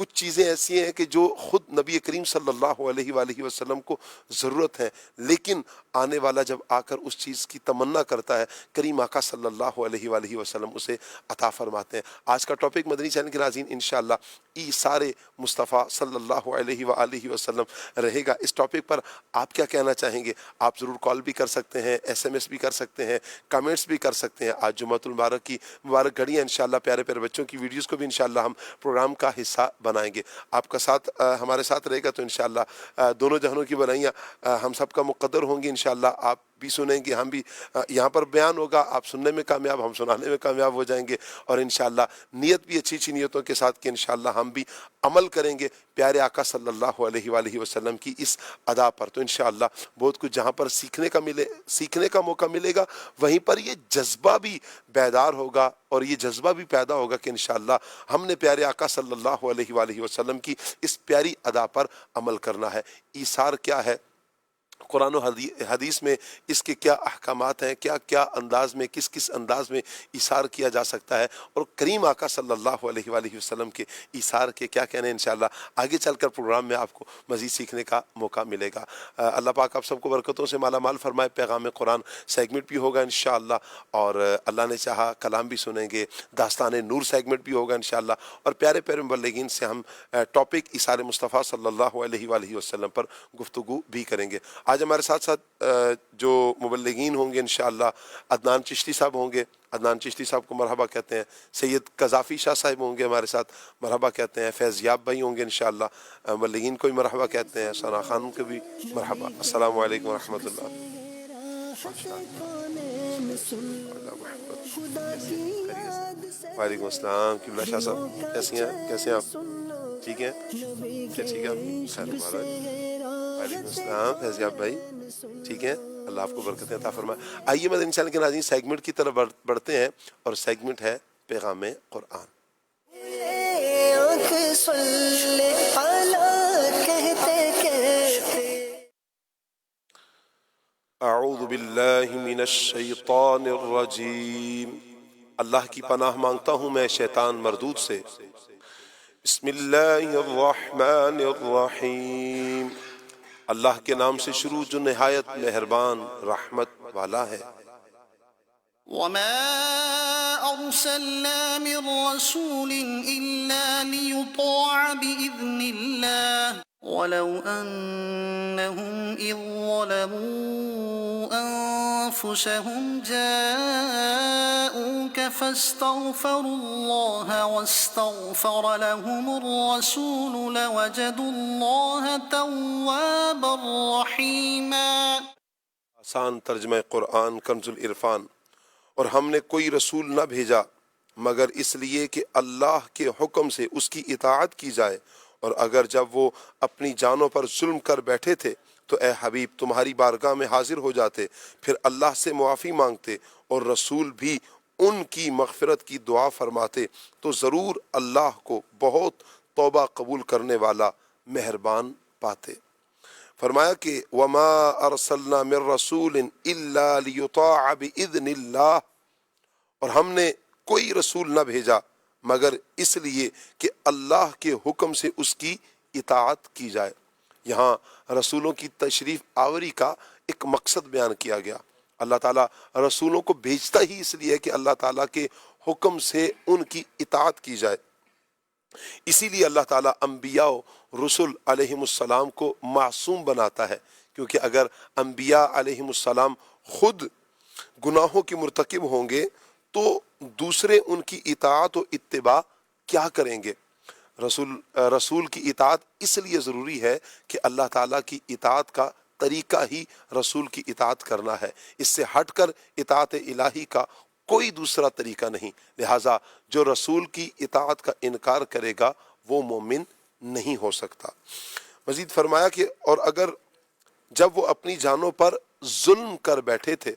کچھ چیزیں ایسی ہیں کہ جو خود نبی کریم صلی اللہ علیہ وآلہ وسلم کو ضرورت ہے، لیکن آنے والا جب آ کر اس چیز کی تمنا کرتا ہے، کریم آقا صلی اللہ علیہ وآلہ وسلم اسے عطا فرماتے ہیں۔ آج کا ٹاپک مدنی چینل کے ناظرین انشاءاللہ ایثار مصطفیٰ صلی اللہ علیہ وآلہ وسلم رہے گا۔ اس ٹاپک پر آپ کیا کہنا چاہیں گے؟ آپ ضرور کال بھی کر سکتے ہیں، ایس ایم ایس بھی کر سکتے ہیں، کمنٹس بھی کر سکتے ہیں۔ آج جمعۃ المبارک کی مبارک گھڑیاں انشاءاللہ پیارے پیارے بچوں کی ویڈیوز کو بھی انشاءاللہ ہم پروگرام کا حصہ بنائیں گے۔ آپ کا ساتھ ہمارے ساتھ رہے گا تو انشاءاللہ دونوں جہانوں کی بھلائیاں ہم سب کا مقدر ہوں گی انشاءاللہ۔ آپ بھی سنیں گے، ہم بھی یہاں پر بیان ہوگا، آپ سننے میں کامیاب، ہم سنانے میں کامیاب ہو جائیں گے، اور انشاءاللہ نیت بھی اچھی اچھی نیتوں کے ساتھ کہ انشاءاللہ ہم بھی عمل کریں گے پیارے آقا صلی اللہ علیہ وآلہ وسلم کی اس ادا پر۔ تو انشاءاللہ بہت کچھ جہاں پر سیکھنے کا موقع ملے گا، وہیں پر یہ جذبہ بھی بیدار ہوگا اور یہ جذبہ بھی پیدا ہوگا کہ انشاءاللہ ہم نے پیارے آقا صلی اللہ علیہ وآلہ وسلم کی اس پیاری ادا پر عمل کرنا ہے۔ ایثار کیا ہے؟ قرآن و حدیث میں اس کے کیا احکامات ہیں، کیا انداز میں، کس انداز میں ایثار کیا جا سکتا ہے، اور کریم آقا صلی اللہ علیہ وآلہ وسلم کے ایثار کے کیا کہنے ہیں، انشاءاللہ آگے چل کر پروگرام میں آپ کو مزید سیکھنے کا موقع ملے گا۔ اللہ پاک آپ سب کو برکتوں سے مالا مال فرمائے۔ پیغام قرآن سیگمنٹ بھی ہوگا انشاءاللہ، اور اللہ نے چاہا کلام بھی سنیں گے، داستان نور سیگمنٹ بھی ہوگا انشاءاللہ، اور پیارے پیارے مبلغین سے ہم ٹاپک ایثار مصطفیٰ صلی اللہ علیہ وآلہ وسلم پر گفتگو بھی کریں گے۔ آج ہمارے ساتھ ساتھ جو مبلغین ہوں گے انشاءاللہ، عدنان چشتی صاحب ہوں گے، عدنان چشتی صاحب کو مرحبا کہتے ہیں۔ سید قذافی شاہ صاحب ہوں گے ہمارے ساتھ، مرحبا کہتے ہیں۔ فیض یاب بھائی ہوں گے انشاءاللہ، مبلغین کو بھی مرحبا کہتے ہیں۔ ثنا خانم کو بھی مرحبا۔ السلام علیکم ورحمۃ اللہ۔ وعلیکم السلام قبلہ شاہ صاحب، کیسے ہیں آپ؟ ٹھیک ہیں؟ کیا ٹھیک ہے؟ خیر مہاراج۔ وعلیکم السلام فیض یاب بھائی، ٹھیک ہے؟ اللہ آپ کو برکتیں عطا فرمائے۔ آئیے مدنی چینل کے ناظرین سیگمنٹ کی طرف بڑھتے ہیں، اور سیگمنٹ ہے پیغام قرآن۔ اعوذ باللہ من الشیطان الرجیم، اللہ کی پناہ مانگتا ہوں میں شیطان مردود سے۔ بسم اللہ الرحمن الرحیم، اللہ کے نام سے شروع جو نہایت مہربان رحمت والا ہے۔ وَمَا أَرْسَلْنَا مِن رَّسُولٍ إِلَّا لِيُطَاعَ بِإِذْنِ اللَّهِ وَلَوْ أَنَّهُمْ إِذ ظَّلَمُوا أَنفُسَهُمْ جَاءُوكَ فَاسْتَغْفَرُوا اللَّهَ وَاسْتَغْفَرَ لَهُمُ الرَّسُولُ لَوَجَدُوا اللَّهَ تَوَّابًا رَّحِيمًا۔ آسان ترجمہ قرآن کنز العرفان۔ اور ہم نے کوئی رسول نہ بھیجا مگر اس لیے کہ اللہ کے حکم سے اس کی اطاعت کی جائے، اور اگر جب وہ اپنی جانوں پر ظلم کر بیٹھے تھے تو اے حبیب تمہاری بارگاہ میں حاضر ہو جاتے، پھر اللہ سے معافی مانگتے، اور رسول بھی ان کی مغفرت کی دعا فرماتے، تو ضرور اللہ کو بہت توبہ قبول کرنے والا مہربان پاتے۔ فرمایا کہ وَمَا أَرْسَلْنَا مِن رَّسُولٍ إِلَّا لِيُطَاعَ بِإِذْنِ اللَّهِ، اور ہم نے کوئی رسول نہ بھیجا مگر اس لیے کہ اللہ کے حکم سے اس کی اطاعت کی جائے۔ یہاں رسولوں کی تشریف آوری کا ایک مقصد بیان کیا گیا۔ اللہ تعالیٰ رسولوں کو بھیجتا ہی اس لیے کہ اللہ تعالیٰ کے حکم سے ان کی اطاعت کی جائے۔ اسی لیے اللہ تعالیٰ انبیاء و رسول علیہم السلام کو معصوم بناتا ہے، کیونکہ اگر انبیاء علیہم السلام خود گناہوں کے مرتکب ہوں گے تو دوسرے ان کی اطاعت و اتباع کیا کریں گے؟ رسول کی اطاعت اس لیے ضروری ہے کہ اللہ تعالیٰ کی اطاعت کا طریقہ ہی رسول کی اطاعت کرنا ہے، اس سے ہٹ کر اطاعت الہی کا کوئی دوسرا طریقہ نہیں۔ لہٰذا جو رسول کی اطاعت کا انکار کرے گا وہ مومن نہیں ہو سکتا۔ مزید فرمایا کہ اور اگر جب وہ اپنی جانوں پر ظلم کر بیٹھے تھے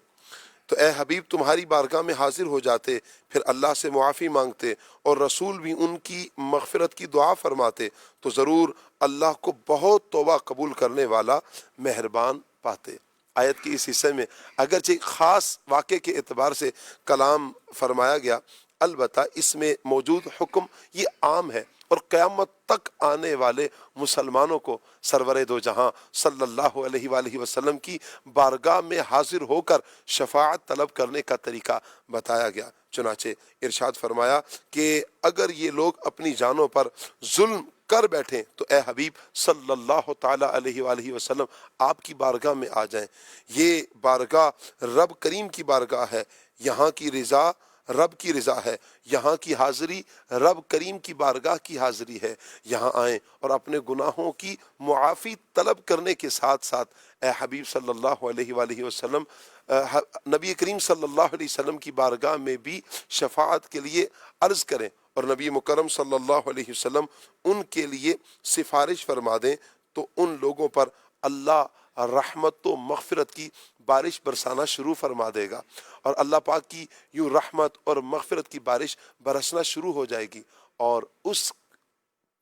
تو اے حبیب تمہاری بارگاہ میں حاضر ہو جاتے، پھر اللہ سے معافی مانگتے، اور رسول بھی ان کی مغفرت کی دعا فرماتے، تو ضرور اللہ کو بہت توبہ قبول کرنے والا مہربان پاتے۔ آیت کے اس حصے میں اگرچہ خاص واقعے کے اعتبار سے کلام فرمایا گیا، البتہ اس میں موجود حکم یہ عام ہے اور قیامت تک آنے والے مسلمانوں کو سرور دو جہاں صلی اللہ علیہ وآلہ وسلم کی بارگاہ میں حاضر ہو کر شفاعت طلب کرنے کا طریقہ بتایا گیا۔ چنانچہ ارشاد فرمایا کہ اگر یہ لوگ اپنی جانوں پر ظلم کر بیٹھیں تو اے حبیب صلی اللہ تعالی علیہ وآلہ وسلم آپ کی بارگاہ میں آ جائیں۔ یہ بارگاہ رب کریم کی بارگاہ ہے، یہاں کی رضا رب کی رضا ہے، یہاں کی حاضری رب کریم کی بارگاہ کی حاضری ہے۔ یہاں آئیں اور اپنے گناہوں کی معافی طلب کرنے کے ساتھ ساتھ اے حبیب صلی اللہ علیہ وآلہ وسلم نبی کریم صلی اللہ علیہ وسلم کی بارگاہ میں بھی شفاعت کے لیے عرض کریں اور نبی مکرم صلی اللہ علیہ وسلم ان کے لیے سفارش فرما دیں تو ان لوگوں پر اللہ رحمت و مغفرت کی بارش برسانا شروع فرما دے گا، اور اللہ پاک کی یوں رحمت اور مغفرت کی بارش برسنا شروع ہو جائے گی، اور اس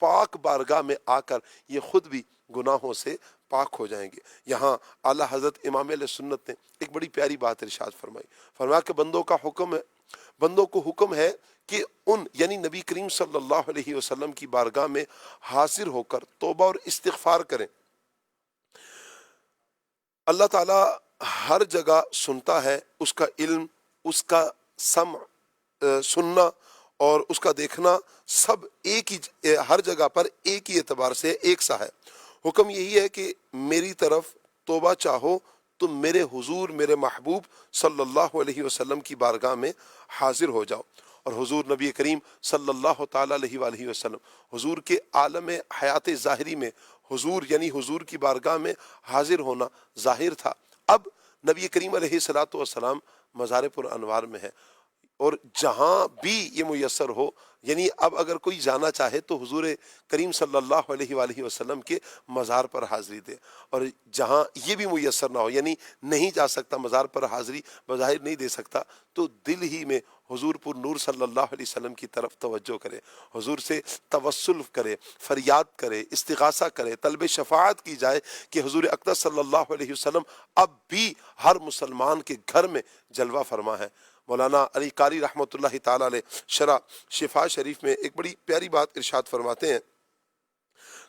پاک بارگاہ میں آ کر یہ خود بھی گناہوں سے پاک ہو جائیں گے۔ یہاں اعلیٰ حضرت امام علیہ سنت نے ایک بڑی پیاری بات ارشاد فرمائی، فرمایا کہ بندوں کو حکم ہے کہ ان یعنی نبی کریم صلی اللہ علیہ وسلم کی بارگاہ میں حاضر ہو کر توبہ اور استغفار کریں۔ اللہ تعالیٰ ہر جگہ سنتا ہے، اس کا علم، اس کا سننا اور اس کا دیکھنا سب ایک ہی ہر جگہ پر ایک ہی اعتبار سے ایک سا ہے۔ حکم یہی ہے کہ میری طرف توبہ چاہو تم میرے حضور میرے محبوب صلی اللہ علیہ وسلم کی بارگاہ میں حاضر ہو جاؤ، اور حضور نبی کریم صلی اللہ تعالیٰ علیہ وآلہ وسلم حضور کے عالم حیات ظاہری میں حضور یعنی حضور کی بارگاہ میں حاضر ہونا ظاہر تھا۔ اب نبی کریم علیہ الصلوۃ والسلام مزار پر انوار میں ہے، اور جہاں بھی یہ میسر ہو، یعنی اب اگر کوئی جانا چاہے تو حضور کریم صلی اللہ علیہ وآلہ وسلم کے مزار پر حاضری دے، اور جہاں یہ بھی میسر نہ ہو یعنی نہیں جا سکتا، مزار پر حاضری بظاہر نہیں دے سکتا، تو دل ہی میں حضور پر نور صلی اللہ علیہ وسلم کی طرف توجہ کرے، حضور سے توسل کرے، فریاد کرے، استغاثہ کرے، طلب شفاعت کی جائے کہ حضور اقدس صلی اللہ علیہ وسلم اب بھی ہر مسلمان کے گھر میں جلوہ فرما ہے۔ مولانا علی قاری رحمۃ اللہ تعالیٰ علیہ شرح شفا شریف میں ایک بڑی پیاری بات ارشاد فرماتے ہیں،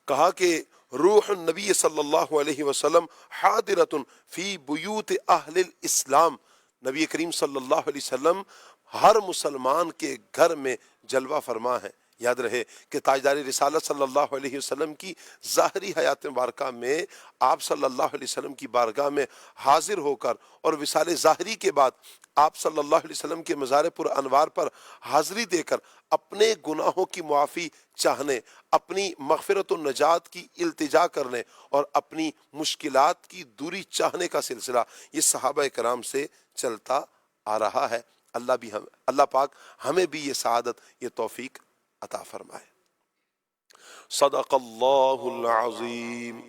کہا کہ روح النبی صلی اللہ علیہ وسلم حاضرۃ فی بیوت اہل الاسلام، نبی کریم صلی اللہ علیہ وسلم ہر مسلمان کے گھر میں جلوہ فرما ہے۔ یاد رہے کہ تاجدار رسالت صلی اللہ علیہ وسلم کی ظاہری حیات مبارکہ میں آپ صلی اللہ علیہ وسلم کی بارگاہ میں حاضر ہو کر اور وصال ظاہری کے بعد آپ صلی اللہ علیہ وسلم کے مزار پر انوار پر حاضری دے کر اپنے گناہوں کی معافی چاہنے، اپنی مغفرت و نجات کی التجا کرنے اور اپنی مشکلات کی دوری چاہنے کا سلسلہ یہ صحابہ کرام سے چلتا آ رہا ہے۔ اللہ پاک ہمیں بھی یہ سعادت، یہ توفیق عطا فرمائے۔ صدق اللہ العظیم۔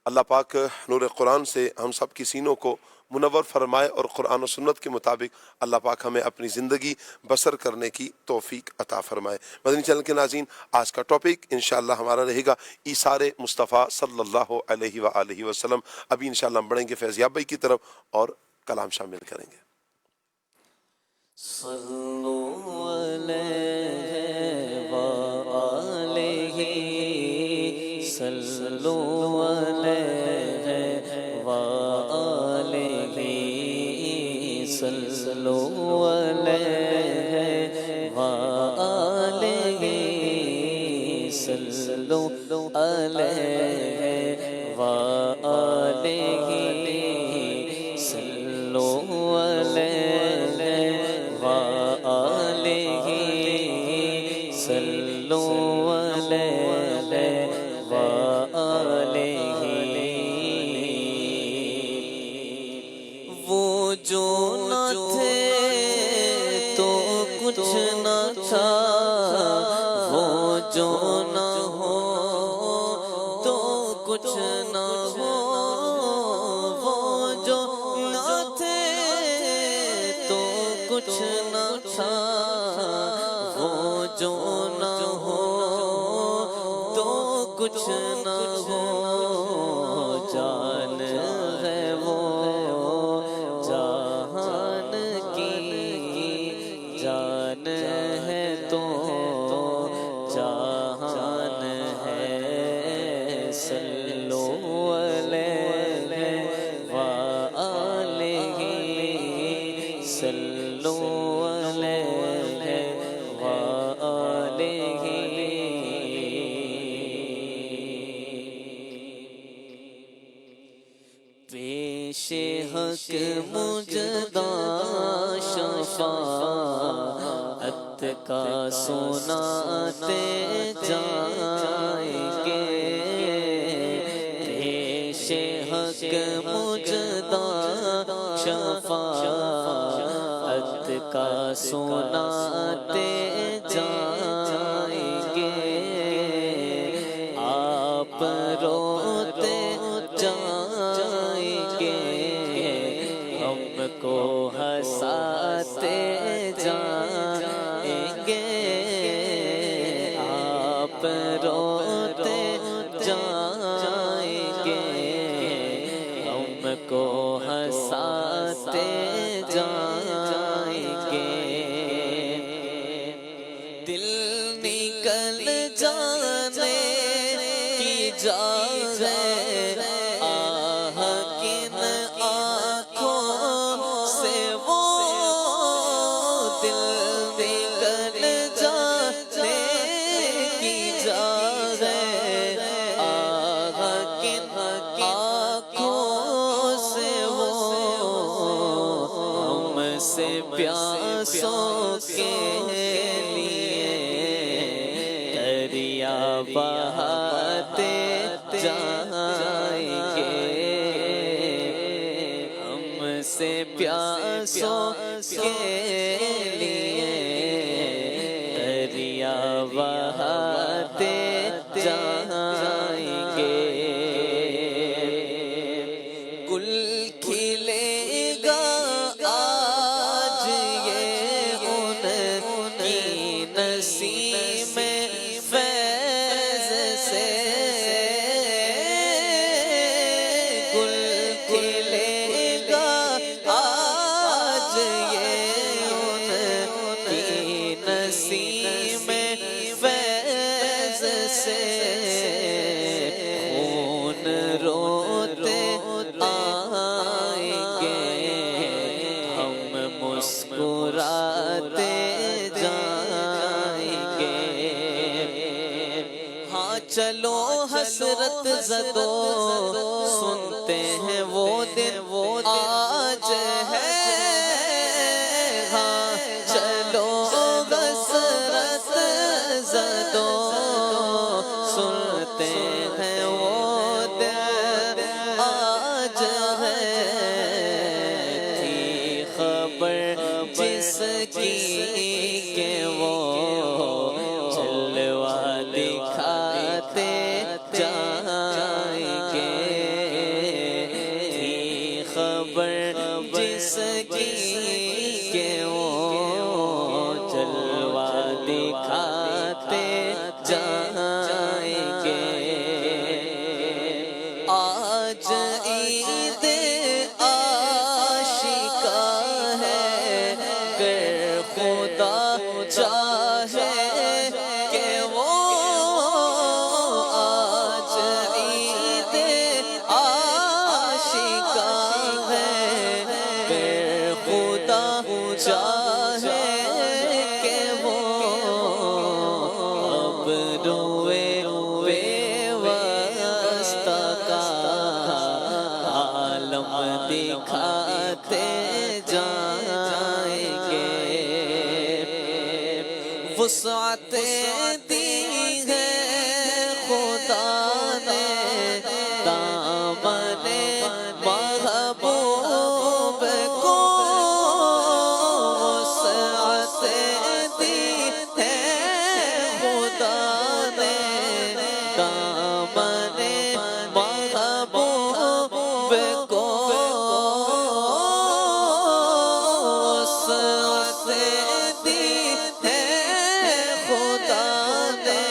اللہ پاک نور قرآن سے ہم سب کی سینوں کو منور فرمائے اور قرآن و سنت کے مطابق اللہ پاک ہمیں اپنی زندگی بسر کرنے کی توفیق عطا فرمائے۔ مدنی چینل کے ناظرین، آج کا ٹاپک انشاءاللہ ہمارا رہے گا ایثار مصطفیٰ صلی اللہ علیہ وآلہ وسلم۔ ابھی انشاءاللہ ہم بڑھیں گے فیض یاب بھائی کی طرف اور کلام شامل کریں گے۔ صلو علیہ وآلہ، صلو علیہ وآلہ، صلو علیہ وآلہ، صلو علیہ وآلہ، صلو وہ جو نہ تھے تو کچھ نہ تھا، وہ جو نہ ہو تو کچھ نہ ہو، وہ جو نہ تھے تو کچھ نہ تھا، وہ جو نہ ہو تو کچھ نہ ہو، جان ہے وہ جہان کی جان جان ہے تو جہان ہے صلو علیہ وآلہ صلو علیہ وآلہ پیش حق مجدہ شفاعت کا سناتے جائیں گے پیش حق مجدہ شفاعت کا سناتے جائیں گے آپ روتے جائیں گے ہم کو ہنساتے جائیں گے آپ روتے جائیں گے ہم کو ہنساتے جائیں گے دل نکل جانے کی جگہ آہ کن آنکھوں سے وہ دل نکل جانے کی جگہ آہ کن آنکھوں سے وہ ہم سے پیاسوں کے لیے دریا بہاتے جائیں گے ہم سے پیاسوں کے لیے دریا بہاتے جائیں گے گل کھلے گا آج یہ ان کی نسیم فیض سے گل کھلے گا آج یہ ان کی نسیم فیض سے خون روتے آئیں گے ہم مسکراتے جائیں گے ہاں چلو حسرت زدو سنتے ہیں وہ دن آج ہے ہاں چلو حسرت زدو سنتے ہیں وہ دن آج ہے تھی خبر جس کی کہ وہ جلوہ دکھاتے جائیں گے تھی خبر جس کی کہ وہ جلوہ دکھاتے جائیں گے آج عید عاشقہ ہے گر خدا چاہے کہ وہ آج عید عاشقہ ہے گر خدا چاہے کہ وہ اب روئے بے واسطہ کا عالم دکھاتے جائیں گے وسعت دی ہے خدا نے دامن محبوب کو وسعت دی ہے خدا نے دامن محبوب کو وسعت دی ہے خدا نے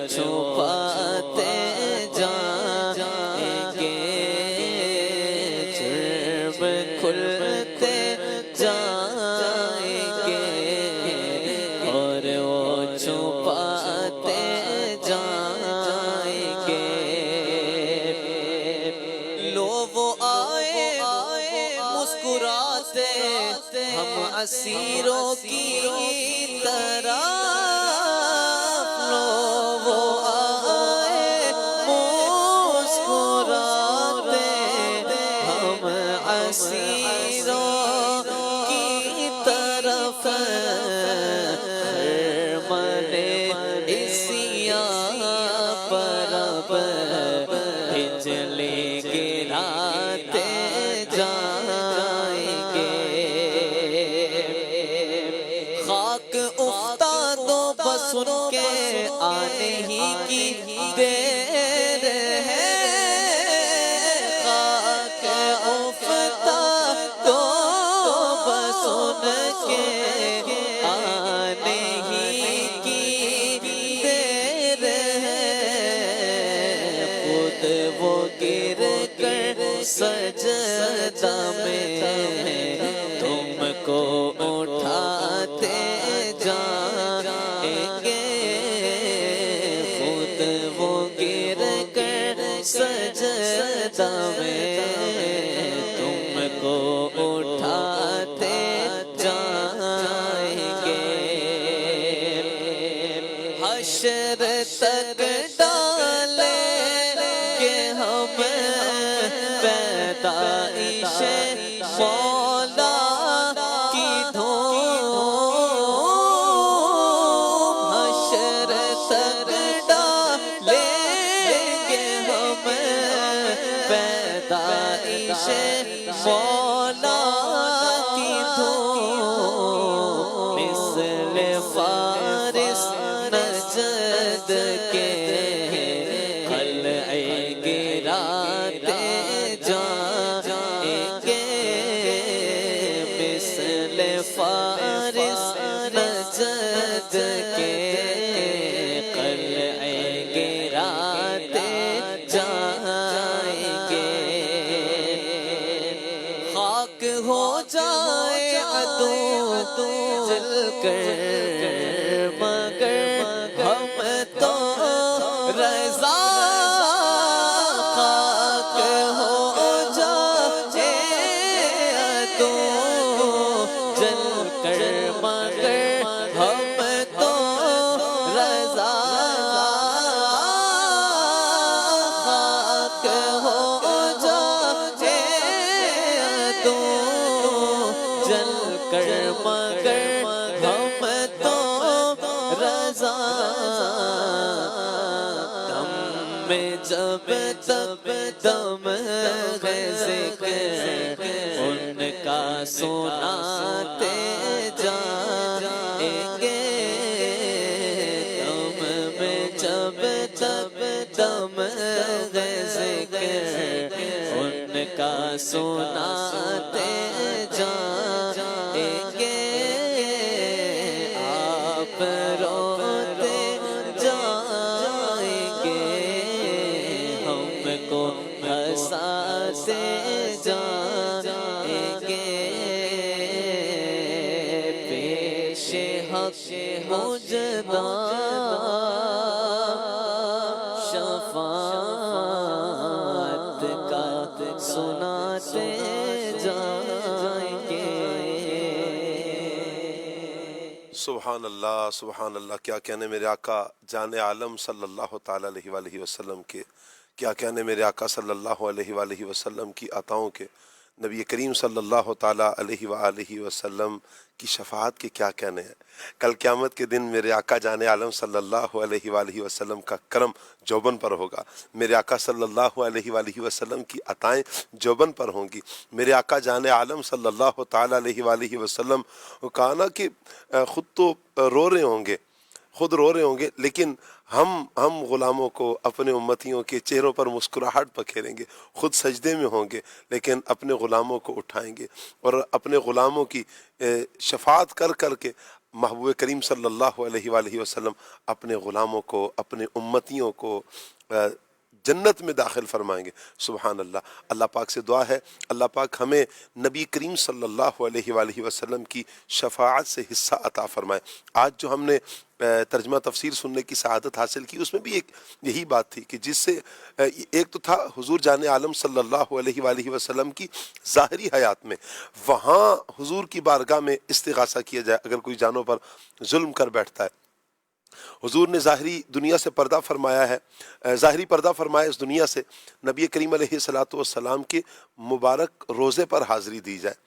چھپاتے جائیں گے جرم کھلتے جائیں گے اور وہ چھپاتے جائیں گے لو وہ آئے مسکراتے ہم اسیروں کی طرح لو وہ آئے مسکراتے ہم اسیروں کی طرف خرمن اسیاں پر اب ہجلی گراتے جائیں گے خاک افتادوں بس ان کے آنے ہی کی دیر ہے خاک افتادوں بس ان کے آنے ہی کی دیر ہے خود وہ گر کر سجدہ میں تم کو اٹھاتے جائیں گے خود وہ گر کر سجدہ میں تم کو اٹھاتے جائیں گے حشر تک ڈالیں گے ہم پیدائش مولا کی دھوم حشر تک ڈالیں گے ہم پیدائش مولا کی دھوم مثل فارس نجد کے قلعے گراتے جائیں گے مثل فارس نجد کے قلعے گراتے جائیں گے خاک ہو جائے عدو جل کر مگر ہم تو رضا خاک ہو جائے عدو جل کر مگر ہم تو رضا خاک ہو جائے عدو جل کر مگر ہم تو رضا دم میں جب تب دم ہے ذکر ان کا سناتے جائیں گے دم میں جب تب دم ہے ذکر ان کا سناتے جائیں گے آپ روتے جائیں گے ہم کو ہنساتے جائیں گے پیش حق مجداں شفاعت کا سناتے جائیں گے سبحان اللہ کیا کہنے میرے آقا جان عالم صلی اللہ تعالیٰ علیہ وآلہ وسلم کے کیا کہنے میرے آقا صلی اللہ علیہ وآلہ وسلم کی عطاؤں کے نبی کریم صلی اللہ تعالیٰ علیہ وآلہ وسلم کی شفاعت کے کیا کہنے ہیں کل قیامت کے دن میرے آقا جان عالم صلی اللہ علیہ وآلہ وسلم کا کرم جوبن پر ہوگا میرے آقا صلی اللہ علیہ وآلہ وسلم کی عطائیں جوبن پر ہوں گی میرے آقا جان عالم صلی اللہ تعالیٰ علیہ وآلہ وسلم کہا نا کہ خود تو رو رہے ہوں گے خود رو رہے ہوں گے لیکن ہم غلاموں کو اپنے امتیوں کے چہروں پر مسکراہٹ پکھیریں گے خود سجدے میں ہوں گے لیکن اپنے غلاموں کو اٹھائیں گے اور اپنے غلاموں کی شفاعت کر کر کے محبوب کریم صلی اللہ علیہ وآلہ وسلم اپنے غلاموں کو، اپنے امتیوں کو جنت میں داخل فرمائیں گے۔ سبحان اللہ۔ اللہ پاک سے دعا ہے اللہ پاک ہمیں نبی کریم صلی اللہ علیہ وآلہ وسلم کی شفاعت سے حصہ عطا فرمائے۔ آج جو ہم نے ترجمہ تفسیر سننے کی سعادت حاصل کی، اس میں بھی ایک یہی بات تھی کہ جس سے ایک تو تھا حضور جان عالم صلی اللہ علیہ وآلہ وسلم کی ظاہری حیات میں، وہاں حضور کی بارگاہ میں استغاثہ کیا جائے اگر کوئی جانوں پر ظلم کر بیٹھتا ہے۔ حضور نے ظاہری دنیا سے پردہ فرمایا ہے، ظاہری پردہ فرمایا اس دنیا سے، نبی کریم علیہ الصلوۃ والسلام کے مبارک روزے پر حاضری دی جائے۔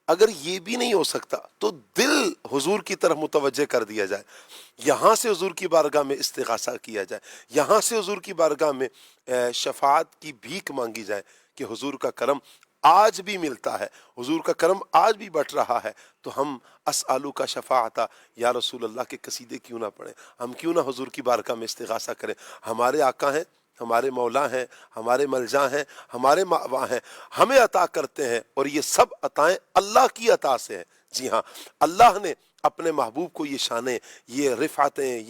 اگر یہ بھی نہیں ہو سکتا تو دل حضور کی طرف متوجہ کر دیا جائے، یہاں سے حضور کی بارگاہ میں استغاثہ کیا جائے، یہاں سے حضور کی بارگاہ میں شفاعت کی بھیک مانگی جائے کہ حضور کا کرم آج بھی ملتا ہے، حضور کا کرم آج بھی بٹ رہا ہے، تو ہم اسالو کا شفاعتا یا رسول اللہ کے قصیدے کیوں نہ پڑھیں، ہم کیوں نہ حضور کی بارگاہ میں استغاثہ کریں۔ ہمارے آقا ہیں، ہمارے مولا ہیں، ہمارے ملجا ہیں، ہمارے مأوا ہیں، ہمیں عطا کرتے ہیں، اور یہ سب عطائیں اللہ کی عطا سے ہیں۔ جی ہاں، اللہ نے اپنے محبوب کو یہ شانیں، یہ رفعتیں،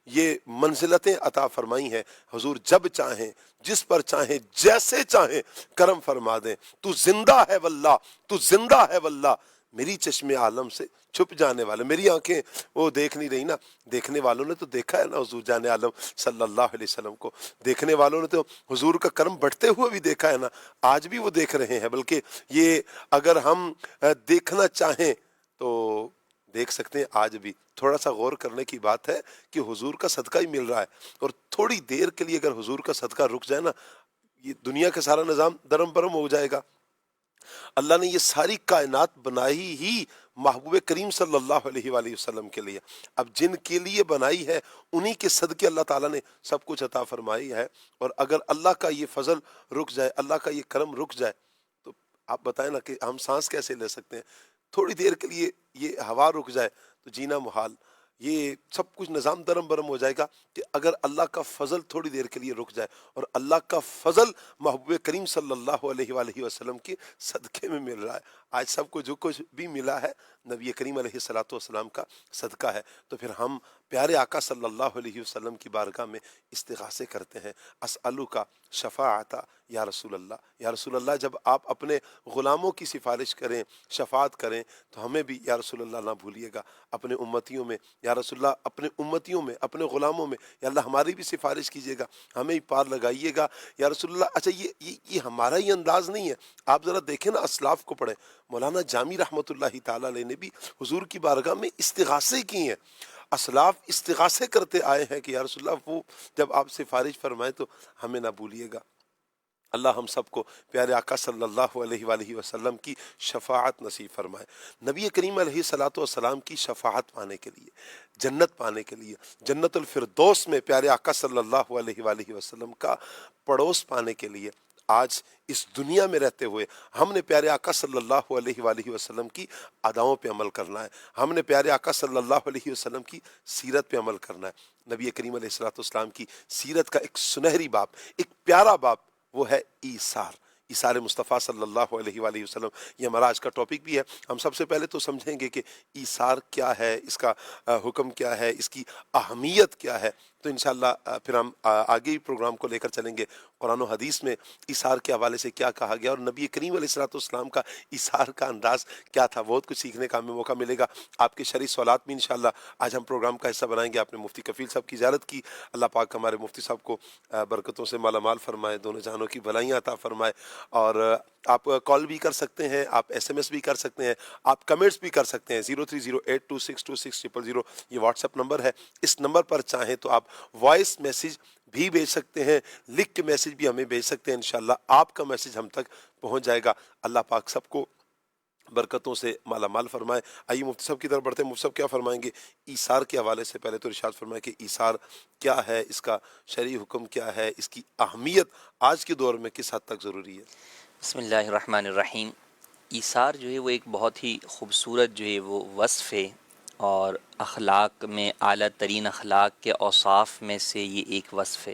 یہ منزلتیں عطا فرمائی ہیں۔ حضور جب چاہیں، جس پر چاہیں، جیسے چاہیں کرم فرما دیں۔ تو زندہ ہے واللہ، تو زندہ ہے واللہ، میری چشم عالم سے چھپ جانے والے، میری آنکھیں وہ دیکھ نہیں رہی نا، دیکھنے والوں نے تو دیکھا ہے نا حضور جان عالم صلی اللہ علیہ وسلم کو، دیکھنے والوں نے تو حضور کا کرم بڑھتے ہوئے بھی دیکھا ہے نا، آج بھی وہ دیکھ رہے ہیں۔ بلکہ یہ اگر ہم دیکھنا چاہیں تو دیکھ سکتے ہیں آج بھی۔ تھوڑا سا غور کرنے کی بات ہے کہ حضور کا صدقہ ہی مل رہا ہے، اور تھوڑی دیر کے لیے اگر حضور کا صدقہ رک جائے نا، یہ دنیا کا سارا نظام درم برم ہو جائے گا۔ اللہ نے یہ ساری کائنات بنائی ہی محبوب کریم صلی اللہ علیہ وآلہ وسلم کے لیے، اب جن کے لیے بنائی ہے انہی کے صدقے اللہ تعالیٰ نے سب کچھ عطا فرمائی ہے، اور اگر اللہ کا یہ فضل رک جائے، اللہ کا یہ کرم رک جائے، تو آپ بتائیں نا کہ ہم سانس کیسے لے سکتے ہیں؟ تھوڑی دیر کے لیے یہ ہوا رک جائے تو جینا محال، یہ سب کچھ نظام درم برم ہو جائے گا کہ اگر اللہ کا فضل تھوڑی دیر کے لیے رک جائے، اور اللہ کا فضل محبوب کریم صلی اللہ علیہ وآلہ وسلم کے صدقے میں مل رہا ہے۔ آج سب کو جو کچھ بھی ملا ہے نبی کریم علیہ الصلوۃ والسلام کا صدقہ ہے، تو پھر ہم پیارے آقا صلی اللہ علیہ وسلم کی بارگاہ میں استغاثے کرتے ہیں، اسألو کا شفاعتا یا رسول اللہ، یا رسول اللہ جب آپ اپنے غلاموں کی سفارش کریں، شفاعت کریں، تو ہمیں بھی یا رسول اللہ نہ بھولیے گا، اپنے امتیوں میں یا رسول اللہ، اپنے امتیوں میں، اپنے غلاموں میں یا اللہ ہماری بھی سفارش کیجیے گا، ہمیں ہی پار لگائیے گا یا رسول اللہ۔ اچھا یہ ہمارا ہی انداز نہیں ہے، آپ ذرا دیکھیں نا، اسلاف کو پڑھیں، مولانا جامی رحمۃ اللہ تعالیٰ علیہ نے بھی حضور کی بارگاہ میں استغاثے کی ہیں، اسلاف استغاثے کرتے آئے ہیں کہ یا رسول اللہ وہ جب آپ سفارش فرمائیں تو ہمیں نہ بھولیے گا۔ اللہ ہم سب کو پیارے آقا صلی اللہ علیہ وآلہ وسلم کی شفاعت نصیب فرمائے۔ نبی کریم علیہ الصلوۃ والسلام کی شفاعت پانے کے لیے، جنت پانے کے لیے، جنت الفردوس میں پیارے آقا صلی اللہ علیہ وآلہ وسلم کا پڑوس پانے کے لیے، آج اس دنیا میں رہتے ہوئے ہم نے پیارے آقا صلی اللہ علیہ وآلہ وسلم کی اداؤں پہ عمل کرنا ہے، ہم نے پیارے آقا صلی اللہ علیہ وسلم کی سیرت پہ عمل کرنا ہے۔ نبی کریم علیہ الصلوۃ والسلام کی سیرت کا ایک سنہری باب، ایک پیارا باب، وہ ہے ایثار، ایثار مصطفیٰ صلی اللہ علیہ وآلہ وسلم۔ یہ ہمارا آج کا ٹاپک بھی ہے۔ ہم سب سے پہلے تو سمجھیں گے کہ ایثار کیا ہے، اس کا حکم کیا ہے، اس کی اہمیت کیا ہے، تو انشاءاللہ پھر ہم آگے بھی پروگرام کو لے کر چلیں گے۔ قرآن و حدیث میں ایثار کے حوالے سے کیا کہا گیا، اور نبی کریم علیہ الصلوۃ والسلام کا ایثار کا انداز کیا تھا، بہت کچھ سیکھنے کا ہمیں موقع ملے گا۔ آپ کے شرعی سوالات بھی انشاءاللہ آج ہم پروگرام کا حصہ بنائیں گے۔ آپ نے مفتی کفیل صاحب کی زیارت کی، اللہ پاک ہمارے مفتی صاحب کو برکتوں سے مالا مال فرمائے، دونوں جہانوں کی بھلائیاں عطا فرمائے۔ اور آپ کال بھی کر سکتے ہیں، آپ ایس ایم ایس بھی کر سکتے ہیں، آپ کمنٹس بھی کر سکتے ہیں۔ 0308262600 یہ واٹس ایپ نمبر ہے، اس نمبر پر چاہیں تو آپ وائس میسیج بھی بھیج سکتے ہیں، لکھ کے میسیج بھی ہمیں بھیج سکتے ہیں، انشاءاللہ آپ کا میسیج ہم تک پہنچ جائے گا۔ اللہ پاک سب کو برکتوں سے مالا مال فرمائے۔ آئیے مفتی صاحب کی طرف بڑھتے ہیں۔ مفتی صاحب کیا فرمائیں گے ایثار کے حوالے سے؟ پہلے تو ارشاد فرمائے کہ ایثار کیا ہے، اس کا شرعی حکم کیا ہے، اس کی اہمیت آج کے دور میں کس حد تک ضروری ہے؟ بسم اللہ الرحمن الرحیم۔ ایثار جو ہے وہ ایک بہت ہی خوبصورت جو ہے وہ وصف ہے، اور اخلاق میں اعلیٰ ترین اخلاق کے اوصاف میں سے یہ ایک وصف ہے،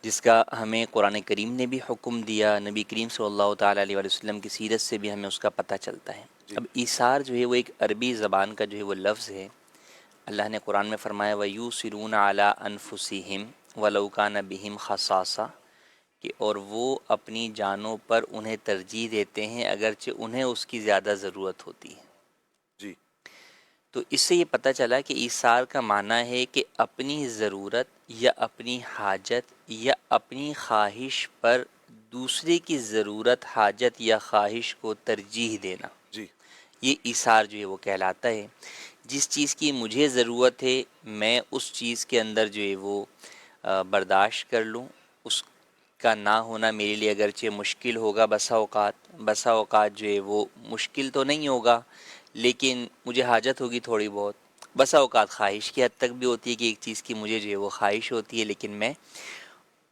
جس کا ہمیں قرآن کریم نے بھی حکم دیا، نبی کریم صلی اللہ تعالیٰ علیہ وسلم کی سیرت سے بھی ہمیں اس کا پتہ چلتا ہے۔ اب ایثار جو ہے وہ ایک عربی زبان کا جو ہے وہ لفظ ہے. اللہ نے قرآن میں فرمایا وَيُؤْثِرُونَ عَلَىٰ أَنفُسِهِمْ وَلَوْ كَانَ بِهِمْ خَصَاصَةٌ، کہ اور وہ اپنی جانوں پر انہیں ترجیح دیتے ہیں اگرچہ انہیں اس کی زیادہ ضرورت ہوتی ہے. جی تو اس سے یہ پتہ چلا کہ ایثار کا معنی ہے کہ اپنی ضرورت یا اپنی حاجت یا اپنی خواہش پر دوسرے کی ضرورت، حاجت یا خواہش کو ترجیح دینا. جی یہ ایثار جو ہے وہ کہلاتا ہے. جس چیز کی مجھے ضرورت ہے میں اس چیز کے اندر جو ہے وہ برداشت کر لوں. اس کا نہ ہونا میرے لیے اگرچہ مشکل ہوگا، بسا اوقات جو ہے وہ مشکل تو نہیں ہوگا لیکن مجھے حاجت ہوگی تھوڑی بہت. بسا اوقات خواہش کی حد تک بھی ہوتی ہے کہ ایک چیز کی مجھے جو ہے وہ خواہش ہوتی ہے لیکن میں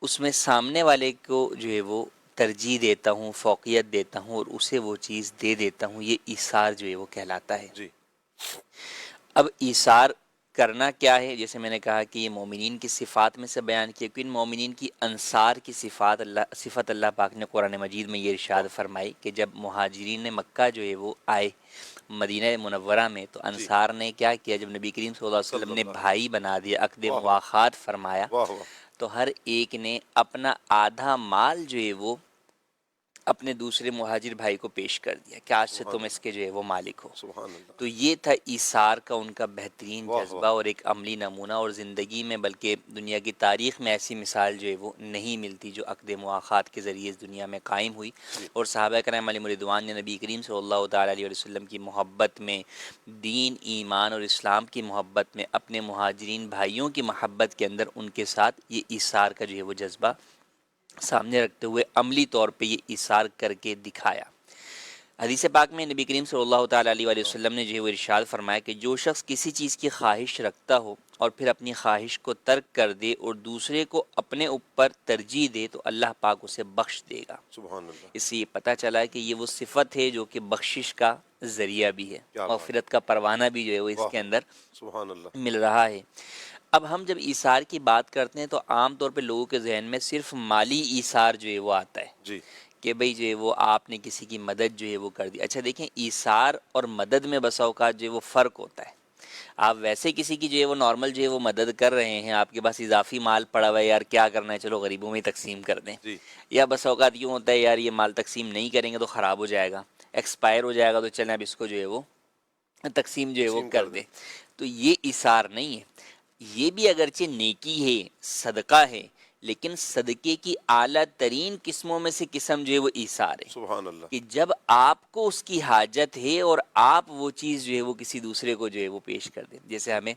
اس میں سامنے والے کو جو ہے وہ ترجیح دیتا ہوں، فوقیت دیتا ہوں اور اسے وہ چیز دے دیتا ہوں. یہ ایثار جو ہے وہ کہلاتا ہے. جی اب ایثار کرنا کیا ہے؟ جیسے میں نے کہا کہ یہ مومنین کی صفات میں سے بیان کیا، کہ ان مومنین کی انصار کی صفت اللہ پاک نے قرآن مجید میں یہ ارشاد فرمائی کہ جب مہاجرین مکہ جو ہے وہ آئے مدینہ منورہ میں تو انصار نے کیا کیا، جب نبی کریم صلی اللہ علیہ وسلم نے بھائی بنا دیا، عقد مواخات فرمایا، واہ واہ تو ہر ایک نے اپنا آدھا مال جو ہے وہ اپنے دوسرے مہاجر بھائی کو پیش کر دیا کہ آج سے تم اس کے جو ہے وہ مالک ہو. سبحان اللہ. تو یہ تھا ایثار کا ان کا بہترین واہ جذبہ اور ایک عملی نمونہ. اور زندگی میں بلکہ دنیا کی تاریخ میں ایسی مثال جو ہے وہ نہیں ملتی جو عقد مواخات کے ذریعے اس دنیا میں قائم ہوئی. اور صحابہ کرام علیہم رضوان نے نبی کریم صلی اللہ تعالیٰ علیہ وسلم کی محبت میں، دین، ایمان اور اسلام کی محبت میں، اپنے مہاجرین بھائیوں کی محبت کے اندر ان کے ساتھ یہ ایثار کا جو ہے وہ جذبہ سامنے رکھتے ہوئے عملی طور پہ یہ ایثار کر کے دکھایا. حدیث پاک میں نبی کریم صلی اللہ تعالیٰ علیہ وآلہ وسلم نے جو ہے وہ ارشاد فرمایا کہ جو شخص کسی چیز کی خواہش رکھتا ہو اور پھر اپنی خواہش کو ترک کر دے اور دوسرے کو اپنے اوپر ترجیح دے تو اللہ پاک اسے بخش دے گا. سبحان اللہ. اس سے یہ پتہ چلا کہ یہ وہ صفت ہے جو کہ بخشش کا ذریعہ بھی ہے، مغفرت کا پروانہ بھی جو ہے وہ اس کے اندر سبحان اللہ. مل رہا ہے. اب ہم جب ایثار کی بات کرتے ہیں تو عام طور پہ لوگوں کے ذہن میں صرف مالی ایثار جو ہے وہ آتا ہے جی کہ بھئی جو ہے وہ آپ نے کسی کی مدد جو ہے وہ کر دی. اچھا دیکھیں، ایثار اور مدد میں بسا اوقات جو ہے وہ فرق ہوتا ہے. آپ ویسے کسی کی جو ہے وہ نارمل جو ہے وہ مدد کر رہے ہیں، آپ کے پاس اضافی مال پڑا ہوا ہے، یار کیا کرنا ہے چلو غریبوں میں تقسیم کر دیں. جی یا بسا اوقات یوں ہوتا ہے یار یہ مال تقسیم نہیں کریں گے تو خراب ہو جائے گا، ایکسپائر ہو جائے گا تو چلیں اب اس کو جو ہے وہ تقسیم جو ہے وہ کر دیں. تو یہ ایثار نہیں ہے. یہ بھی اگرچہ نیکی ہے، صدقہ ہے، لیکن صدقے کی اعلیٰ ترین قسموں میں سے قسم جو ہے وہ ایثار ہے. سبحان اللہ. کہ جب آپ کو اس کی حاجت ہے اور آپ وہ چیز جو ہے وہ کسی دوسرے کو جو ہے وہ پیش کر دیں. جیسے ہمیں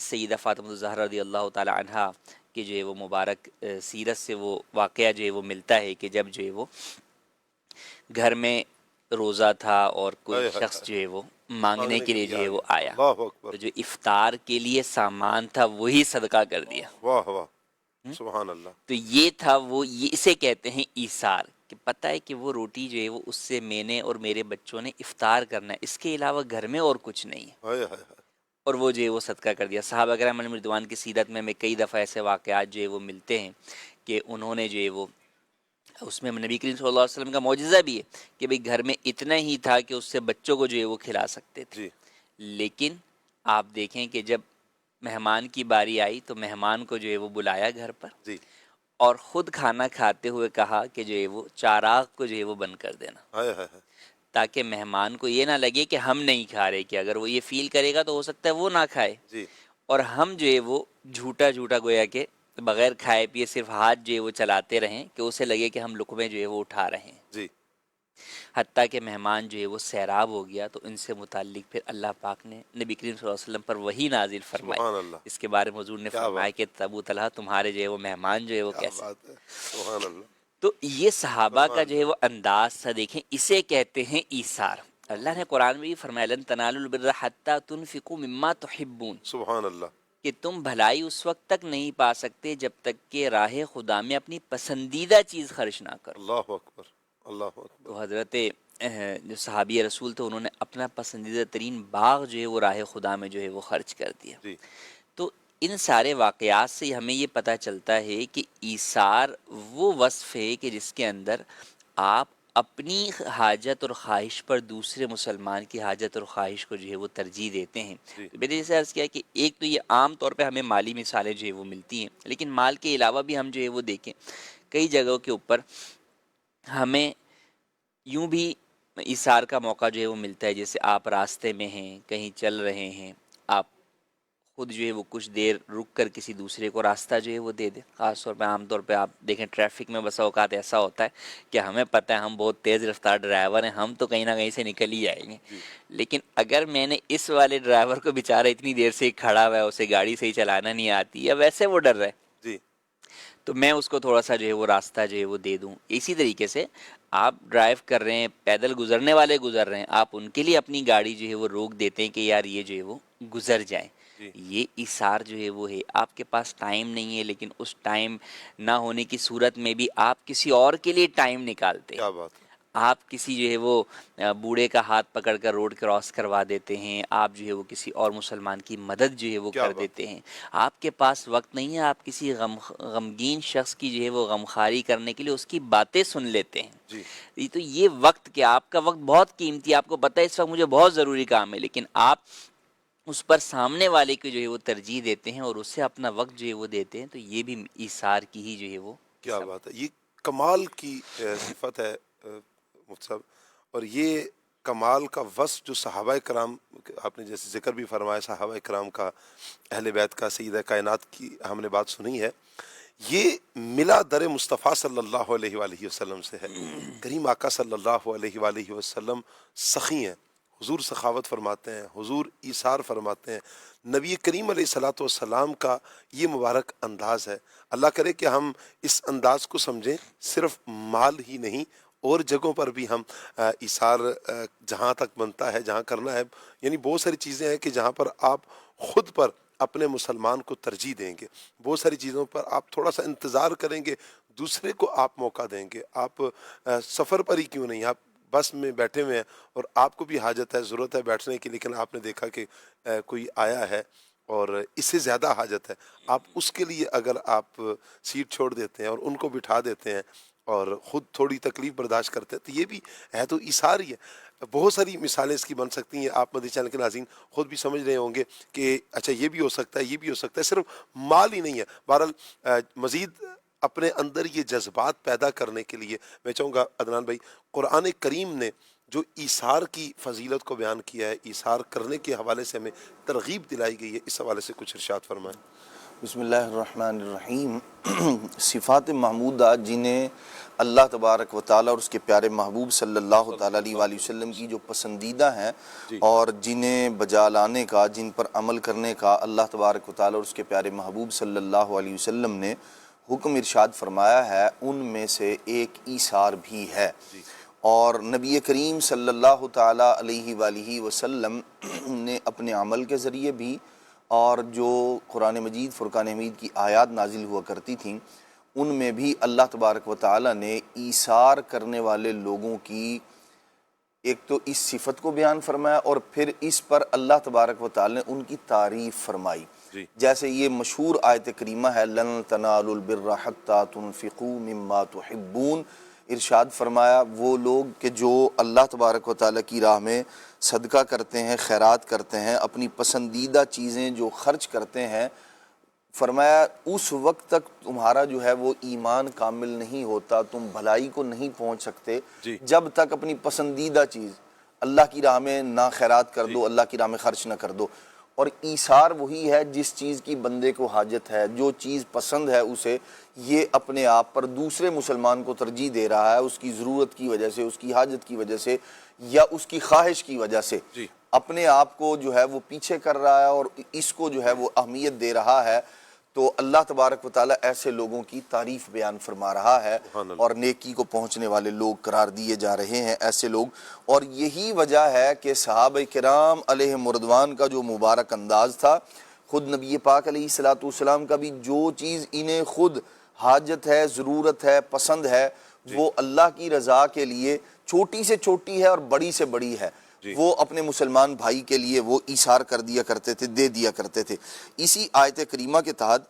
سیدہ فاطمہ الزہرا رضی اللہ تعالی عنہا کہ جو ہے وہ مبارک سیرت سے وہ واقعہ جو ہے وہ ملتا ہے کہ جب جو ہے وہ گھر میں روزہ تھا اور کوئی شخص جو ہے وہ مانگنے کے لیے جو ہے وہ آیا اللہ اکبر. تو جو افطار کے لیے سامان تھا وہی صدقہ کر دیا. واہ واہ. سبحان اللہ. تو یہ تھا وہ، یہ اسے کہتے ہیں ایثار، کہ پتہ ہے کہ وہ روٹی جو ہے وہ اس سے میں نے اور میرے بچوں نے افطار کرنا ہے، اس کے علاوہ گھر میں اور کچھ نہیں ہے، ہائے ہائے ہائے. اور وہ جو ہے وہ صدقہ کر دیا. صحابہ کرام علیہم رضوان کی سیرت میں کئی دفعہ ایسے واقعات جو ہے وہ ملتے ہیں کہ انہوں نے جو ہے وہ، اس میں نبی کریم صلی اللہ علیہ وسلم کا معجزہ بھی ہے کہ بھئی گھر میں اتنا ہی تھا کہ اس سے بچوں کو جو ہے وہ کھلا سکتے تھے. جی لیکن آپ دیکھیں کہ جب مہمان کی باری آئی تو مہمان کو جو ہے وہ بلایا گھر پر جی. اور خود کھانا کھاتے ہوئے کہا کہ جو ہے وہ چاراغ کو جو ہے وہ بند کر دینا، ہائے ہائے ہائے. تاکہ مہمان کو یہ نہ لگے کہ ہم نہیں کھا رہے، کہ اگر وہ یہ فیل کرے گا تو ہو سکتا ہے وہ نہ کھائے، جی اور ہم جو ہے وہ جھوٹا گویا کہ بغیر کھائے پیے صرف ہاتھ جو ہے وہ چلاتے رہیں کہ اسے لگے کہ ہم لقمے جو ہے وہ اٹھا رہے ہیں. جی. حتیٰ کہ مہمان جو ہے وہ سیراب ہو گیا تو ان سے متعلق پھر اللہ پاک نے نبی کریم صلی اللہ علیہ وسلم پر وہی نازل فرمائی. سبحان اللہ. اس کے بارے میں حضور نے فرمایا کہ ابو طلحہ تمہارے جو ہے وہ مہمان جو ہے وہ کیا کیسے. بات ہے. سبحان اللہ. تو یہ صحابہ کا جو ہے وہ انداز تھا. دیکھیں اسے کہتے ہیں ایثار. اللہ نے قرآن میں بھی فرمایا لن تنالوا البر حتی تنفقوا مما تحبون، سبحان اللہ. کہ تم بھلائی اس وقت تک نہیں پا سکتے جب تک کہ راہ خدا میں اپنی پسندیدہ چیز خرچ نہ کرو. اللہ اکبر. اللہ اکبر. تو حضرت جو صحابی رسول تھے انہوں نے اپنا پسندیدہ ترین باغ جو ہے وہ راہ خدا میں جو ہے وہ خرچ کر دیا. جی تو ان سارے واقعات سے ہمیں یہ پتہ چلتا ہے کہ ایثار وہ وصف ہے کہ جس کے اندر آپ اپنی حاجت اور خواہش پر دوسرے مسلمان کی حاجت اور خواہش کو جو ہے وہ ترجیح دیتے ہیں. تو میں نے جیسے عرض کیا کہ ایک تو یہ عام طور پہ ہمیں مالی مثالیں جو ہے وہ ملتی ہیں، لیکن مال کے علاوہ بھی ہم جو ہے وہ دیکھیں کئی جگہوں کے اوپر ہمیں یوں بھی ایثار کا موقع جو ہے وہ ملتا ہے. جیسے آپ راستے میں ہیں، کہیں چل رہے ہیں، آپ خود جو ہے وہ کچھ دیر رک کر کسی دوسرے کو راستہ جو ہے وہ دے دیں. خاص طور پہ عام طور پہ آپ دیکھیں ٹریفک میں بسا اوقات ایسا ہوتا ہے کہ ہمیں پتہ ہے ہم بہت تیز رفتار ڈرائیور ہیں، ہم تو کہیں نہ کہیں سے نکل ہی جائیں گے، لیکن اگر میں نے اس والے ڈرائیور کو بیچارہ اتنی دیر سے کھڑا ہوا ہے، اسے گاڑی صحیح چلانا نہیں آتی یا ویسے وہ ڈر رہا ہے، جی تو میں اس کو تھوڑا سا جو ہے وہ راستہ جو ہے وہ دے دوں. اسی طریقے سے آپ ڈرائیو کر رہے ہیں، پیدل گزرنے والے گزر رہے ہیں، آپ ان کے لیے اپنی گاڑی جو ہے وہ روک دیتے ہیں کہ یار یہ جو ہے وہ گزر جائیں. جی یہ ایثار جو ہے وہ ہے. آپ کے پاس ٹائم نہیں ہے، لیکن اس ٹائم نہ ہونے کی صورت میں بھی آپ کسی اور کے لیے ٹائم نکالتے ہیں. کیا بات ہے. آپ کسی جو ہے وہ بوڑھے کا ہاتھ پکڑ کر روڈ کراس کروا دیتے ہیں، آپ جو ہے وہ کسی اور مسلمان کی مدد جو ہے وہ کیا کر بات. دیتے ہیں. آپ کے پاس وقت نہیں ہے، آپ کسی غمگین شخص کی جو ہے وہ غمخواری کرنے کے لیے اس کی باتیں سن لیتے ہیں. جی تو یہ وقت کہ آپ کا وقت بہت قیمتی ہے، آپ کو پتہ ہے اس وقت مجھے بہت ضروری کام ہے، لیکن آپ اس پر سامنے والے کو جو ہے وہ ترجیح دیتے ہیں اور اسے اپنا وقت جو ہے وہ دیتے ہیں. تو یہ بھی ایثار کی ہی جو ہے وہ کیا بات ہے. یہ کمال کی صفت ہے مفتی صاحب، اور یہ کمال کا وصف جو صحابہ کرام، آپ نے جیسے ذکر بھی فرمایا صحابہ کرام کا، اہل بیت کا، سیدہ کائنات کی ہم نے بات سنی ہے، یہ ملا در مصطفیٰ صلی اللہ علیہ وآلہ وسلم سے ہے. کریم آقا صلی اللہ علیہ وآلہ وسلم سخی ہیں، حضور سخاوت فرماتے ہیں، حضور ایثار فرماتے ہیں. نبی کریم علیہ الصلوۃ والسلام کا یہ مبارک انداز ہے. اللہ کرے کہ ہم اس انداز کو سمجھیں، صرف مال ہی نہیں اور جگہوں پر بھی ہم ایثار جہاں تک بنتا ہے، جہاں کرنا ہے، یعنی بہت ساری چیزیں ہیں کہ جہاں پر آپ خود پر اپنے مسلمان کو ترجیح دیں گے، بہت ساری چیزوں پر آپ تھوڑا سا انتظار کریں گے، دوسرے کو آپ موقع دیں گے. آپ سفر پر ہی کیوں نہیں، آپ بس میں بیٹھے ہوئے ہیں اور آپ کو بھی حاجت ہے، ضرورت ہے بیٹھنے کی، لیکن آپ نے دیکھا کہ کوئی آیا ہے اور اس سے زیادہ حاجت ہے، آپ اس کے لیے اگر آپ سیٹ چھوڑ دیتے ہیں اور ان کو بٹھا دیتے ہیں اور خود تھوڑی تکلیف برداشت کرتے ہیں، تو یہ بھی ہے تو ایثار ہی ہے. بہت ساری مثالیں اس کی بن سکتی ہیں. آپ مدنی چینل کے ناظرین خود بھی سمجھ رہے ہوں گے کہ اچھا یہ بھی ہو سکتا ہے، یہ بھی ہو سکتا ہے، صرف مال ہی نہیں ہے. بہرحال مزید اپنے اندر یہ جذبات پیدا کرنے کے لیے میں چاہوں گا عدنان بھائی، قرآن کریم نے جو ایثار کی فضیلت کو بیان کیا ہے، ایثار کرنے کے حوالے سے ہمیں ترغیب دلائی گئی ہے، اس حوالے سے کچھ ارشاد فرمائیں. بسم اللہ الرحمن الرحیم. صفات محمودہ جنہیں اللہ تبارک و تعالیٰ اور اس کے پیارے محبوب صلی اللہ تعالیٰ علیہ وآلہ وسلم کی جو پسندیدہ ہیں اور جنہیں بجا لانے کا، جن پر عمل کرنے کا اللہ تبارک و تعالیٰ اور اس کے پیارے محبوب صلی اللہ علیہ وسلم نے حکم ارشاد فرمایا ہے، ان میں سے ایک ایثار بھی ہے. اور نبی کریم صلی اللہ تعالیٰ علیہ وآلہ وسلم نے اپنے عمل کے ذریعے بھی اور جو قرآن مجید فرقان حمید کی آیات نازل ہوا کرتی تھیں ان میں بھی اللہ تبارک و تعالیٰ نے ایثار کرنے والے لوگوں کی ایک تو اس صفت کو بیان فرمایا اور پھر اس پر اللہ تبارک و تعالیٰ نے ان کی تعریف فرمائی. جیسے یہ مشہور آیت کریمہ ہے لن تنالوا البر حتی تنفقوا مما تحبون. ارشاد فرمایا وہ لوگ کہ جو اللہ تبارک و تعالیٰ کی راہ میں صدقہ کرتے ہیں، خیرات کرتے ہیں، اپنی پسندیدہ چیزیں جو خرچ کرتے ہیں، فرمایا اس وقت تک تمہارا جو ہے وہ ایمان کامل نہیں ہوتا، تم بھلائی کو نہیں پہنچ سکتے جب تک اپنی پسندیدہ چیز اللہ کی راہ میں نہ خیرات کر دو، اللہ کی راہ میں خرچ نہ کر دو. اور ایثار وہی ہے جس چیز کی بندے کو حاجت ہے، جو چیز پسند ہے اسے یہ اپنے آپ پر دوسرے مسلمان کو ترجیح دے رہا ہے، اس کی ضرورت کی وجہ سے، اس کی حاجت کی وجہ سے یا اس کی خواہش کی وجہ سے اپنے آپ کو جو ہے وہ پیچھے کر رہا ہے اور اس کو جو ہے وہ اہمیت دے رہا ہے. تو اللہ تبارک و تعالیٰ ایسے لوگوں کی تعریف بیان فرما رہا ہے اور نیکی کو پہنچنے والے لوگ قرار دیے جا رہے ہیں ایسے لوگ. اور یہی وجہ ہے کہ صحابہ کرام علیہ رضوان کا جو مبارک انداز تھا، خود نبی پاک علیہ الصلوۃ والسلام کا بھی جو چیز انہیں خود حاجت ہے، ضرورت ہے، پسند ہے، وہ اللہ کی رضا کے لیے چھوٹی سے چھوٹی ہے اور بڑی سے بڑی ہے، وہ اپنے مسلمان بھائی کے لیے وہ ایثار کر دیا کرتے تھے، دے دیا کرتے تھے. اسی آیت کریمہ کے تحت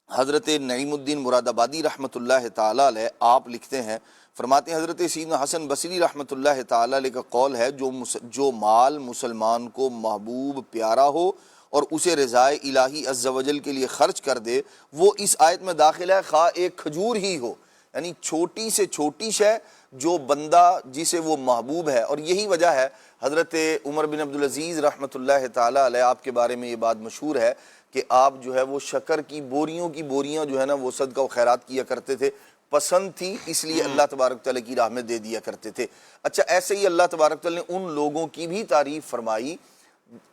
حضرت نعیم الدین مراد آبادی رحمۃ اللہ تعالیٰ علیہ آپ لکھتے ہیں فرماتے ہیں حضرت سیدنا حسن بصری رحمۃ اللہ تعالی علیہ کا قول ہے، جو مال مسلمان کو محبوب پیارا ہو اور اسے رضائے الہی عز و جل کے لیے خرچ کر دے، وہ اس آیت میں داخل ہے، خواہ ایک کھجور ہی ہو، یعنی چھوٹی سے چھوٹی شے جو بندہ جسے وہ محبوب ہے۔ اور یہی وجہ ہے حضرت عمر بن عبدالعزیز رحمۃ اللہ تعالی علیہ، آپ کے بارے میں یہ بات مشہور ہے کہ آپ جو ہے وہ شکر کی بوریاں جو ہے نا وہ صدقہ و خیرات کیا کرتے تھے، پسند تھی اس لیے اللہ تبارک تعالیٰ کی راہ میں دے دیا کرتے تھے۔ اچھا، ایسے ہی اللہ تبارک تعالیٰ نے ان لوگوں کی بھی تعریف فرمائی،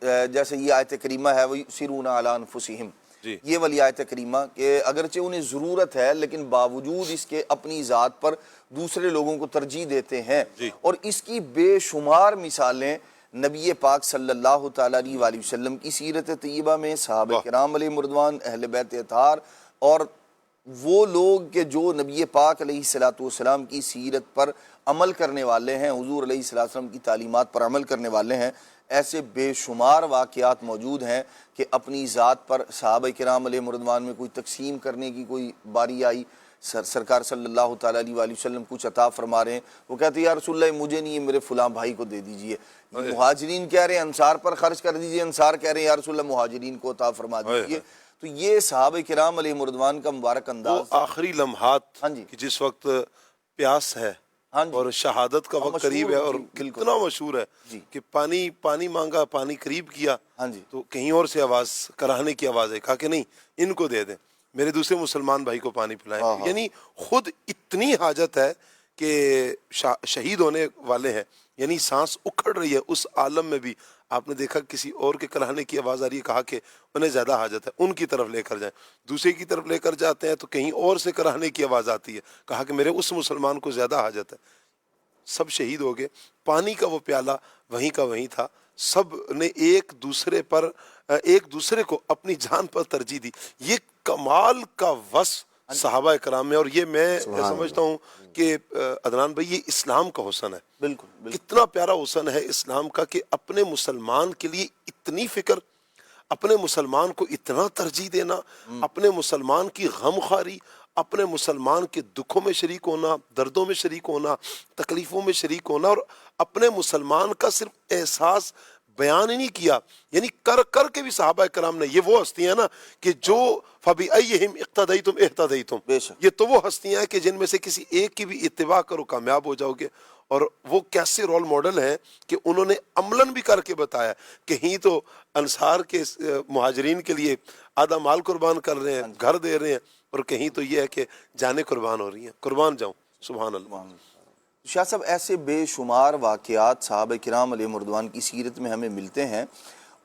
جیسے یہ آیت کریمہ ہے وَيُؤْثِرُونَ عَلَىٰ أَنفُسِهِمْ، یہ والی آیت کریمہ کہ اگرچہ انہیں ضرورت ہے لیکن باوجود اس کے اپنی ذات پر دوسرے لوگوں کو ترجیح دیتے ہیں۔ اور اس کی بے شمار مثالیں نبی پاک صلی اللہ تعالیٰ علیہ وآلہ وسلم کی سیرت طیبہ میں، صحابہ کرام علیہ مردوان، اہل بیت اطہار، اور وہ لوگ کہ جو نبی پاک علیہ السلام کی سیرت پر عمل کرنے والے ہیں، حضور علیہ السلام کی تعلیمات پر عمل کرنے والے ہیں، ایسے بے شمار واقعات موجود ہیں کہ اپنی ذات پر صحابہ کرام علیہ مردوان میں کوئی تقسیم کرنے کی کوئی باری آئی، سرکار صلی اللہ تعالیٰ علیہ وآلہ وسلم کچھ عطا فرما رہے ہیں، وہ کہتے ہیں یا رسول اللہ مجھے نہیں، میرے فلاں بھائی کو دے دیجئے۔ مہاجرین کہہ رہے ہیں انصار پر خرچ کر دیجئے، انصار کہہ رہے ہیں یا رسول اللہ مہاجرین کو عطا فرما دیجئے۔ تو یہ صحابہ کرام علیہ مردوان کا مبارک انداز، وہ آخری لمحات کہ جس وقت پیاس ہے اور شہادت کا وقت قریب ہے، اور کتنا مشہور ہے کہ پانی مانگا، پانی قریب کیا تو کہیں اور سے آواز، کراہنے کی آواز ہے، کہا کہ نہیں ان کو دے دیں، میرے دوسرے مسلمان بھائی کو پانی پلائیں۔ یعنی خود اتنی حاجت ہے کہ شہید ہونے والے ہیں، یعنی سانس اکھڑ رہی ہے اس عالم میں بھی، آپ نے دیکھا کسی اور کے کراہنے کی آواز آ رہی ہے، کہا کہ انہیں زیادہ حاجت ہے، ان کی طرف لے کر جائیں، دوسرے کی طرف لے کر جاتے ہیں تو کہیں اور سے کراہنے کی آواز آتی ہے، کہا کہ میرے اس مسلمان کو زیادہ حاجت ہے۔ سب شہید ہو گئے، پانی کا وہ پیالہ وہیں کا وہیں تھا، سب نے ایک دوسرے کو اپنی جان پر ترجیح دی۔ یہ کمال کا وصف صحابہ کرام میں، اور یہ میں سمجھتا ہوں کہ عدنان بھائی یہ اسلام کا حسن ہے۔ بالکل کتنا پیارا حسن ہے اسلام کا کہ اپنے مسلمان کے لیے اتنی فکر، اپنے مسلمان کو اتنا ترجیح دینا، اپنے مسلمان کی غم خواری، اپنے مسلمان کے دکھوں میں شریک ہونا، دردوں میں شریک ہونا، تکلیفوں میں شریک ہونا، اور اپنے مسلمان کا صرف احساس بیان ہی نہیں کیا، یعنی کر کے بھی صحابہ کرام نے، یہ وہ ہستیاں نا کہ جو فَبِأَيِّهِمْ اقْتَدَيْتُمْ اهْتَدَيْتُمْ، یہ تو وہ ہستیاں ہیں کہ جن میں سے کسی ایک کی بھی اتباع کرو کامیاب ہو جاؤ گے۔ اور وہ کیسے رول ماڈل ہیں کہ انہوں نے عملاً بھی کر کے بتایا، کہیں تو انصار کے مہاجرین کے لیے آدھا مال قربان کر رہے ہیں، گھر دے رہے ہیں، اور کہیں تو یہ ہے کہ جانیں قربان ہو رہی ہیں، قربان جاؤں، سبحان اللہ۔ شاہ صاحب ایسے بے شمار واقعات صحابہ کرام علیہ مردوان کی سیرت میں ہمیں ملتے ہیں،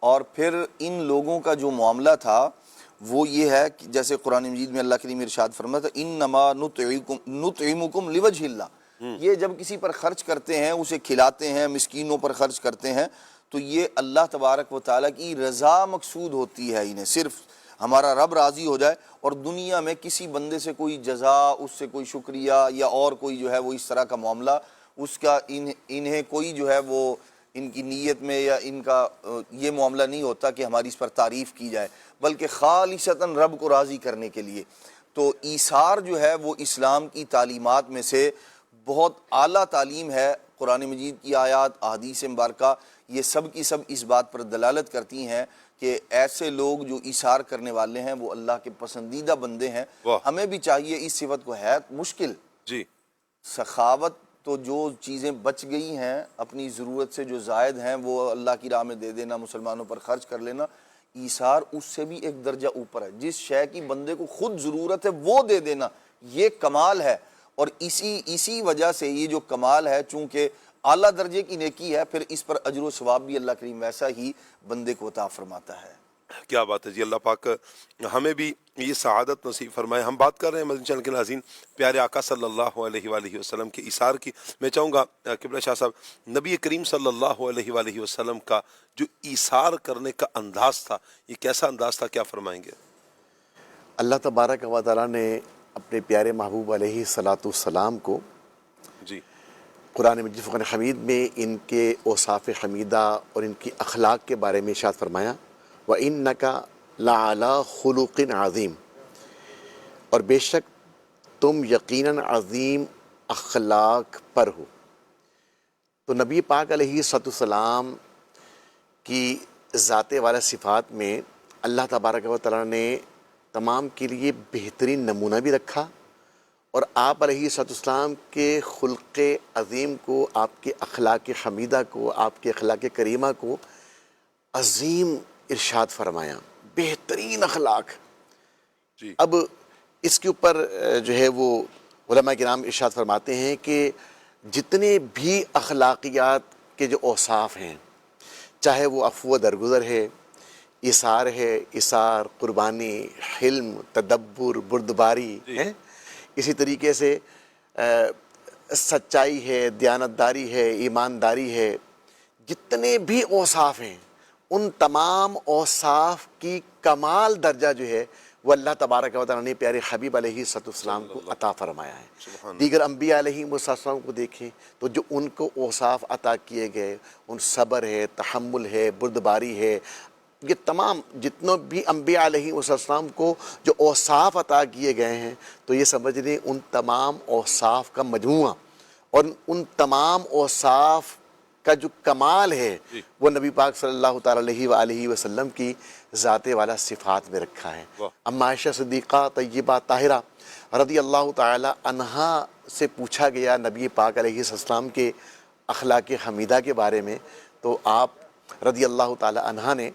اور پھر ان لوگوں کا جو معاملہ تھا وہ یہ ہے کہ جیسے قرآن مجید میں اللہ کریم ارشاد فرماتا ہے انما نطعمکم لوجہ اللہ، یہ جب کسی پر خرچ کرتے ہیں، اسے کھلاتے ہیں، مسکینوں پر خرچ کرتے ہیں، تو یہ اللہ تبارک و تعالیٰ کی رضا مقصود ہوتی ہے، انہیں صرف ہمارا رب راضی ہو جائے، اور دنیا میں کسی بندے سے کوئی جزا، اس سے کوئی شکریہ یا اور کوئی جو ہے وہ اس طرح کا معاملہ، اس کا انہیں کوئی جو ہے وہ ان کی نیت میں یا ان کا یہ معاملہ نہیں ہوتا کہ ہماری اس پر تعریف کی جائے، بلکہ خالصتاً رب کو راضی کرنے کے لیے۔ تو ایثار جو ہے وہ اسلام کی تعلیمات میں سے بہت اعلیٰ تعلیم ہے۔ قرآن مجید کی آیات، احادیث مبارکہ، یہ سب کی سب اس بات پر دلالت کرتی ہیں کہ ایسے لوگ جو ایثار کرنے والے ہیں وہ اللہ کے پسندیدہ بندے ہیں۔ ہمیں بھی چاہیے، اس صفت کو ہے مشکل جی سخاوت، تو جو چیزیں بچ گئی ہیں اپنی ضرورت سے جو زائد ہیں وہ اللہ کی راہ میں دے دینا، مسلمانوں پر خرچ کر لینا، ایثار اس سے بھی ایک درجہ اوپر ہے۔ جس شے کی بندے کو خود ضرورت ہے وہ دے دینا، یہ کمال ہے، اور اسی وجہ سے یہ جو کمال ہے چونکہ اعلیٰ درجے کی نیکی ہے، پھر اس پر اجر و ثواب بھی اللہ کریم ویسا ہی بندے کو عطا فرماتا ہے۔ کیا بات ہے جی، اللہ پاک ہمیں بھی یہ سعادت نصیب فرمائے۔ ہم بات کر رہے ہیں مدنی چینل کے ناظرین پیارے آقا صلی اللہ علیہ وآلہ وسلم کے ایثار کی۔ میں چاہوں گا قبلہ شاہ صاحب، نبی کریم صلی اللہ علیہ وآلہ وسلم کا جو ایثار کرنے کا انداز تھا، یہ کیسا انداز تھا، کیا فرمائیں گے؟ اللہ تبارک و تعالیٰ نے اپنے پیارے محبوب علیہ السلام کو جی قرآن مجید فرقان حمید میں ان کے اوصاف حمیدہ اور ان کی اخلاق کے بارے میں ارشاد فرمایا وَإِنَّكَ لَعَلَىٰ خُلُقٍ عَظِيمٍ، اور بے شک تم یقیناً عظیم اخلاق پر ہو۔ تو نبی پاک علیہ السلام کی ذات والا صفات میں اللہ تبارک و تعالیٰ نے تمام کے لیے بہترین نمونہ بھی رکھا، اور آپ علیہ السلام کے خلق عظیم کو، آپ کے اخلاق حمیدہ کو، آپ کے اخلاق کریمہ کو عظیم ارشاد فرمایا، بہترین اخلاق۔ جی اب اس کے اوپر جو ہے وہ علماء کرام ارشاد فرماتے ہیں کہ جتنے بھی اخلاقیات کے جو اوصاف ہیں، چاہے وہ عفو درگزر ہے، ایثار ہے، ایثار، قربانی، حلم، تدبر، بردباری ہے، اسی طریقے سے سچائی ہے، دیانتداری ہے، ایمانداری ہے، جتنے بھی اوصاف ہیں ان تمام اوصاف کی کمال درجہ جو ہے وہ اللہ تبارک و تعالیٰ نے پیارے حبیب علیہ السلام کو عطا فرمایا ہے۔ دیگر انبیاء علیہ السلام کو دیکھیں تو جو ان کو اوصاف عطا کیے گئے، ان صبر ہے، تحمل ہے، بردباری ہے، یہ تمام جتنے بھی انبیاء علیہ السلام کو جو اوصاف عطا کیے گئے ہیں، تو یہ سمجھ لیں ان تمام اوصاف کا مجموعہ اور ان تمام اوصاف کا جو کمال ہے وہ نبی پاک صلی اللہ تعالیٰ علیہ وآلہ وسلم کی ذات والا صفات میں رکھا ہے۔ اما عائشہ صدیقہ طیبہ طاہرہ رضی اللہ تعالیٰ عنہا سے پوچھا گیا نبی پاک علیہ السلام کے اخلاق حمیدہ کے بارے میں، تو آپ رضی اللہ تعالیٰ عنہا نے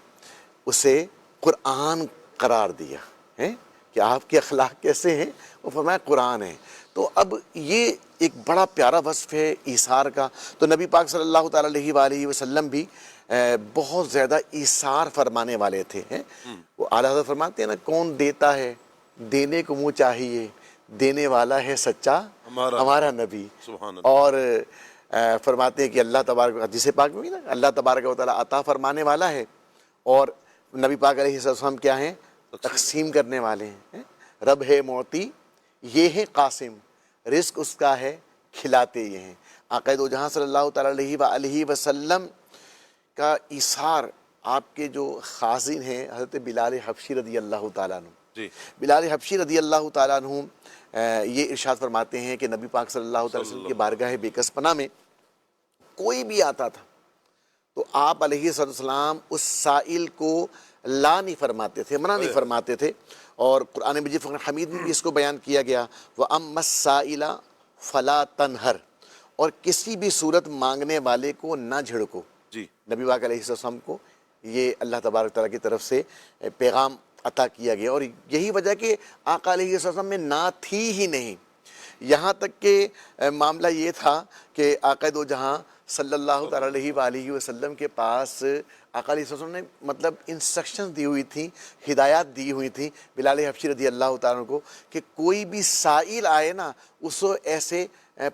اسے قرآن قرار دیا ہے کہ آپ کے اخلاق کیسے ہیں، وہ فرمایا قرآن ہے۔ تو اب یہ ایک بڑا پیارا وصف ہے ایثار کا۔ تو نبی پاک صلی اللہ تعالیٰ علیہ وآلہ وسلم بھی بہت زیادہ ایثار فرمانے والے تھے۔ وہ اعلیٰ حضرت فرماتے ہیں نا، کون دیتا ہے دینے کو منہ چاہیے، دینے والا ہے سچا ہمارا نبی۔ اور فرماتے ہیں کہ اللہ تبارک، حدیث پاک میں نا، اللہ تبارک و تعالیٰ عطا فرمانے والا ہے اور نبی پاک علیہ السلام کیا ہیں، تقسیم کرنے والے ہیں۔ رب ہے معطی، یہ ہے قاسم، رزق اس کا ہے، کھلاتے یہ ہیں۔ آقا دو جہاں صلی اللہ تعالیٰ علیہ وآلہ وسلم کا ایثار، آپ کے جو خازن ہیں حضرت بلال حبشی رضی اللہ تعالیٰ عنہ، بلال حبشی رضی اللہ تعالیٰ عنہ یہ ارشاد فرماتے ہیں کہ نبی پاک صلی اللہ تعالیٰ وسلم کے بارگاہ بیکس پناہ میں کوئی بھی آتا تھا تو آپ علیہ السلام اس سائل کو لا نہیں فرماتے تھے، منع نہیں فرماتے تھے۔ اور قرآن مجید فقر حمید میں بھی اس کو بیان کیا گیا، وَأَمَّا السَّائِلَ فَلَا تَنْهَرْ، اور کسی بھی صورت مانگنے والے کو نہ جھڑکو۔ نبی پاک علیہ السلام کو یہ اللہ تبارک تعالیٰ کی طرف سے پیغام عطا کیا گیا، اور یہی وجہ کہ آقا علیہ السلام میں نہ تھی ہی نہیں۔ یہاں تک کہ معاملہ یہ تھا کہ آقا دو جہاں صلی اللہ تعالیٰ علیہ وآلہ وسلم کے پاس آقا علیہ السلام نے مطلب انسٹرکشن دی ہوئی تھیں، ہدایات دی ہوئی تھیں بلال حبشی رضی اللہ تعالیٰ عنہ کو کہ کوئی بھی سائل آئے نا اس کو ایسے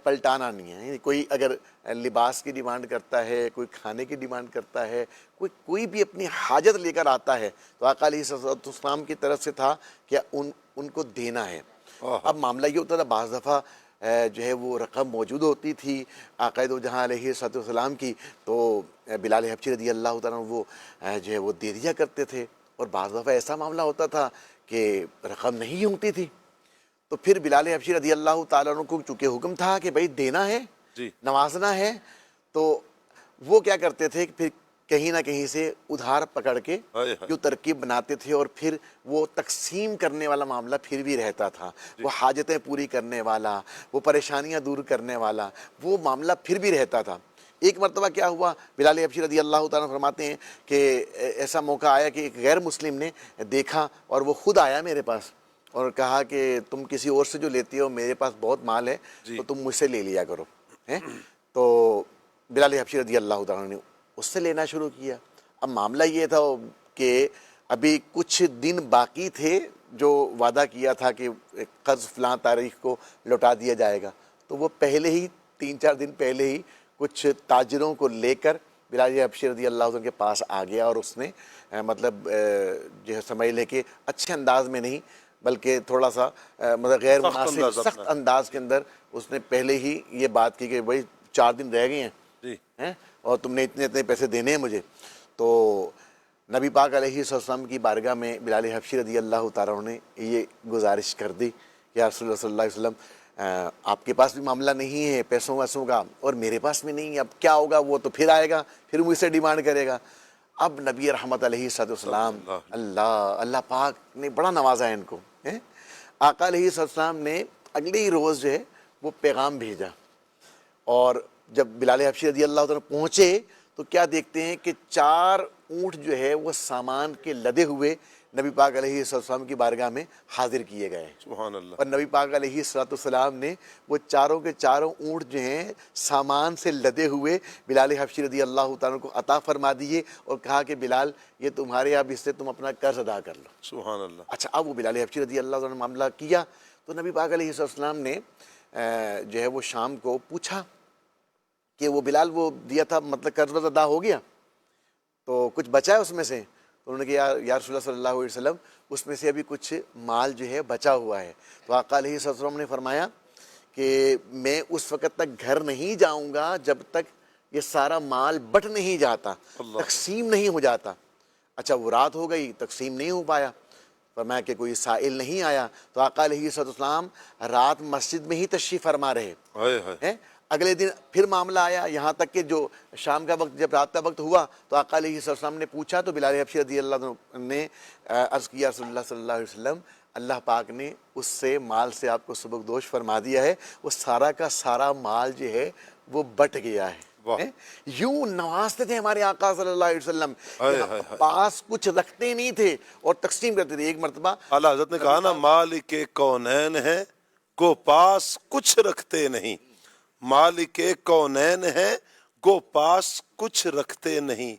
پلٹانا نہیں ہے۔ کوئی اگر لباس کی ڈیمانڈ کرتا ہے، کوئی کھانے کی ڈیمانڈ کرتا ہے، کوئی بھی اپنی حاجت لے کر آتا ہے تو آقا علیہ السلام کی طرف سے تھا کہ ان کو دینا ہے۔ اب معاملہ یہ ہوتا تھا بعض دفعہ جو ہے وہ رقم موجود ہوتی تھی آقا دو جہاں علیہ السلام کی، تو بلال حبشی رضی اللہ تعالیٰ وہ جو ہے وہ دے دیا کرتے تھے، اور بعض دفعہ ایسا معاملہ ہوتا تھا کہ رقم نہیں ہوتی تھی، تو پھر بلال حبشی رضی اللہ تعالیٰ عنہ کو چونکہ حکم تھا کہ بھائی دینا ہے، نوازنا ہے، تو وہ کیا کرتے تھے کہ پھر کہیں نہ کہیں سے ادھار پکڑ کے جو ترکیب بناتے تھے، اور پھر وہ تقسیم کرنے والا معاملہ پھر بھی رہتا تھا، وہ حاجتیں پوری کرنے والا، وہ پریشانیاں دور کرنے والا وہ معاملہ پھر بھی رہتا تھا۔ ایک مرتبہ کیا ہوا، بلال حبشی رضی اللہ تعالیٰ فرماتے ہیں کہ ایسا موقع آیا کہ ایک غیر مسلم نے دیکھا اور وہ خود آیا میرے پاس اور کہا کہ تم کسی اور سے جو لیتی ہو، میرے پاس بہت مال ہے تو تم مجھ سے لے لیا کرو۔ تو بلال حبشی رضی اللہ تعالیٰ نے اس سے لینا شروع کیا۔ اب معاملہ یہ تھا کہ ابھی کچھ دن باقی تھے جو وعدہ کیا تھا کہ قرض فلاں تاریخ کو لوٹا دیا جائے گا، تو وہ پہلے ہی 3-4 دن پہلے ہی کچھ تاجروں کو لے کر بلال حبشی رضی اللہ عنہ کے پاس آ گیا، اور اس نے مطلب جو ہے سمجھ لے کہ اچھے انداز میں نہیں بلکہ تھوڑا سا مطلب غیر مناسب سخت انداز کے اندر اس نے پہلے ہی یہ بات کی کہ بھائی 4 دن رہ گئے ہیں اور تم نے اتنے پیسے دینے ہیں مجھے۔ تو نبی پاک علیہ السلام کی بارگاہ میں بلال حبشی رضی اللہ تعالیٰ عنہ نے یہ گزارش کر دی کہ یا رسول اللہ صلی اللہ علیہ وسلم آپ کے پاس بھی معاملہ نہیں ہے پیسوں ویسوں کا اور میرے پاس بھی نہیں ہے، اب کیا ہوگا؟ وہ تو پھر آئے گا، پھر مجھ سے ڈیمانڈ کرے گا۔ اب نبی رحمت علیہ السلام، اللہ پاک نے بڑا نوازا ہے ان کو۔ آقا علیہ السلام نے اگلے ہی روز جو ہے وہ پیغام بھیجا، اور جب بلال حبشی رضی اللہ عنہ پہنچے تو کیا دیکھتے ہیں کہ 4 اونٹ جو ہے وہ سامان کے لدے ہوئے نبی پاک علیہ السلام کی بارگاہ میں حاضر کیے گئے۔ سبحان اللہ۔ اور نبی پاک علیہ السلام نے وہ چاروں کے چاروں اونٹ جو ہیں سامان سے لدے ہوئے بلال حبشی رضی اللہ تعالیٰ کو عطا فرما دیے، اور کہا کہ بلال یہ تمہارے، اب اس سے تم اپنا قرض ادا کر لو۔ سبحان اللہ۔ اچھا، اب وہ بلال حبشی رضی اللہ عنہ نے معاملہ کیا تو نبی پاک علیہ السلام نے جو ہے وہ شام کو پوچھا کہ وہ بلال وہ دیا تھا مطلب قرض ادا ہو گیا تو کچھ بچا ہے اس میں سے؟ تو انہوں نے کہا یا رسول اللہ صلی اللہ علیہ وسلم اس میں سے ابھی کچھ مال جو ہے بچا ہوا ہے۔ تو آقا علیہ السلام نے فرمایا کہ میں اس وقت تک گھر نہیں جاؤں گا جب تک یہ سارا مال بٹ نہیں جاتا، تقسیم نہیں ہو جاتا۔ اچھا، وہ رات ہو گئی، تقسیم نہیں ہو پایا، فرمایا کہ کوئی سائل نہیں آیا، تو آقا علیہ السلام رات مسجد میں ہی تشریف فرما رہے ہیں۔ اگلے دن پھر معاملہ آیا، یہاں تک کہ جو شام کا وقت، جب رات کا وقت ہوا تو آقا علیہ السلام نے پوچھا تو بلال حبشی رضی اللہ عنہ نے عرض کیا رسول اللہ صلی اللہ علیہ وسلم اللہ پاک نے اس سے مال سے آپ کو سبکدوش فرما دیا ہے، وہ سارا کا سارا مال جو ہے وہ بٹ گیا ہے۔ یوں نوازتے تھے ہمارے آقا صلی اللہ علیہ وسلم، پاس کچھ رکھتے نہیں تھے اور تقسیم کرتے تھے۔ ایک مرتبہ اعلیٰ حضرت نے کہا نا، مالک کونین ہے گو پاس کچھ رکھتے نہیں، مالک کونین ہے گو پاس کچھ رکھتے نہیں،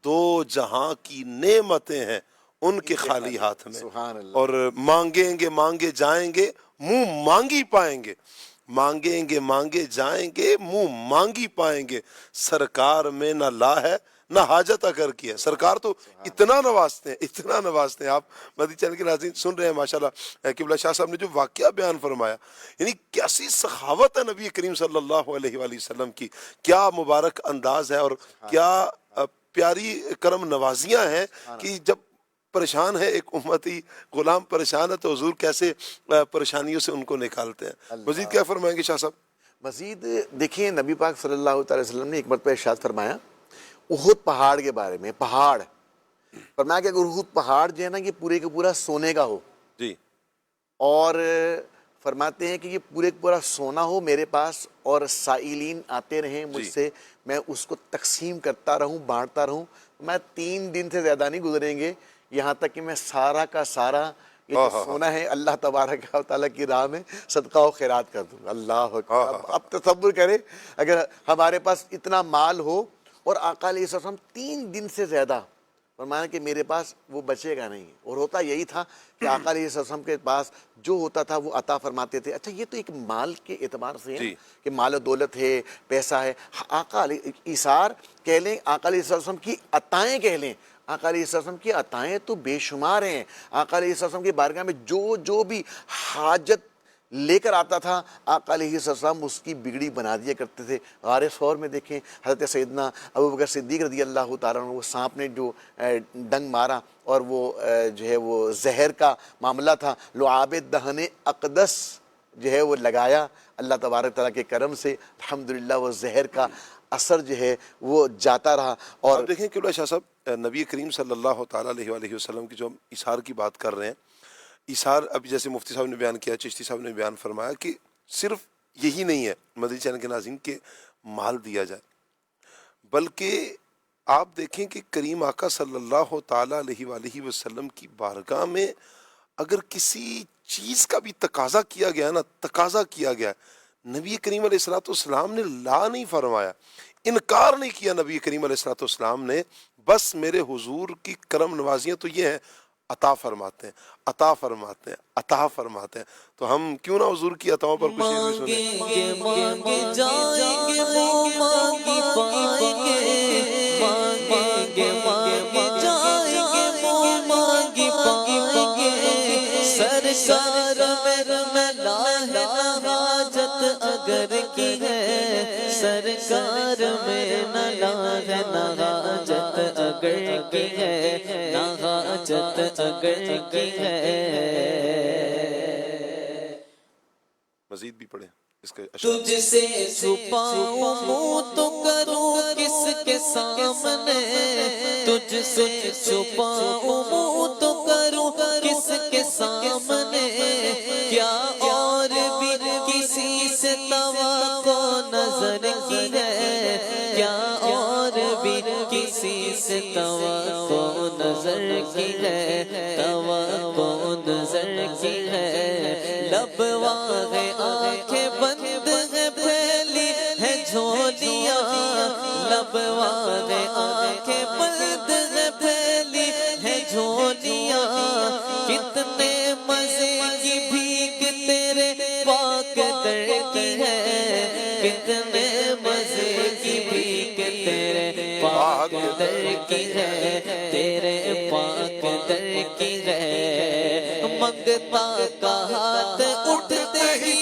2 جہاں کی نعمتیں ہیں ان کے خالی ہاتھ میں، اور مانگیں گے مانگے جائیں گے منہ مانگی پائیں گے، مانگیں گے مانگے جائیں گے منہ مانگی پائیں گے، سرکار میں نہ لا ہے نہ حاجت اگر کی ہے۔ سرکار تو اتنا نوازتے ہیں، اتنا نوازتے ہیں۔ آپ مدنی چینل کے ناظرین سن رہے ہیں ماشاءاللہ قبلہ شاہ صاحب نے جو واقعہ بیان فرمایا، یعنی کیسی سخاوت ہے نبی کریم صلی اللہ علیہ وآلہ وسلم کی، کیا مبارک انداز ہے، اور کیا پیاری کرم نوازیاں ہیں کہ جب پریشان ہے ایک امتی غلام پریشان ہے تو حضور کیسے پریشانیوں سے ان کو نکالتے ہیں۔ مزید کیا فرمائیں گے شاہ صاحب؟ مزید دیکھیں، نبی پاک صلی اللہ علیہ وسلم نے ایک مرتبہ ارشاد فرمایا احد پہاڑ کے بارے میں، پہاڑ فرمایا کہ اگر احد پہاڑ جو ہے نا یہ پورے کا پورا سونے کا ہو، جی، اور فرماتے ہیں کہ یہ پورے کا پورا سونا ہو میرے پاس اور سائلین آتے رہیں مجھ سے، میں اس کو تقسیم کرتا رہوں، بانٹتا رہوں، میں 3 دن سے زیادہ نہیں گزریں گے یہاں تک کہ میں سارا کا سارا یہ جو سونا ہے اللہ تبارک و تعالیٰ کی راہ میں صدقہ و خیرات کر دوں۔ اللہ اکبر۔ اب تصور کریں اگر ہمارے پاس اتنا مال ہو اور آقا علیہ السلام 3 دن سے زیادہ فرمایا کہ میرے پاس وہ بچے گا نہیں، اور ہوتا یہی تھا کہ آقا علیہ السلام کے پاس جو ہوتا تھا وہ عطا فرماتے تھے۔ اچھا، یہ تو ایک مال کے اعتبار سے ہے کہ مال و دولت ہے، پیسہ ہے، آقا علیہ ایثار کہہ لیں، آقا علیہ السلام کی عطائیں کہہ لیں، آقا علیہ السلام کی عطائیں تو بے شمار ہیں۔ آقا علیہ السلام کی بارگاہ میں جو بھی حاجت لے کر آتا تھا آقا علیہ السلام اس کی بگڑی بنا دیا کرتے تھے۔ غار ثور میں دیکھیں حضرت سیدنا ابوبکر صدیق رضی اللہ تعالیٰ عنہ، وہ سانپ نے جو ڈنگ مارا اور وہ جو ہے وہ زہر کا معاملہ تھا، لعاب دہن اقدس جو ہے وہ لگایا، اللہ تبارک تعالیٰ کے کرم سے الحمدللہ وہ زہر کا اثر جو ہے وہ جاتا رہا۔ اور دیکھیں قبلہ شاہ صاحب، نبی کریم صلی اللہ تعالیٰ علیہ وآلہ وسلم کی جو ہم ایثار کی بات کر رہے ہیں، ایثار ابھی جیسے مفتی صاحب نے بیان کیا، چشتی صاحب نے بیان فرمایا کہ صرف یہی نہیں ہے مدنی چینل کے ناظرین کے مال دیا جائے، بلکہ آپ دیکھیں کہ کریم آقا صلی اللہ تعالیٰ علیہ وآلہ وسلم کی بارگاہ میں اگر کسی چیز کا بھی تقاضا کیا گیا نا، تقاضا کیا گیا، نبی کریم علیہ السلام نے لا نہیں فرمایا، انکار نہیں کیا نبی کریم علیہ السلام نے، بس میرے حضور کی کرم نوازیاں تو یہ ہیں، عطا فرماتے ہیں، عطا فرماتے ہیں، عطا فرماتے ہیں۔ تو ہم کیوں نہ حضور کی عطاؤں پر کچھ شعر بھی سنیں؟ مانگے جائیں گے وہ مانگی پائیں گے، مانگے جائیں گے وہ مانگی پائیں گے، سرکار میں لا ہے نہ حاجت اگر کی ہے، سرکار میں نہ لا ہے نہ حاجت اگر کی ہے، نہ حاجت اگر کی ہے۔ مزید بھی پڑھیں اس کے اشعار۔ تجھ سے چھپاؤں منہ تو کروں کس کے سامنے، تجھ سے چھپاؤں منہ تو کروں کس کے سامنے، کیا اور بھی کسی سے توقع نظر کی ہے، کیا اور بھی کسی سے توقع نظر کی ہے، توقع نظر کی ہے، لب واغے آنکھیں بند ہے پھیلی ہے جھولیاں، لب واغے آنکھیں بند ہے پھیلی ہے جھولیاں، کتنے مزے کی بھیک تیرے پاک در کی ہے، کتنے مزے کی بھیک تیرے پاک در کی ہے، تیرے پاک در کی ہے، منگتا کا ہاتھ اٹھتے ہی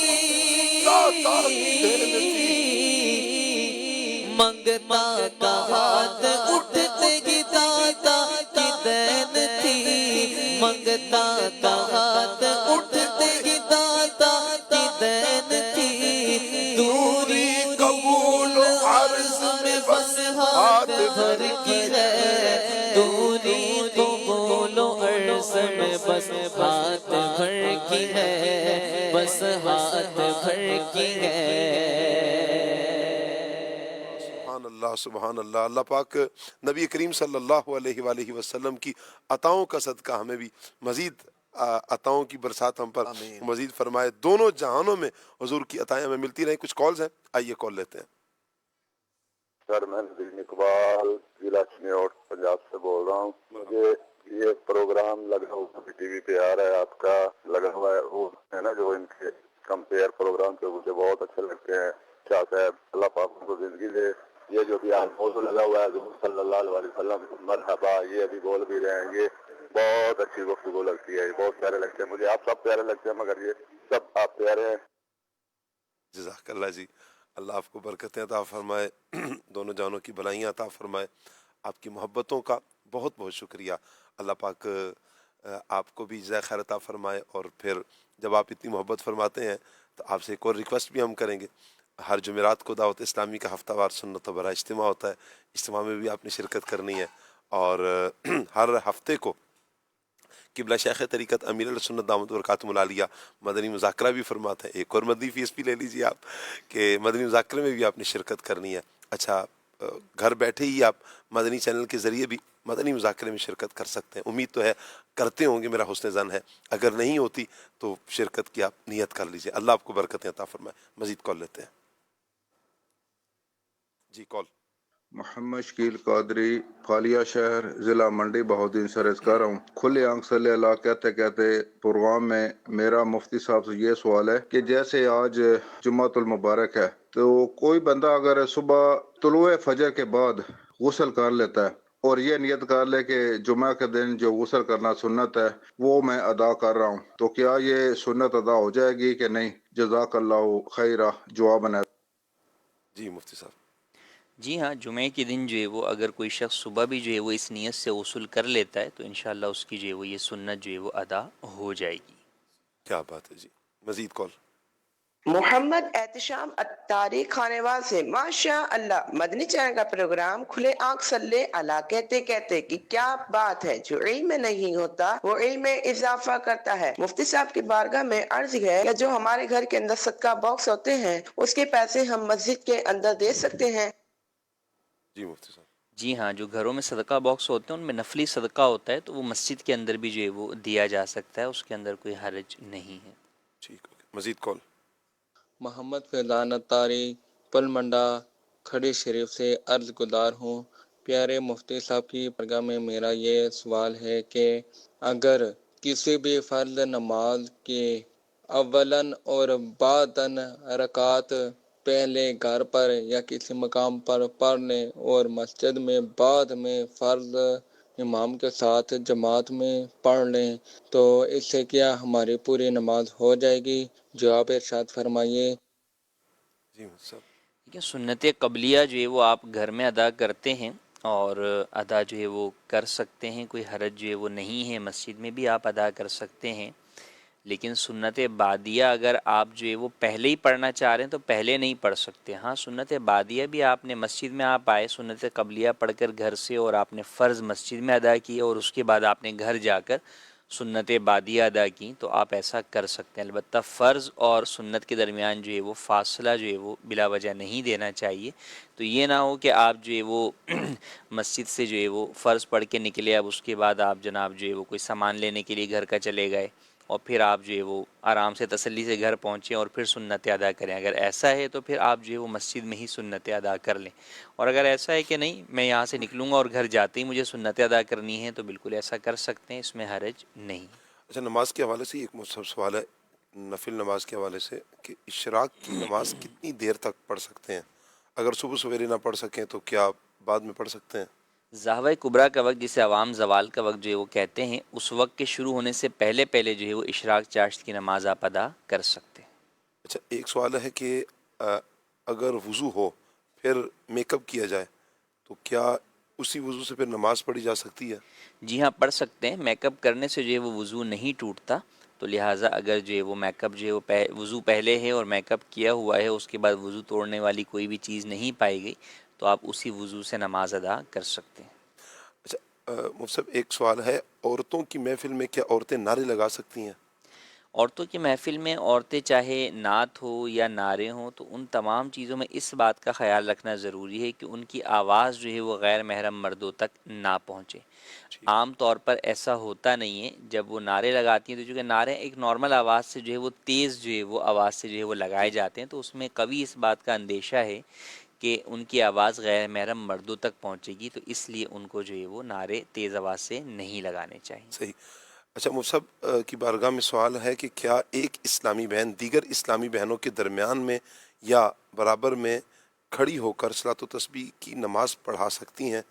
منگتا کا ہاتھ اٹھتے ہی داتا کی دین تھی، منگتا کا ہاتھ اٹھتے ہی داتا کی دین تھی، دوری قبول عرض میں بس ہاتھ بھر کی ہے، دوری قبول عرض میں بس ہاتھ بھر کی ہے، بس ہاتھ بھر کی ہے۔ سبحان اللہ سبحان اللہ۔ اللہ پاک نبی کریم صلی اللہ علیہ وآلہ وسلم کی عطاؤں کا صدقہ ہمیں بھی مزید عطاؤں کی برسات ہم پر مزید فرمائے، دونوں جہانوں میں حضور کی عطائیں ہمیں ملتی رہیں۔ کچھ کالز ہیں، آئیے کال لیتے ہیں۔ سر میں ندیم اقبال ضلع چنیوٹ پنجاب سے بول رہا ہوں۔ مجھے یہ پروگرام لگا ہوا ٹی وی پہ آ رہا ہے آپ کا، لگا ہوا ہے وہ ہے نا جو ان کے کمپیئر پروگرام پہ مجھے بہت اچھے لگتے ہیں۔ شاہ صاحب اللہ پاک ان کو زندگی دے۔ یہ جو بھی آج موضوع لگا ہوا ہے حضور صلی اللہ علیہ وسلم مرحبا، یہ ابھی بول بھی رہے ہیں، یہ بہت اچھی گفتگو لگتی ہے، بہت پیارے لگتے ہیں مجھے۔ آپ سب پیارے لگتے ہیں مگر یہ سب آپ پیارے ہیں۔ جزاک اللہ جی، اللہ آپ کو برکتیں عطا فرمائے، دونوں جانوں کی بھلائیاں عطا فرمائے۔ آپ کی محبتوں کا بہت بہت شکریہ، اللہ پاک آپ کو بھی جزائے خیر عطا فرمائے۔ اور پھر جب آپ اتنی محبت فرماتے ہیں تو آپ سے ایک اور ریکویسٹ بھی ہم کریں گے، ہر جمعرات کو دعوت اسلامی کا ہفتہ وار سنت و برا اجتماع ہوتا ہے، اجتماع میں بھی آپ نے شرکت کرنی ہے، اور ہر ہفتے کو قبلہ شیخ طریقت امیر السنت دامت برکاتہم العالیہ مدنی مذاکرہ بھی فرماتے ہیں۔ ایک اور مدنی فیس بھی لے لیجیے آپ کہ مدنی مذاکرے میں بھی آپ نے شرکت کرنی ہے۔ اچھا، گھر بیٹھے ہی آپ مدنی چینل کے ذریعے بھی مدنی مذاکرے میں شرکت کر سکتے ہیں، امید تو ہے کرتے ہوں گے، میرا حسن ظن ہے، اگر نہیں ہوتی تو شرکت کی آپ نیت کر لیجیے۔ اللہ آپ کو برکتیں عطا فرمائے۔ مزید کال لیتے ہیں جی۔ کال محمد شکیل قادری، فالیہ شہر، ضلع منڈی بہودین سے عرض کر رہا ہوں۔ کھلے آنکھ صلی اللہ کہتے کہتے پروگرام میں میرا مفتی صاحب سے یہ سوال ہے کہ جیسے آج جمعۃ المبارک ہے تو کوئی بندہ اگر صبح طلوع فجر کے بعد غسل کر لیتا ہے اور یہ نیت کر لے کہ جمعہ کے دن جو غسل کرنا سنت ہے وہ میں ادا کر رہا ہوں، تو کیا یہ سنت ادا ہو جائے گی کہ نہیں؟ جزاک اللہ خیرہ، جواب ہے۔ جی مفتی صاحب۔ جی ہاں، جمعے کے دن جو ہے وہ اگر کوئی شخص صبح بھی جو ہے وہ اس نیت سے غسل کر لیتا ہے تو انشاءاللہ اس کی جو ہے وہ یہ سنت جو ہے وہ ادا ہو جائے گی۔ کیا بات ہے جی۔ مزید کال۔ محمد احتشام اتاری خانوال سے، ماشاء اللہ مدنی چینل کا پروگرام کھلے آنکھ صلی اللہ کہتے کہتے کہ کیا بات ہے، جو علم میں نہیں ہوتا وہ علم میں اضافہ کرتا ہے۔ مفتی صاحب کی بارگاہ میں عرض ہے کہ جو ہمارے گھر کے اندر صدقہ باکس ہوتے ہیں اس کے پیسے ہم مسجد کے اندر دے سکتے ہیں؟ جی مفتی صاحب۔ جی ہاں، جو گھروں میں صدقہ باکس ہوتے ہیں ان میں نفلی صدقہ ہوتا ہے تو وہ مسجد کے اندر بھی جو ہے وہ دیا جا سکتا ہے، اس کے اندر کوئی حرج نہیں ہے۔ ٹھیک ہے، مزید کال۔ محمد فیضان اتاری، پل منڈا کھڑی شریف سے عرض گزار ہوں۔ پیارے مفتی صاحب کی بارگاہ میں میرا یہ سوال ہے کہ اگر کسی بھی فرض نماز کے اولاً اور بعداً رکعت پہلے گھر پر یا کسی مقام پر پڑھ لیں اور مسجد میں بعد میں فرض امام کے ساتھ جماعت میں پڑھ لیں تو اس سے کیا ہماری پوری نماز ہو جائے گی؟ جواب ارشاد فرمائیے۔ جی مفتی صاحب۔ ٹھیک ہے، سنت قبلیہ جو ہے وہ آپ گھر میں ادا کرتے ہیں اور ادا جو ہے وہ کر سکتے ہیں، کوئی حرج جو ہے وہ نہیں ہے، مسجد میں بھی آپ ادا کر سکتے ہیں، لیکن سنت بعدیہ اگر آپ جو ہے وہ پہلے ہی پڑھنا چاہ رہے ہیں تو پہلے نہیں پڑھ سکتے. ہاں سنت بعدیہ بھی آپ نے مسجد میں آپ آئے سنت قبلیہ پڑھ کر گھر سے اور آپ نے فرض مسجد میں ادا کیے اور اس کے بعد آپ نے گھر جا کر سنت بعدیہ ادا کی تو آپ ایسا کر سکتے ہیں. البتہ فرض اور سنت کے درمیان جو ہے وہ فاصلہ جو ہے وہ بلا وجہ نہیں دینا چاہیے. تو یہ نہ ہو کہ آپ جو ہے وہ مسجد سے جو ہے وہ فرض پڑھ کے نکلے, اب اس کے بعد آپ جناب جو ہے وہ کوئی سامان لینے کے لیے گھر کا چلے گئے اور پھر آپ جو ہے وہ آرام سے تسلی سے گھر پہنچیں اور پھر سنت ادا کریں. اگر ایسا ہے تو پھر آپ جو ہے وہ مسجد میں ہی سنت ادا کر لیں. اور اگر ایسا ہے کہ نہیں میں یہاں سے نکلوں گا اور گھر جاتے ہی مجھے سنت ادا کرنی ہے تو بالکل ایسا کر سکتے ہیں, اس میں حرج نہیں. اچھا, نماز کے حوالے سے ایک مجھ سوال ہے نفل نماز کے حوالے سے کہ اشراق کی نماز کتنی دیر تک پڑھ سکتے ہیں؟ اگر صبح سویرے نہ پڑھ سکیں تو کیا بعد میں پڑھ سکتے ہیں؟ زہوہ کبریٰ کا وقت جسے عوام زوال کا وقت جو ہے وہ کہتے ہیں, اس وقت کے شروع ہونے سے پہلے پہلے جو ہے وہ اشراق چاشت کی نماز آپ ادا کر سکتے ہیں. اچھا, ایک سوال ہے کہ اگر وضو ہو پھر میک اپ کیا جائے تو کیا اسی وضو سے پھر نماز پڑھی جا سکتی ہے؟ جی ہاں پڑھ سکتے ہیں. میک اپ کرنے سے جو ہے وہ وضو نہیں ٹوٹتا, تو لہٰذا اگر جو ہے وہ میک اپ جو ہے وہ وضو پہلے ہے اور میک اپ کیا ہوا ہے اس کے بعد وضو توڑنے والی کوئی بھی چیز نہیں پائی گئی تو آپ اسی وضو سے نماز ادا کر سکتے ہیں. اچھا مفتی صاحب, ایک سوال ہے, عورتوں کی محفل میں کیا عورتیں نعرے لگا سکتی ہیں؟ عورتوں کی محفل میں عورتیں چاہے نعت ہو یا نعرے ہوں تو ان تمام چیزوں میں اس بات کا خیال رکھنا ضروری ہے کہ ان کی آواز جو ہے وہ غیر محرم مردوں تک نہ پہنچے. عام طور پر ایسا ہوتا نہیں ہے, جب وہ نعرے لگاتی ہیں تو چونکہ نعرے ایک نارمل آواز سے جو ہے وہ تیز جو ہے وہ آواز سے جو ہے وہ لگائے جاتے ہیں, تو اس میں کبھی اس بات کا اندیشہ ہے کہ ان کی آواز غیر محرم مردوں تک پہنچے گی, تو اس لیے ان کو جو ہے وہ نعرے تیز آواز سے نہیں لگانے چاہیے. صحیح. اچھا مفتی صاحب کی بارگاہ میں سوال ہے کہ کیا ایک اسلامی بہن دیگر اسلامی بہنوں کے درمیان میں یا برابر میں کھڑی ہو کر صلاۃ و تسبیح کی نماز پڑھا سکتی ہیں؟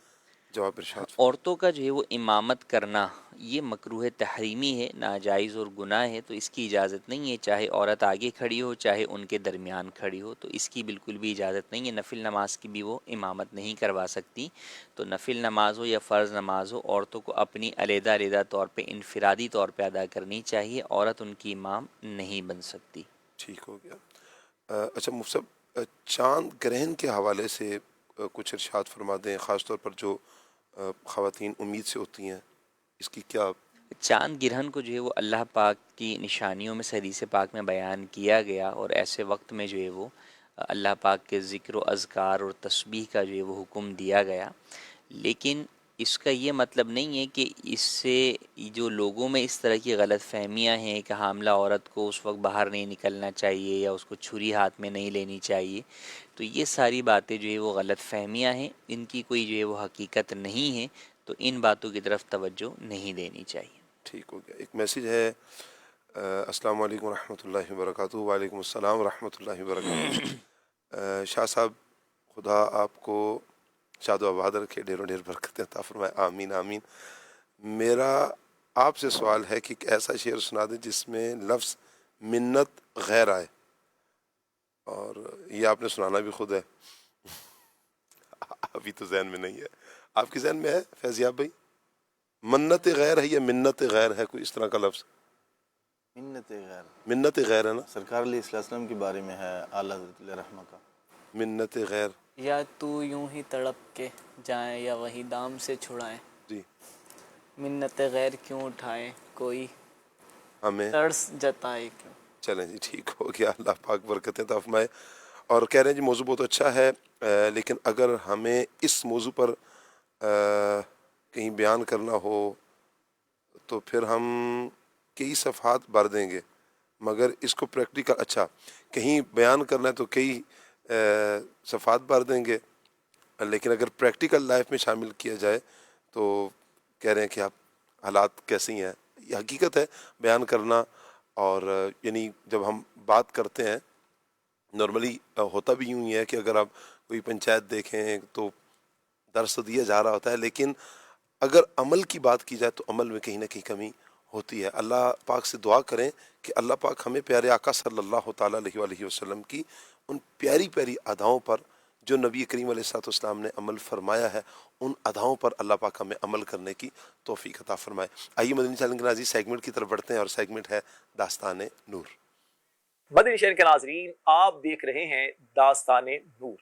جواب ارشاد. عورتوں کا جو ہے وہ امامت کرنا یہ مکروہ تحریمی ہے, ناجائز اور گناہ ہے, تو اس کی اجازت نہیں ہے, چاہے عورت آگے کھڑی ہو چاہے ان کے درمیان کھڑی ہو, تو اس کی بالکل بھی اجازت نہیں ہے. نفل نماز کی بھی وہ امامت نہیں کروا سکتی. تو نفل نماز ہو یا فرض نماز ہو عورتوں کو اپنی علیحدہ علیحدہ طور پہ انفرادی طور پہ ادا کرنی چاہیے, عورت ان کی امام نہیں بن سکتی. ٹھیک ہو گیا. اچھا مفتی صاحب, چاند گرہن کے حوالے سے کچھ ارشاد فرما دیں, خاص طور پر جو خواتین امید سے ہوتی ہیں, اس کی کیا؟ چاند گرہن کو جو ہے وہ اللہ پاک کی نشانیوں میں سے حدیث پاک میں بیان کیا گیا, اور ایسے وقت میں جو ہے وہ اللہ پاک کے ذکر و اذکار اور تسبیح کا جو ہے وہ حکم دیا گیا. لیکن اس کا یہ مطلب نہیں ہے کہ اس سے جو لوگوں میں اس طرح کی غلط فہمیاں ہیں کہ حاملہ عورت کو اس وقت باہر نہیں نکلنا چاہیے یا اس کو چھری ہاتھ میں نہیں لینی چاہیے, تو یہ ساری باتیں جو ہے وہ غلط فہمیاں ہیں, ان کی کوئی جو ہے وہ حقیقت نہیں ہے, تو ان باتوں کی طرف توجہ نہیں دینی چاہیے. ٹھیک ہو گیا. ایک میسیج ہے, السلام علیکم ورحمۃ اللہ وبرکاتہ. وعلیکم السلام ورحمۃ اللہ وبرکاتہ. شاہ صاحب خدا آپ کو شاد و آباد رکھے, ڈھیروں ڈھیر برکتیں عطا فرمائے, آمین آمین. میرا آپ سے سوال ہے کہ ایک ایسا شعر سنا دیں جس میں لفظ منت غیر آئے, اور یہ آپ نے سنانا بھی خود ہے. ابھی تو ذہن میں نہیں ہے, آپ کے ذہن میں ہے فیضیاب بھائی؟ منت غیر ہے یا منت غیر ہے, کوئی اس طرح کا لفظ؟ منت غیر, منت غیر ہے نا, سرکار علیہ السلام کے بارے میں ہے اعلیٰ حضرت علیہ رحمہ کا. منت غیر. یا تو یوں ہی تڑپ کے جائیں یا وہی دام سے چھڑائیں, جی منت غیر کیوں اٹھائیں, کوئی ہمیں ترس جتائے کیوں. چلیں جی, ٹھیک ہو گیا, اللہ پاک برکتیں عطا فرمائے. اور کہہ رہے ہیں جی موضوع بہت اچھا ہے, لیکن اگر ہمیں اس موضوع پر کہیں بیان کرنا ہو تو پھر ہم کئی صفحات بھر دیں گے, مگر اس کو پریکٹیکل, اچھا کہیں بیان کرنا ہے تو کئی صفحات بھر دیں گے, لیکن اگر پریکٹیکل لائف میں شامل کیا جائے تو کہہ رہے ہیں کہ آپ حالات کیسی ہیں. یہ حقیقت ہے بیان کرنا, اور یعنی جب ہم بات کرتے ہیں نارملی ہوتا بھی یوں ہی ہے کہ اگر آپ کوئی پنچایت دیکھیں تو درس دیا جا رہا ہوتا ہے, لیکن اگر عمل کی بات کی جائے تو عمل میں کہیں نہ کہیں کمی ہوتی ہے. اللہ پاک سے دعا کریں کہ اللہ پاک ہمیں پیارے آقا صلی اللہ تعالیٰ علیہ وآلہ وسلم کی ان پیاری پیاری اداؤں پر جو نبی کریم علیہ الصلوۃ والسلام نے عمل فرمایا ہے ان اداؤں پر اللہ پاک ہمیں عمل کرنے کی توفیق عطا فرمائے۔ آئیے مدنی چینل کے ناظرین سیگمنٹ کی طرف بڑھتے ہیں، اور سیگمنٹ ہے داستان نور۔ مدنی چینل کے ناظرین، آپ دیکھ رہے ہیں داستان نور۔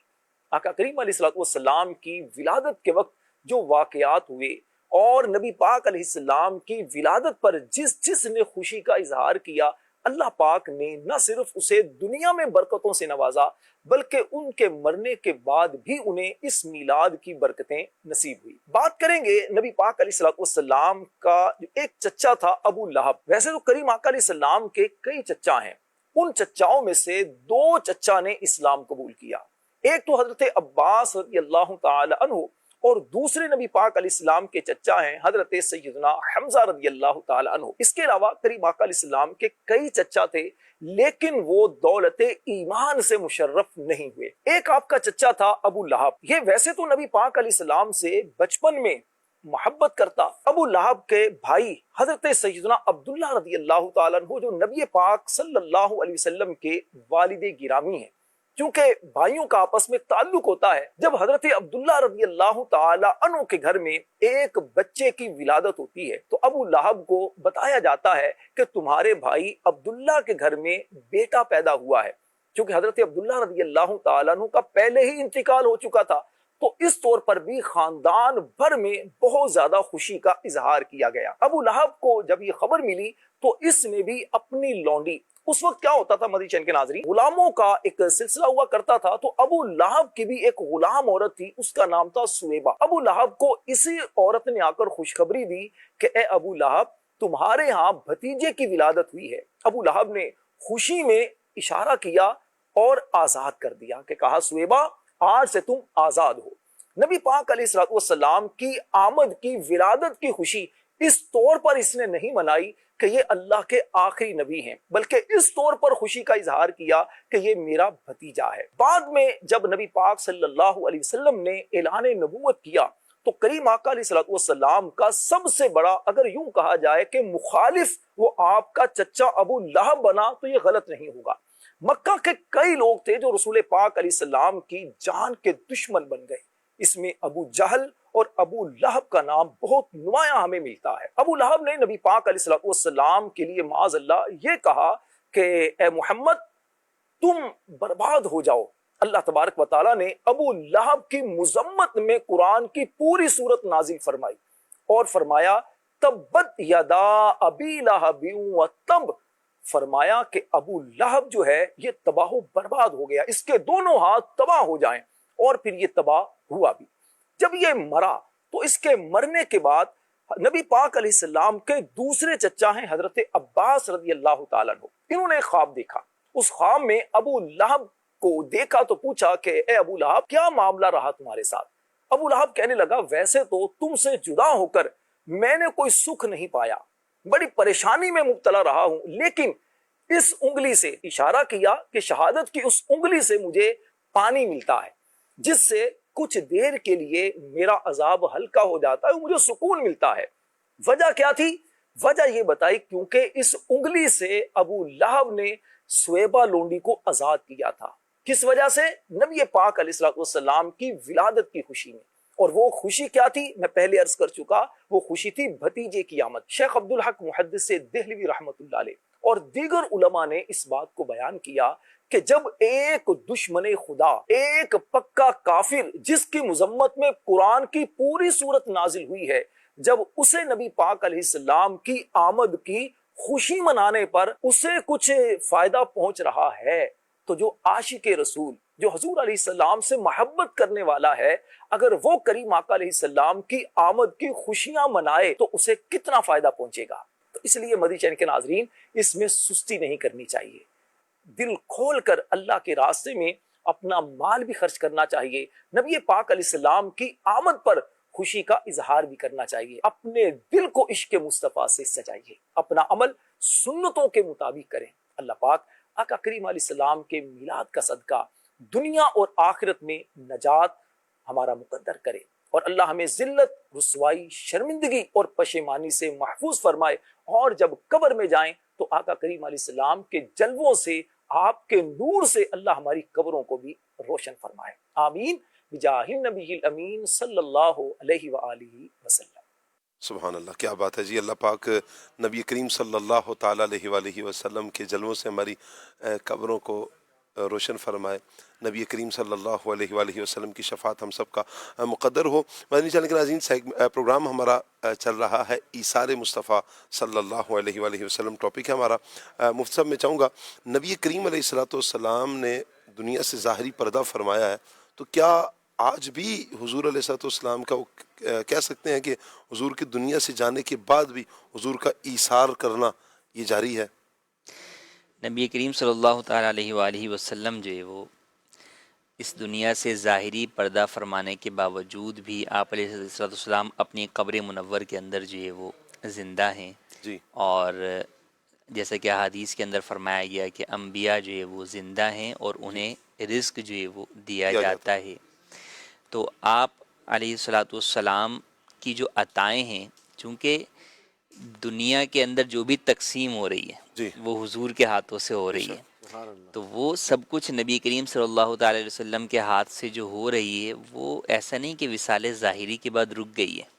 آقا کریم علیہ الصلوۃ والسلام کی ولادت کے وقت جو واقعات ہوئے اور نبی پاک علیہ السلام کی ولادت پر جس نے خوشی کا اظہار کیا، اللہ پاک نے نہ صرف اسے دنیا میں برکتوں سے نوازا بلکہ ان کے مرنے کے بعد بھی انہیں اس میلاد کی برکتیں نصیب ہوئی۔ بات کریں گے نبی پاک علیہ الصلوۃ والسلام کا ایک چچا تھا ابو لہب۔ ویسے تو کریم آقا علیہ السلام کے کئی چچا ہیں، ان چچاؤں میں سے 2 چچا نے اسلام قبول کیا۔ ایک تو حضرت عباس رضی اللہ تعالی عنہ، اور دوسرے نبی پاک علیہ السلام کے چچا ہیں حضرت سیدنا حمزہ رضی اللہ تعالی عنہ۔ اس کے علاوہ کریم آقا علیہ السلام کے کئی چچا تھے، لیکن وہ دولت ایمان سے مشرف نہیں ہوئے۔ ایک آپ کا چچا تھا ابو لہب، یہ ویسے تو نبی پاک علیہ السلام سے بچپن میں محبت کرتا۔ ابو لہب کے بھائی حضرت سیدنا عبداللہ رضی اللہ تعالیٰ عنہ جو نبی پاک صلی اللہ علیہ وسلم کے والد گرامی ہیں، چونکہ بھائیوں کا آپس میں تعلق ہوتا ہے، جب حضرت عبداللہ رضی اللہ تعالی عنہ کے گھر میں ایک بچے کی ولادت ہوتی ہے تو ابو لہب کو بتایا جاتا ہے کہ تمہارے بھائی عبداللہ کے گھر میں بیٹا پیدا ہوا ہے۔ چونکہ حضرت عبداللہ رضی اللہ تعالی عنہ کا پہلے ہی انتقال ہو چکا تھا، تو اس طور پر بھی خاندان بھر میں بہت زیادہ خوشی کا اظہار کیا گیا۔ ابو لہب کو جب یہ خبر ملی تو اس نے بھی اپنی لونڈی، اس وقت کیا ہوتا تھا مدنی چینل کے ناظرین، غلاموں کا ایک سلسلہ ہوا کرتا تھا، تو ابو لہب کی بھی ایک غلام عورت تھی، اس کا نام تھا سویبہ۔ ابو لہب کو اسی عورت نے آ کر خوشخبری دی کہ اے ابو لہب، تمہارے ہاں بھتیجے کی ولادت ہوئی ہے۔ ابو لہب نے خوشی میں اشارہ کیا اور آزاد کر دیا کہ کہا سویبہ آج سے تم آزاد ہو۔ نبی پاک علیہ الصلوۃ والسلام کی آمد کی ولادت کی خوشی اس طور پر اس نے نہیں منائی کہ یہ اللہ کے آخری نبی ہیں، بلکہ اس طور پر خوشی کا اظہار کیا کہ یہ میرا بھتیجا ہے۔ بعد میں جب نبی پاک صلی اللہ علیہ وسلم نے اعلان نبوت کیا تو کریم آقا علیہ الصلوۃ والسلام کا سب سے بڑا، اگر یوں کہا جائے کہ مخالف، وہ آپ کا چچا ابو لہب بنا تو یہ غلط نہیں ہوگا۔ مکہ کے کئی لوگ تھے جو رسول پاک علیہ السلام کی جان کے دشمن بن گئے، اس میں ابو جہل اور ابو لہب کا نام بہت نمایاں ہمیں ملتا ہے۔ ابو لہب نے نبی پاک علیہ الصلوۃ والسلام کے لیے معاذ اللہ یہ کہا کہ اے محمد تم برباد ہو جاؤ۔ اللہ تبارک و تعالیٰ نے ابو لہب کی مذمت میں قرآن کی پوری صورت نازل فرمائی اور فرمایا تبت یدا ابی لہب وتب، فرمایا کہ ابو لہب جو ہے یہ تباہ و برباد ہو گیا، اس کے دونوں ہاتھ تباہ ہو جائیں، اور پھر یہ تباہ ہوا بھی۔ جب یہ مرا تو اس کے مرنے کے بعد نبی پاک علیہ السلام کے دوسرے چچا ہیں حضرت عباس رضی اللہ تعالیٰ عنہ، انہوں نے خواب دیکھا۔ اس خواب میں ابو لہب کو دیکھا تو پوچھا کہ اے ابو لہب کیا معاملہ رہا تمہارے ساتھ؟ ابو لہب کہنے لگا ویسے تو تم سے جدا ہو کر میں نے کوئی سکھ نہیں پایا، بڑی پریشانی میں مبتلا رہا ہوں، لیکن اس انگلی سے اشارہ کیا کہ شہادت کی اس انگلی سے مجھے پانی ملتا ہے، جس سے کچھ دیر کے لیے میرا عذاب ہلکا ہو جاتا ہے، مجھے سکون ملتا ہے۔ وجہ کیا تھی؟ وجہ یہ بتائی کیونکہ اس انگلی سے ابو لہب نے سویبہ لونڈی کو آزاد کیا تھا۔ کس وجہ سے؟ نبی پاک علیہ الصلوۃ والسلام کی ولادت کی خوشی میں۔ اور وہ خوشی کیا تھی؟ میں پہلے عرض کر چکا، وہ خوشی تھی بھتیجے کی آمد۔ شیخ عبدالحق محدث دہلوی رحمۃ اللہ علیہ اور دیگر علماء نے اس بات کو بیان کیا کہ جب ایک دشمن خدا، ایک پکا کافر جس کی مذمت میں قرآن کی پوری صورت نازل ہوئی ہے، جب اسے نبی پاک علیہ السلام کی آمد کی خوشی منانے پر اسے کچھ فائدہ پہنچ رہا ہے، تو جو عاشق رسول، جو حضور علیہ السلام سے محبت کرنے والا ہے، اگر وہ کریم آقا علیہ السلام کی آمد کی خوشیاں منائے تو اسے کتنا فائدہ پہنچے گا۔ تو اس لیے مدنی چینل کے ناظرین اس میں سستی نہیں کرنی چاہیے، دل کھول کر اللہ کے راستے میں اپنا مال بھی خرچ کرنا چاہیے، نبی پاک علیہ السلام کی آمد پر خوشی کا اظہار بھی کرنا چاہیے، اپنے دل کو عشق مصطفیٰ سے سجائیے، اپنا عمل سنتوں کے مطابق کریں۔ اللہ پاک آقا کریم علیہ السلام کے میلاد کا صدقہ دنیا اور آخرت میں نجات ہمارا مقدر کرے، اور اللہ ہمیں ذلت، رسوائی، شرمندگی اور پشیمانی سے محفوظ فرمائے، اور جب قبر میں جائیں تو آقا کریم علیہ السلام کے جلووں سے، آپ کے نور سے اللہ ہماری قبروں کو بھی روشن فرمائے، آمین بجاہ النبی الامین صلی اللہ علیہ وآلہ وسلم۔ سبحان اللہ، کیا بات ہے جی۔ اللہ پاک نبی کریم صلی اللہ تعالیٰ علیہ وآلہ وسلم کے جلووں سے ہماری قبروں کو روشن فرمائے، نبی کریم صلی اللہ علیہ وآلہ وسلم کی شفاعت ہم سب کا مقدر ہو۔ مدنی چینل کے ناظرین، پروگرام ہمارا چل رہا ہے ایثار مصطفیٰ صلی اللہ علیہ وآلہ وسلم، ٹاپک ہے ہمارا۔ مفتی صاحب، میں چاہوں گا، نبی کریم علیہ السلام نے دنیا سے ظاہری پردہ فرمایا ہے، تو کیا آج بھی حضور علیہ السلام کا کہہ سکتے ہیں کہ حضور کی دنیا سے جانے کے بعد بھی حضور کا ایثار کرنا یہ جاری ہے؟ نبی کریم صلی اللہ تعالیٰ علیہ وآلہ وسلم جو ہے وہ اس دنیا سے ظاہری پردہ فرمانے کے باوجود بھی آپ علیہ السلام اپنی قبر منور کے اندر جو ہے وہ زندہ ہیں جی، اور جیسا کہ حدیث کے اندر فرمایا گیا کہ انبیاء جو ہے وہ زندہ ہیں اور انہیں رزق جو ہے وہ دیا جاتا ہے۔ تو آپ علیہ السلام کی جو عطائیں ہیں، چونکہ دنیا کے اندر جو بھی تقسیم ہو رہی ہے وہ حضور کے ہاتھوں سے ہو رہی ہے، تو وہ سب کچھ نبی کریم صلی اللہ تعالی علیہ وسلم کے ہاتھ سے جو ہو رہی ہے، وہ ایسا نہیں کہ وصال ظاہری کے بعد رک گئی ہے،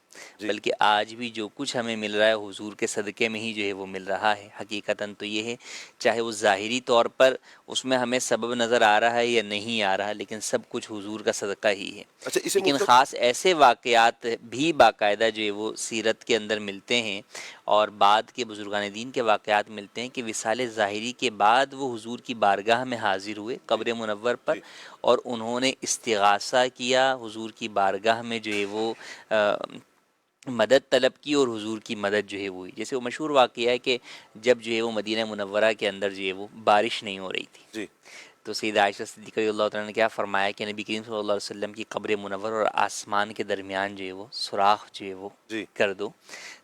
بلکہ آج بھی جو کچھ ہمیں مل رہا ہے حضور کے صدقے میں ہی جو ہے وہ مل رہا ہے۔ حقیقتاً تو یہ ہے، چاہے وہ ظاہری طور پر اس میں ہمیں سبب نظر آ رہا ہے یا نہیں آ رہا، لیکن سب کچھ حضور کا صدقہ ہی ہے۔ لیکن خاص ایسے واقعات بھی باقاعدہ جو ہے وہ سیرت کے اندر ملتے ہیں اور بعد کے بزرگان دین کے واقعات ملتے ہیں کہ وصال ظاہری کے بعد وہ حضور کی بارگاہ میں حاضر ہوئے قبر منور پر، اور انہوں نے استغاثہ کیا، حضور کی بارگاہ میں جو ہے وہ مدد طلب کی اور حضور کی مدد جو ہے وہ ہوئی۔ جیسے وہ مشہور واقعہ ہے کہ جب جو ہے وہ مدینہ منورہ کے اندر جو ہے وہ بارش نہیں ہو رہی تھی، تو سیدہ عائشہ صدیقہ رضی اللہ تعالیٰ نے کیا فرمایا کہ نبی کریم صلی اللہ علیہ وسلم کی قبر منور اور آسمان کے درمیان جو ہے وہ سوراخ جو ہے وہ کر دو،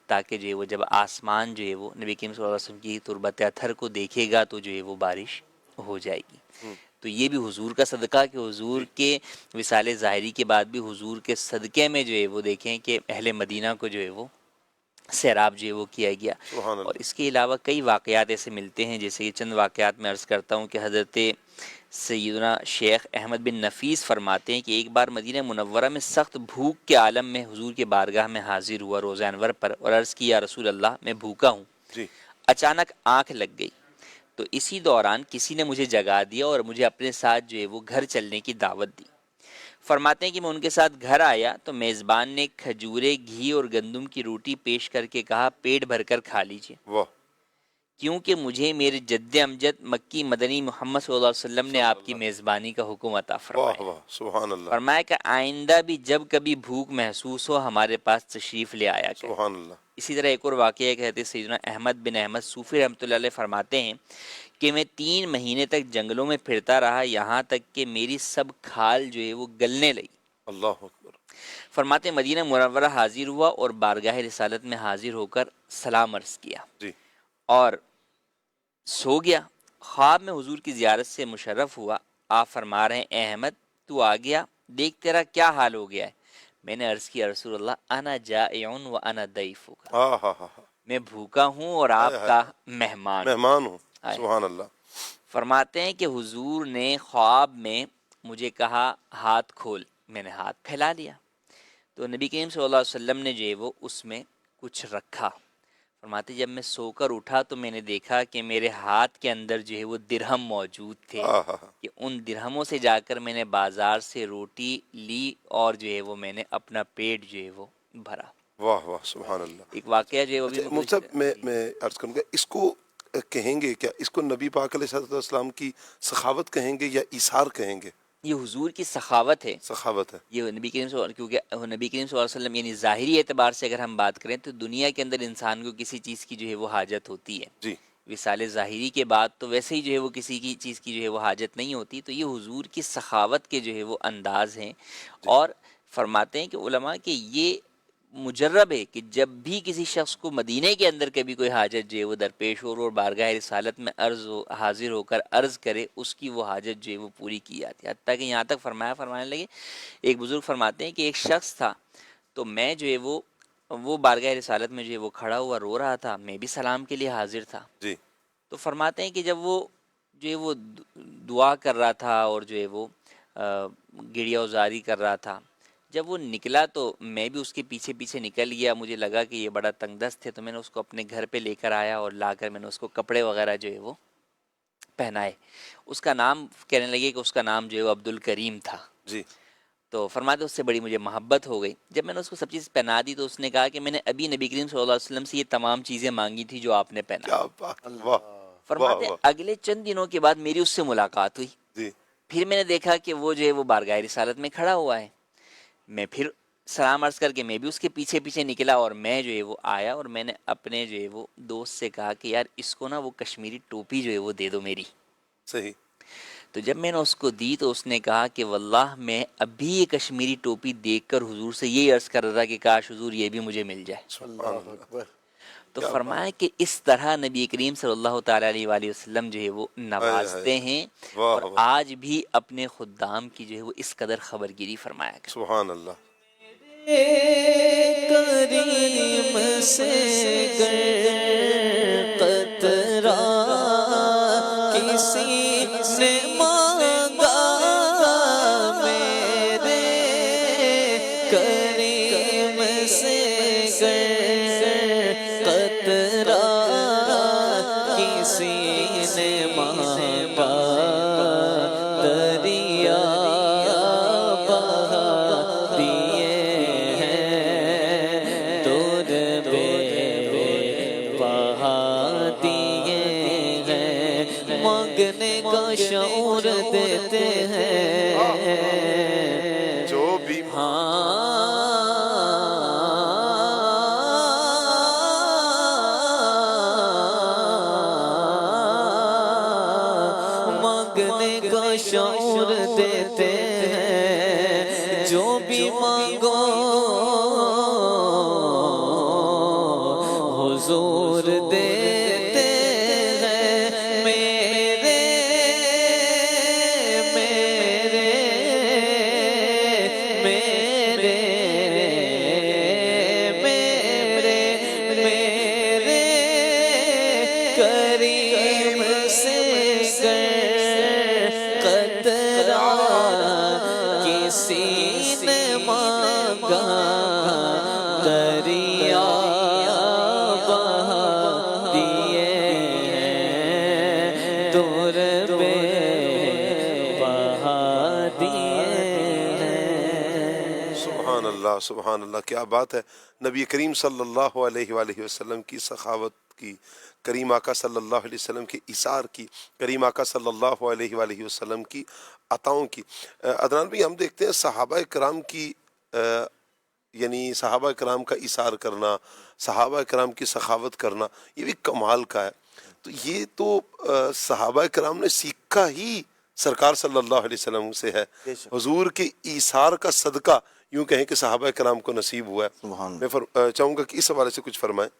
تاکہ جو ہے وہ جب آسمان جو ہے وہ نبی کریم صلی اللہ علیہ وسلم کی تربت اطہر کو دیکھے گا تو جو ہے وہ بارش ہو جائے گی۔ تو یہ بھی حضور کا صدقہ کہ حضور کے وصال ظاہری کے بعد بھی حضور کے صدقے میں جو ہے وہ دیکھیں کہ اہل مدینہ کو جو ہے وہ سیراب جو ہے وہ کیا گیا۔ اور اس کے علاوہ کئی واقعات ایسے ملتے ہیں، جیسے کہ چند واقعات میں عرض کرتا ہوں کہ حضرت سیدنا شیخ احمد بن نفیس فرماتے ہیں کہ ایک بار مدینہ منورہ میں سخت بھوک کے عالم میں حضور کے بارگاہ میں حاضر ہوا روزہ انور پر، اور عرض کی یا رسول اللہ میں بھوکا ہوں۔ اچانک آنکھ لگ گئی، تو اسی دوران کسی نے مجھے جگا دیا اور مجھے اپنے ساتھ جو ہے وہ گھر چلنے کی دعوت دی۔ فرماتے ہیں کہ میں ان کے ساتھ گھر آیا تو میزبان نے کھجورے، گھی اور گندم کی روٹی پیش کر کے کہا پیٹ بھر کر کھا لیجیے، کیونکہ مجھے میرے جد امجد مکی مدنی محمد صلی اللہ علیہ وسلم نے آپ کی میزبانی کا حکم عطا فرمایا۔ سبحان اللہ۔ فرمایا کہ آئندہ بھی جب کبھی بھوک محسوس ہو ہمارے پاس تشریف لے آیا کریں۔ سبحان اللہ۔ اسی طرح ایک اور واقعہ کہتے سیدنا احمد بن احمد صوفی رحمۃ اللہ علیہ فرماتے ہیں کہ میں 3 مہینے تک جنگلوں میں پھرتا رہا، یہاں تک کہ میری سب کھال جو ہے وہ گلنے لگی۔ اللہ اکبر۔ فرماتے مدینہ منورہ حاضر ہوا اور بارگاہ رسالت میں حاضر ہو کر سلام عرض کیا اور سو گیا۔ خواب میں حضور کی زیارت سے مشرف ہوا، آپ فرما رہے ہیں اے احمد تو آ گیا، دیکھ تیرا کیا حال ہو گیا ہے۔ میں نے عرض کیا رسول اللہ انا جائع و انا ضیفک، میں بھوکا ہوں اور آپ کا مہمان ہوں۔ سبحان اللہ۔ فرماتے ہیں کہ حضور نے خواب میں مجھے کہا ہاتھ کھول، میں نے ہاتھ پھیلا لیا تو نبی کریم صلی اللہ علیہ وسلم نے جو ہے وہ اس میں کچھ رکھا۔ فرماتے جب میں سو کر اٹھا تو میں نے دیکھا کہ میرے ہاتھ کے اندر جو ہے وہ درہم موجود تھے، کہ ان درہموں سے جا کر میں نے بازار سے روٹی لی اور جو ہے وہ میں نے اپنا پیٹ جو ہے وہ بھرا۔ واہ واہ، سبحان اللہ۔ ایک واقعہ جو ہے وہ بھی مفتی صاحب میں عرض کروں گا، اس کو کہیں گے کیا، اس کو نبی پاک علیہ السلام کی سخاوت کہیں گے یا ایثار کہیں گے؟ یہ حضور کی سخاوت ہے، سخاوت ہے یہ نبی کریم صلی اللہ، کیونکہ نبی کریم صلی اللہ علیہ وسلم یعنی ظاہری اعتبار سے اگر ہم بات کریں تو دنیا کے اندر انسان کو کسی چیز کی جو ہے وہ حاجت ہوتی ہے، وصال ظاہری کے بعد تو ویسے ہی جو ہے وہ کسی کی چیز کی جو ہے وہ حاجت نہیں ہوتی، تو یہ حضور کی سخاوت کے جو ہے وہ انداز ہیں۔ اور فرماتے ہیں کہ علماء کہ یہ مجرب ہے کہ جب بھی کسی شخص کو مدینہ کے اندر کبھی کوئی حاجت جو ہے وہ درپیش ہو اور بارگاہ رسالت میں حاضر ہو کر عرض کرے، اس کی وہ حاجت جو ہے وہ پوری کی جاتی ہے۔ حتیٰ کہ یہاں تک فرمانے لگے، ایک بزرگ فرماتے ہیں کہ ایک شخص تھا تو میں جو ہے وہ بارگاہ رسالت میں جو ہے وہ کھڑا ہوا رو رہا تھا، میں بھی سلام کے لیے حاضر تھا، تو فرماتے ہیں کہ جب وہ جو ہے وہ دعا کر رہا تھا اور جو ہے وہ گڑیا وزاری کر رہا تھا، جب وہ نکلا تو میں بھی اس کے پیچھے پیچھے نکل گیا. مجھے لگا کہ یہ بڑا تنگ دست ہے، تو میں نے اس کو اپنے گھر پہ لے کر آیا اور لا کر میں نے اس کو کپڑے وغیرہ جو ہے وہ پہنائے. اس کا نام کہنے لگے کہ اس کا نام جو ہے وہ عبد الکریم تھا. جی. تو فرماتے اس سے بڑی مجھے محبت ہو گئی. جب میں نے اس کو سب چیز پہنا دی تو اس نے کہا کہ میں نے ابھی نبی کریم صلی اللہ علیہ وسلم سے یہ تمام چیزیں مانگی تھی جو آپ نے پہنا. کیا بات، واہ. فرماتے واہ. اگلے چند دنوں کے بعد میری اس سے ملاقات ہوئی. جی. پھر میں نے دیکھا کہ وہ جو ہے وہ بارگاہ رسالت میں کھڑا ہوا ہے. میں پھر سلام عرض کر کے میں بھی اس کے پیچھے پیچھے نکلا اور میں جو ہے وہ آیا اور میں نے اپنے جو ہے وہ دوست سے کہا کہ یار اس کو نا وہ کشمیری ٹوپی جو ہے وہ دے دو میری. صحیح. تو جب میں نے اس کو دی تو اس نے کہا کہ واللہ میں ابھی یہ کشمیری ٹوپی دیکھ کر حضور سے یہ عرض کر رہا تھا کہ کاش حضور یہ بھی مجھے مل جائے. سبحان اللہ. تو فرمایا کہ اس طرح نبی کریم صلی اللہ تعالیٰ علیہ وآلہ وسلم جو ہے وہ نوازتے ہیں اور آج بھی اپنے خدام کی جو ہے وہ اس قدر خبر گیری فرمایا کرتے. سبحان اللہ. کریم سے قطرہ کسی نے مانگا میرے کریم سے قطرہ کسی نے مانگا دریا بہا دیے ہیں دور بے بہا دیے ہیں مانگنے کا شعور دیتے ہیں جو بھی مانگنے کا شعور دیتے ہیں جو بھی مانگو حضور دیتے ہیں میرے میرے میرے میرے میرے کریم سے قطرہ کسی نے مانگا دریا بہا دیے ہیں دور پہ بہا دیے ہیں. سبحان اللہ. سبحان اللہ. کیا بات ہے. نبی کریم صلی اللہ علیہ وآلہ وسلم کی سخاوت کی، کریم آقا صلی اللہ علیہ وسلم کے ایثار کی، کریم آقا صلی اللہ علیہ وآلہ وسلم کی عطاؤں کی. عدنان بھائی، ہم دیکھتے ہیں صحابہ کرام کی یعنی صحابہ کرام کا ایثار کرنا، صحابہ کرام کی سخاوت کرنا، یہ بھی کمال کا ہے. تو یہ تو صحابہ کرام نے سیکھا ہی سرکار صلی اللہ علیہ وسلم سے ہے. حضور کے ایثار کا صدقہ یوں کہیں کہ صحابہ کرام کو نصیب ہوا ہے. میں چاہوں گا کہ اس حوالے سے کچھ فرمائیں.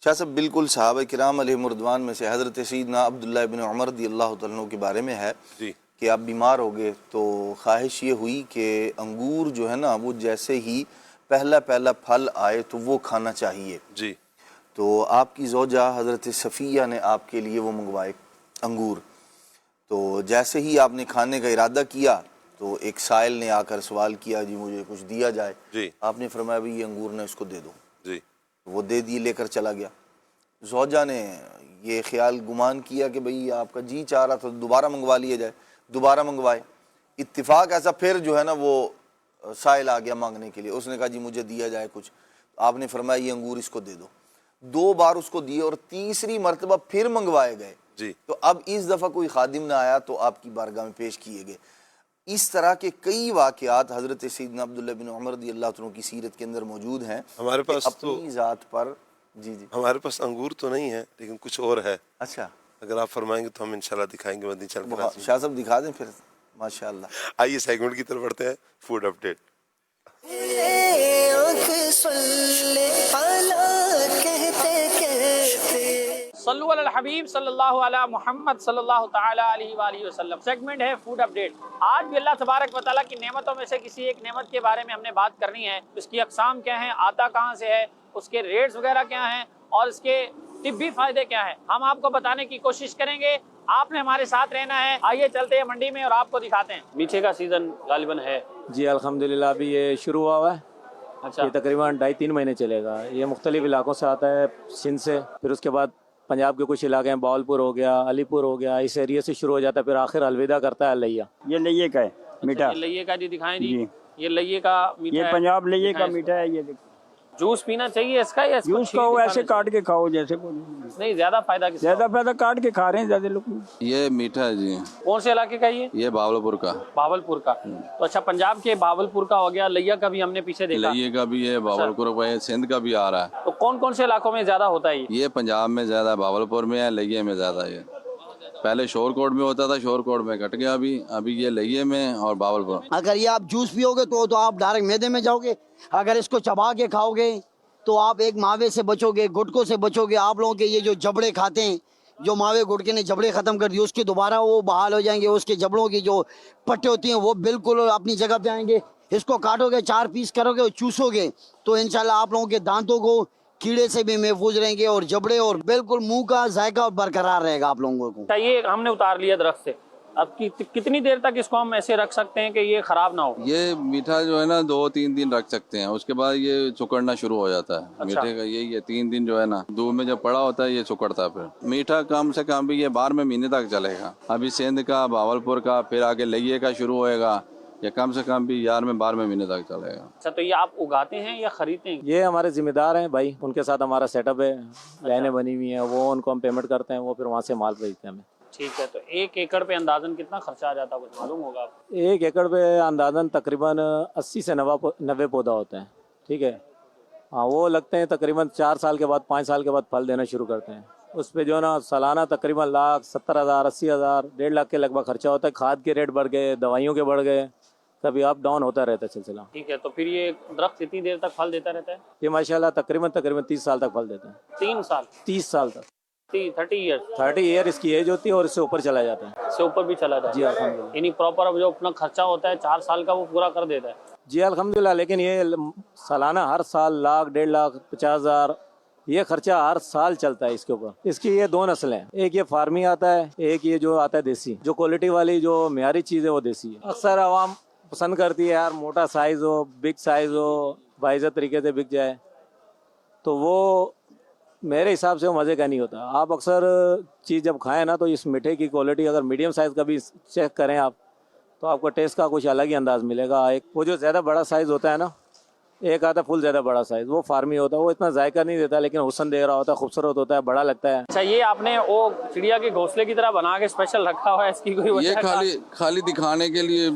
شاہ صاحب بالکل صحابہ کرام علیہ مردوان میں سے حضرت سیدنا عبداللہ ابن عمر رضی اللہ تعالیٰ عنہ کے بارے میں ہے جی کہ آپ بیمار ہو گئے تو خواہش یہ ہوئی کہ انگور جو ہے نا وہ جیسے ہی پہلا پھل آئے تو وہ کھانا چاہیے. جی. تو آپ کی زوجہ حضرت صفیہ نے آپ کے لیے وہ منگوائے انگور. تو جیسے ہی آپ نے کھانے کا ارادہ کیا تو ایک سائل نے آ کر سوال کیا جی مجھے کچھ دیا جائے. جی. آپ نے فرمایا بھئی یہ انگور نے اس کو دے دو. جی. وہ دے دی، لے کر چلا گیا. زوجہ نے یہ خیال گمان کیا کہ بھئی آپ کا جی چاہ رہا تھا دوبارہ منگوا لیا جائے. دوبارہ منگوائے. اتفاق ایسا پھر جو ہے نا وہ سائل آ گیا مانگنے کے لیے. اس نے کہا جی مجھے دیا جائے کچھ. آپ نے فرمایا یہ انگور اس کو دے دو. 2 بار اس کو دیے اور تیسری مرتبہ پھر منگوائے گئے. جی. تو اب اس دفعہ کوئی خادم نہ آیا تو آپ کی بارگاہ میں پیش کیے گئے. اس طرح کے کئی واقعات حضرت سیدنا عبداللہ بن عمر رضی اللہ عنہ کی سیرت کے اندر موجود ہیں. ہمارے پاس اپنی ذات پر جی ہمارے پاس انگور تو نہیں ہے لیکن کچھ اور ہے. اچھا اگر آپ فرمائیں گے تو ہم انشاءاللہ دکھائیں گے. مدنی چینل کراچی. شاہ صاحب دکھا دیں پھر. ماشاءاللہ. آئیے سیگمنٹ کی طرف بڑھتے ہیں. Food update. صلو علی الحبیب صلی اللہ علی محمد صلی اللہ تعالی علیہ وآلہ وسلم. سیگمنٹ ہے فوڈ اپڈیٹ. آج بھی اللہ تبارک و تعالیٰ کی نعمتوں میں سے کسی ایک نعمت کے بارے میں ہم نے بات کرنی ہے. اس کی اقسام کیا ہیں، آتا کہاں سے ہے، اس کے ریٹس وغیرہ کیا ہیں اور اس کے طبی فائدے کیا ہیں، ہم آپ کو بتانے کی کوشش کریں گے. آپ نے ہمارے ساتھ رہنا ہے. آئیے چلتے ہیں منڈی میں اور آپ کو دکھاتے ہیں. میٹھے کا سیزن غالباً ہے. جی الحمدللہ ابھی یہ شروع ہوا ہے. اچھا. یہ تقریباً 2.5-3 مہینے چلے گا. یہ مختلف علاقوں سے آتا ہے، سندھ سے، پھر اس کے بعد پنجاب کے کچھ علاقے ہیں، باول پور ہو گیا، علی پور ہو گیا، اس ایریے سے شروع ہو جاتا ہے، پھر آخر الوداع کرتا ہے لیا. یہ لئیے کا ہے میٹھا. یہ لئیے کا جی دکھائیں جی. یہ لئیے کا میٹھا یہ ہے. پنجاب لئیے کا میٹھا ہے. یہ جوس پینا چاہیے اس کا یا اس کو جوس کو ایسے کاٹ کے کھاؤ جیسے نہیں زیادہ فائدہ کس کا؟ زیادہ فائدہ کاٹ کے کھا رہے ہیں زیادہ لوگ. یہ میٹھا ہے جی. کون سے علاقے کا یہ باولپور کا. باولپور کا. تو اچھا پنجاب کے باولپور کا ہو گیا. لیا کا بھی ہم نے پیچھے دیکھا. لئیے کا بھی ہے، باولپور کا ہے، سندھ کا بھی آ رہا ہے. تو کون کون سے علاقوں میں زیادہ ہوتا ہے یہ پنجاب میں زیادہ ہے، باولپور میں ہے، لئیے میں زیادہ ہے. پہلے شور کوٹ میں ہوتا تھا، شور کوٹ میں کٹ گیا ابھی یہ لئیے میں اور باولپور. اگر یہ آپ جوس پیو گے تو آپ ڈائریکٹ میدے میں جاؤ گے. اگر اس کو چبا کے کھاؤ گے تو آپ ایک ماوے سے بچو گے، گٹکوں سے بچو گے. آپ لوگوں کے یہ جو جبڑے کھاتے ہیں، جو ماوے گٹکے نے جبڑے ختم کر دیے، اس کے دوبارہ وہ بحال ہو جائیں گے. اس کے جبڑوں کی جو پٹے ہوتی ہیں وہ بالکل اپنی جگہ پہ آئیں گے. اس کو کاٹو گے، 4 پیس کرو گے اور چوسو گے تو انشاءاللہ آپ لوگوں کے دانتوں کو کیڑے سے بھی محفوظ رہیں گے اور جبڑے اور بالکل منہ کا ذائقہ برقرار رہے گا آپ لوگوں کو. یہ ہم نے اتار لیا درخت سے. اب کتنی دیر تک اس کو ہم ایسے رکھ سکتے ہیں کہ یہ خراب نہ ہو؟ یہ میٹھا جو ہے نا 2-3 دن رکھ سکتے ہیں، اس کے بعد یہ سکڑنا شروع ہو جاتا ہے. اچھا. میٹھے کا یہی ہے، 3 دن جو ہے نا دھوپ میں جب پڑا ہوتا ہے یہ سکڑتا ہے. پھر میٹھا کم سے کم بھی یہ 12 مہینے تک چلے گا. ابھی سندھ کا، باولپور کا، پھر آگے لئیے کا شروع ہوئے گا. یہ کم سے کم بھی 12 مہینے تک چلے گا. اچھا تو یہ آپ اگاتے ہیں یا خریدتے ہیں؟ یہ ہمارے ذمہ دار ہیں بھائی، ان کے ساتھ ہمارا سیٹ اپ ہے، لائنیں بنی ہوئی ہیں، وہ ان کو ہم پیمنٹ کرتے ہیں، وہ پھر وہاں سے مال بھیجتے ہیں ہمیں. ٹھیک ہے. تو 1 ایکڑ پہ اندازاً کتنا خرچہ آ جاتا ہے کچھ معلوم ہوگا آپ؟ 1 ایکڑ پہ اندازاً تقریباً 80 سے 90 پودا ہوتے ہیں. ٹھیک ہے. ہاں وہ لگتے ہیں تقریباً 4 سال کے بعد 5 سال کے بعد پھل دینا شروع کرتے ہیں. اس پہ جو ہے نا سالانہ تقریباً 1,70,000 80,000 1.5 لاکھ کے لگ بھگ خرچہ ہوتا ہے. کھاد کے ریٹ بڑھ گئے، دوائیوں کے بڑھ گئے، کبھی اپ ڈاؤن ہوتا رہتا ہے سلسلہ. ٹھیک ہے. تو پھر یہ درخت کتنی دیر تک پھل دیتا رہتا ہے؟ یہ ماشاءاللہ تقریباً 30 سال تک پھل دیتا ہے. 3 سال 30 سال تک 30 ایئر 30 ایئر اس کی ایج ہوتی ہے اور اس سے اوپر چلا جاتا ہے. اس سے اوپر بھی چلا جاتا ہے. جی الحمدللہ. یعنی پراپر جو اپنا خرچہ ہوتا ہے 4 سال کا وہ پورا کر دیتا ہے. جی الحمدللہ. لیکن یہ سالانہ ہر سال 1 لاکھ 1.5 لاکھ 50,000 یہ خرچہ ہر سال چلتا ہے اس کے اوپر. اس کی یہ 2 نسلیں ہیں، ایک یہ فارمی آتا ہے، ایک یہ جو آتا ہے دیسی. جو کوالٹی والی جو معیاری چیز ہے وہ دیسی ہے. اکثر عوام پسند کرتی ہے یار موٹا سائز ہو، بگ سائز ہو، باعزت طریقے سے بک جائے، تو وہ میرے حساب سے وہ مزے کا نہیں ہوتا. آپ اکثر چیز جب کھائیں نا تو اس میٹھے کی کوالٹی اگر میڈیم سائز کا بھی چیک کریں آپ تو آپ کو ٹیسٹ کا کچھ الگ ہی انداز ملے گا. ایک وہ جو زیادہ بڑا سائز ہوتا ہے نا، ایک آتا ہے فل زیادہ بڑا سائز، وہ فارمی ہوتا ہے، وہ اتنا ذائقہ نہیں دیتا لیکن حسن دے رہا ہوتا ہے، خوبصورت ہوتا ہے، بڑا لگتا ہے. اچھا یہ آپ نے وہ چڑیا کے گھونسلے کی طرح بنا کے اسپیشل رکھا ہوا ہے، اس کی کوئی وجہ؟ یہ خالی دکھانے کے لیے،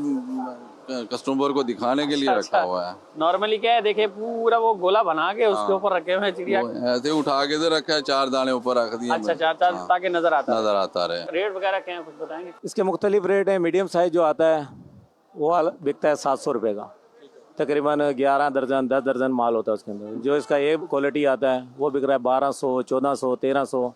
کسٹمر کو دکھانے کے لیے رکھا ہوا ہے. نارملی کیا ہے دیکھیں پورا وہ گولا بنا کے اس کے اوپر رکھے ہوئے چڑیا. ایسے اٹھا کے تو رکھا ہے، 4 دانے اوپر رکھ دیے. اچھا 4 تاکہ نظر آتا رہے. ریٹ وغیرہ کیا ہے کچھ بتائیں گے؟ اس کے مختلف ریٹ ہیں. میڈیم سائز جو آتا ہے وہ بکتا ہے 700 روپے کا. تقریباً 11 درجن 10 درجن مال ہوتا ہے اس کے اندر. جو اس کا یہ کوالٹی آتا ہے وہ بک رہا ہے 1200 1400 1300.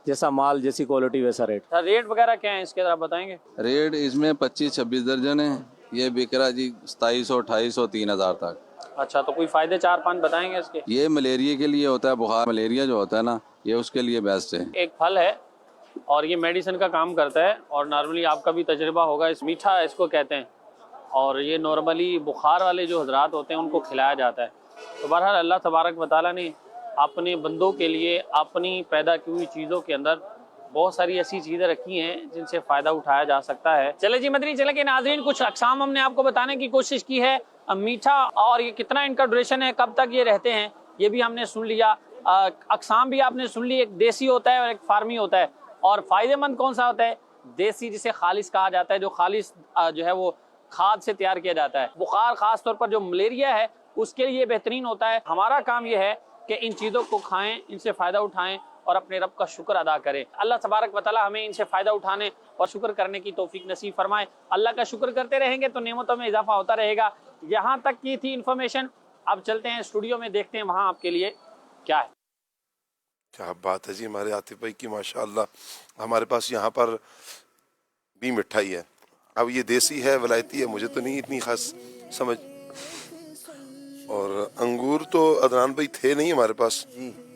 جیسا مال جیسی کوالٹی ویسا ریٹ. ریٹ وغیرہ کیا ہے اس کے ذرا بتائیں گے؟ ریٹ اس میں 25-26 درجن ہے. یہ بک رہا جی 2700 2800 3000 تک. اچھا تو کوئی فائدے 4-5 بتائیں گے اس کے؟ یہ ملیریا کے لیے ہوتا ہے، بخار ملیریا جو ہوتا ہے نا، یہ اس کے لیے بیسٹ ہے. ایک پھل ہے اور یہ میڈیسن کا کام کرتا ہے اور نارملی آپ کا بھی تجربہ ہوگا. اس میٹھا اس کو کہتے ہیں اور یہ نارملی بخار والے جو حضرات ہوتے ہیں ان کو کھلایا جاتا ہے. تو بہرحال اللہ تبارک و تعالیٰ نے اپنے بندوں کے لیے اپنی پیدا کی ہوئی چیزوں کے اندر بہت ساری ایسی چیزیں رکھی ہیں جن سے فائدہ اٹھایا جا سکتا ہے. چلے جی مدنی چلے کے ناظرین، کچھ اقسام ہم نے آپ کو بتانے کی کوشش کی ہے. میٹھا اور یہ کتنا ان کا ڈوریشن ہے، کب تک یہ رہتے ہیں، یہ بھی ہم نے سن لیا. اقسام بھی آپ نے سن لی. ایک دیسی ہوتا ہے اور ایک فارمی ہوتا ہے. اور فائدہ مند کون سا ہوتا ہے؟ دیسی، جسے خالص کہا جاتا ہے، جو خالص جو ہے وہ کھاد سے تیار کیا جاتا ہے. بخار خاص طور پر جو ملیریا ہے اس کے لیے بہترین ہوتا ہے. ہمارا کام یہ ہے کہ ان چیزوں کو کھائیں، ان سے فائدہ اٹھائیں اور اپنے رب کا شکر ادا کریں. اللہ تبارک و تعالی ہمیں ان سے فائدہ اٹھانے اور شکر کرنے کی توفیق نصیب فرمائے. اللہ کا شکر کرتے رہیں گے تو نعمتوں میں اضافہ ہوتا رہے گا. یہاں تک کی تھی انفارمیشن. اب چلتے ہیں اسٹوڈیو میں، دیکھتے ہیں وہاں آپ کے لیے کیا ہے. کیا بات ہے جی ہمارے عاطف بھائی کی، ماشاءاللہ. ہمارے پاس یہاں پر بھی مٹھائی ہے. اب یہ دیسی ہے ولایتی ہے، مجھے تو نہیں اتنی خاص سمجھ. اور انگور تو عدنان بھائی تھے نہیں ہمارے پاس،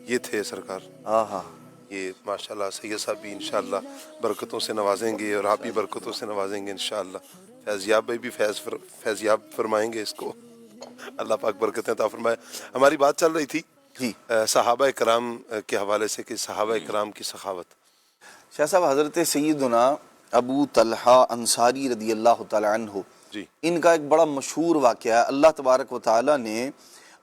یہ تھے سرکار. ہاں ہاں یہ ماشاءاللہ سید صاحب بھی انشاءاللہ برکتوں سے نوازیں گے اور آپ بھی برکتوں سے نوازیں گے انشاءاللہ. فیضیاب بھائی بھی فیضیاب فرمائیں گے اس کو. اللہ پاک برکتیں عطا فرمائے. ہماری بات چل رہی تھی جی صحابہ کرام کے حوالے سے کہ صحابہ کرام کی سخاوت. شاہ صاحب حضرت سیدنا ابو طلحہ انصاری رضی اللہ تعالیٰ عنہ جی ان کا ایک بڑا مشہور واقعہ ہے. اللہ تبارک و تعالیٰ نے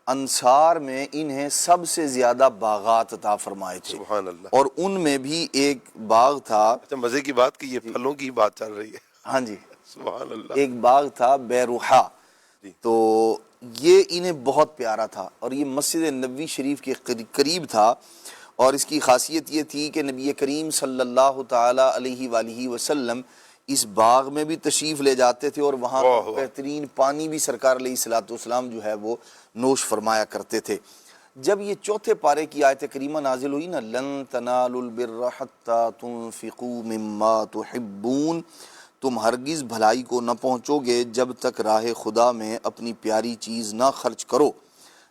انصار میں انہیں سب سے زیادہ باغات عطا فرمائے تھے. سبحان اللہ. اور ان میں بھی ایک باغ تھا. اچھا مزے کی بات کہ یہ پھلوں کی بات چل رہی ہے. ہاں جی سبحان اللہ. ایک باغ تھا بیروحا. تو یہ انہیں بہت پیارا تھا اور یہ مسجد نبوی شریف کے قریب تھا. اور اس کی خاصیت یہ تھی کہ نبی کریم صلی اللہ تعالیٰ علیہ وآلہ وسلم اس باغ میں بھی تشریف لے جاتے تھے اور وہاں بہترین پانی بھی سرکار علیہ الصلوۃ والسلام جو ہے وہ نوش فرمایا کرتے تھے. جب یہ چوتھے پارے کی آیت کریمہ نازل ہوئی نا، لن تنالوا البر حتی تنفقوا مما تحبون، تم ہرگز بھلائی کو نہ پہنچو گے جب تک راہ خدا میں اپنی پیاری چیز نہ خرچ کرو.